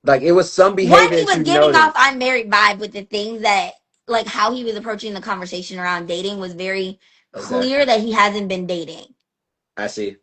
Like it was some one, behavior he that was you giving off noticed. I'm married vibe with the things that like how he was approaching the conversation around dating was very Okay, clear that he hasn't been dating. I see.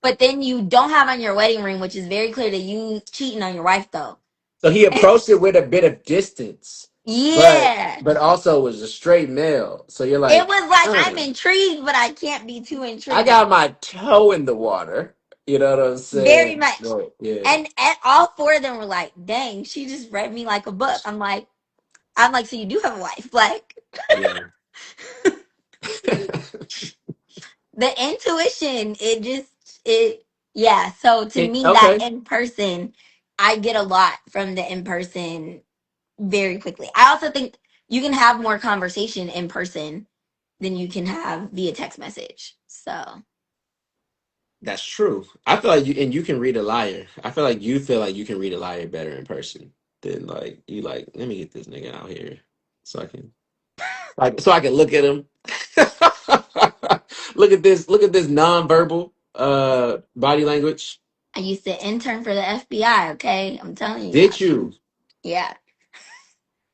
But then you don't have on your wedding ring, which is very clear that you cheating on your wife though. So he approached it with a bit of distance, but Yeah. also was a straight male. So you're It like, was like I'm "Hmm, intrigued, but I can't be too I intrigued. got my toe in the water. You know what I'm Very saying? much. Right, yeah, And all four of them were like, dang, she just read me like a book. I'm like, so you do have a wife. Like yeah. the intuition, it yeah. So to me, that Okay, in person, I get a lot from the in person very quickly. I also think you can have more conversation in person than you can have via text message. So that's true. I feel like you can read a liar. I feel like you feel like you can read a liar better in person than like you like. Let me get this nigga out here so I can so I can look at him. Look at this nonverbal body language. I used to intern for the FBI, okay? I'm telling you now. Did you? Yeah.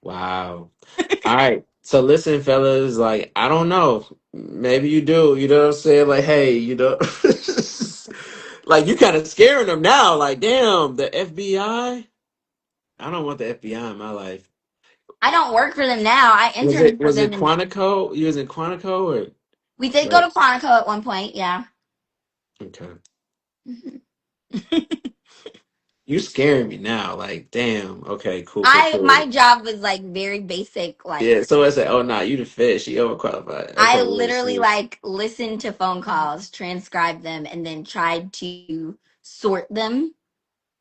Wow. All right. So listen, fellas, like I don't know. Maybe you do. You know what I'm saying? Like, hey, like you kind of scaring them now. Like, damn, the FBI. I don't want the FBI in my life. I don't work for them now. I interned for Was it them and Quantico? You was in Quantico we did go or to Quantico at one point, yeah. okay. Mhm. You scaring me now. Like, damn. Okay, cool, cool, I cool. my job was like very basic. Yeah, Like so I said, oh nah, you the fish. She overqualified. I Okay, yeah, literally shit. like listened to phone calls, transcribed them, and then tried to sort them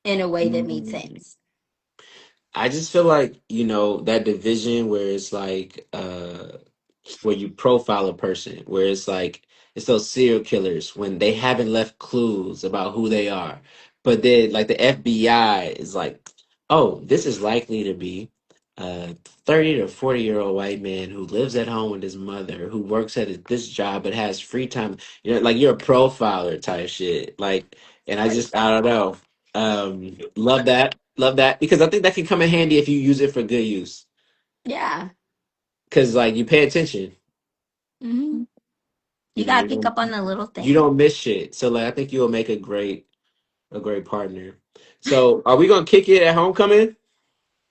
in a way that made Mm. sense. I just feel like, that division where it's like where you profile a person, where it's like it's those serial killers when they haven't left clues about who they are. But then like the FBI is like, oh, this is likely to be a 30 to 40-year-old white man who lives at home with his mother, who works at this job but has free time. Like you're a profiler type shit. Like, and I don't know. Love that. Love that because I think that can come in handy if you use it for good use. Yeah. Because like you pay attention, Hmm. You you gotta pick don't up on the little you things. don't miss shit. So like I think you'll make a great partner. So are we gonna kick it at homecoming?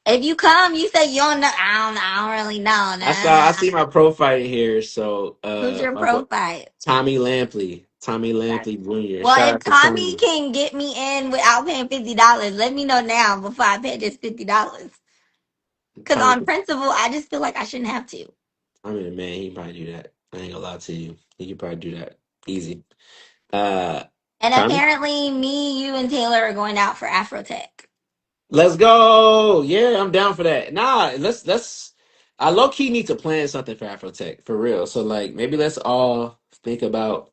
If you come, you say you don't know. I don't really know. I Nah. see my profile here. So Who's your my boy profile? Tommy Lampley Jr. Well, Shout if out to Tommy Tommy. can get me in without paying $50, let me know now before I pay this $50. Because Tommy, on principle, I just feel like I shouldn't have to. man, he can probably do that. I ain't gonna lie to you. He can probably do that easy. Uh, And Tommy. apparently, me, you, and Taylor are going out for Afrotech. Let's go. Yeah, I'm down for that. Nah, let's I low key need to plan something for Afrotech for real. So like maybe let's all think about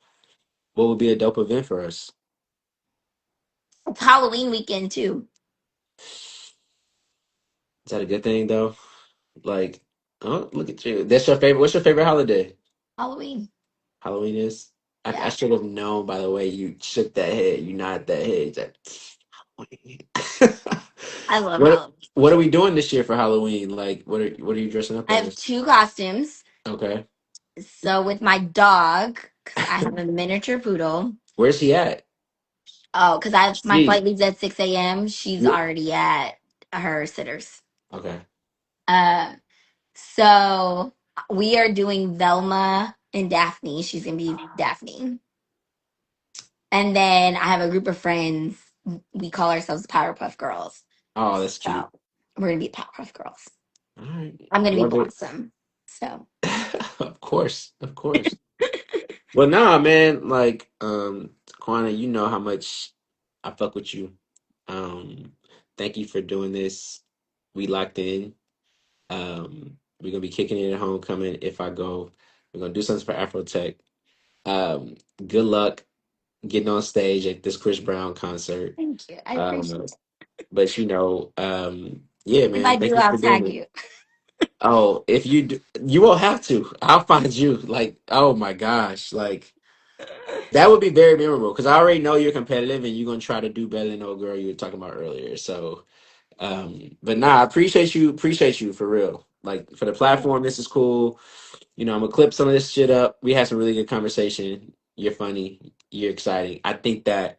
what would be a dope event for us. It's Halloween weekend too. Is that a good thing though? Like, oh, look at you. That's your favorite. What's your favorite holiday? Halloween. Halloween is. I Yeah. should have known by the way you shook that head. You nodded that head. Halloween. I love What Halloween. What are we doing this year for Halloween? Like, what are you dressing up I have as? two costumes. Okay. So with my dog, because I have a miniature poodle. Where's he at? Oh, because my See. flight leaves at 6 a.m. She's You already at her sitters. okay. Uh, so we are doing Velma and Daphne. She's gonna be Daphne. And then I have a group of friends. We call ourselves Powerpuff Girls. Oh, that's cute. So we're gonna be Powerpuff Girls. All right. I'm gonna be Love it. Blossom. So Of course. Of course. Well, nah, man, like, Taquana, you know how much I fuck with you. Thank you for doing this. We locked in. We're gonna be kicking it at homecoming if I go. We're gonna do something for Afrotech. Um, Good luck getting on stage at this Chris Brown concert. thank you. I appreciate Um, it. but yeah, If I man, thank do, you I'll for doing tag it. you. Oh, if you do, you won't have to. I'll find you. Like, oh my gosh, like that would be very memorable because I already know you're competitive and you're gonna try to do better than the old girl you were talking about earlier. So, but nah, I appreciate you for real. Like for the platform, this is cool. I'm gonna clip some of this shit up. We had some really good conversation. You're funny. You're exciting. I think that,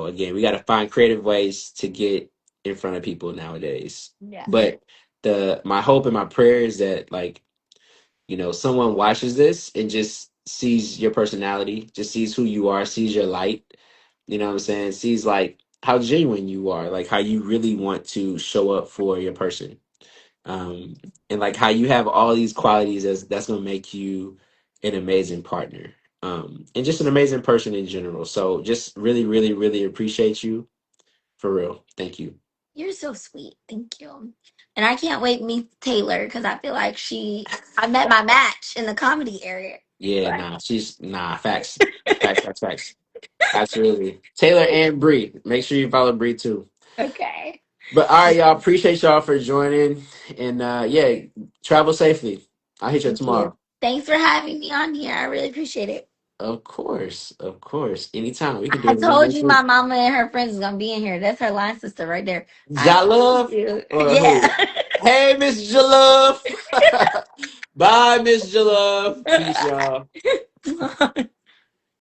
again, we got to find creative ways to get in front of people nowadays. Yeah. But my hope and my prayer is that like, someone watches this and just sees your personality, just sees who you are, sees your light. You know what I'm saying? Sees like how genuine you are, like how you really want to show up for your person, um, and like how you have all these qualities that's gonna make you an amazing partner, and just an amazing person in general. So just really, really, really appreciate you for real. Thank you. You're so sweet. Thank you. And I can't wait to meet Taylor because I feel like I met my match in the comedy area. Yeah, Right. nah, she's facts, facts, facts, facts. Absolutely, Taylor and Bree. Make sure you follow Bree too. Okay. But all right, y'all. Appreciate y'all for joining, and yeah, travel safely. I'll hit you up Thank you. tomorrow. Thanks for having me on here. I really appreciate it. Of course, of course. Anytime we can do I it again told next you week. my mama and her friends is gonna be in here. That's her line sister right there. I Got told love you. or Yeah. who? Hey, Miss Jalove. Bye, Miss Jalove. Peace, y'all.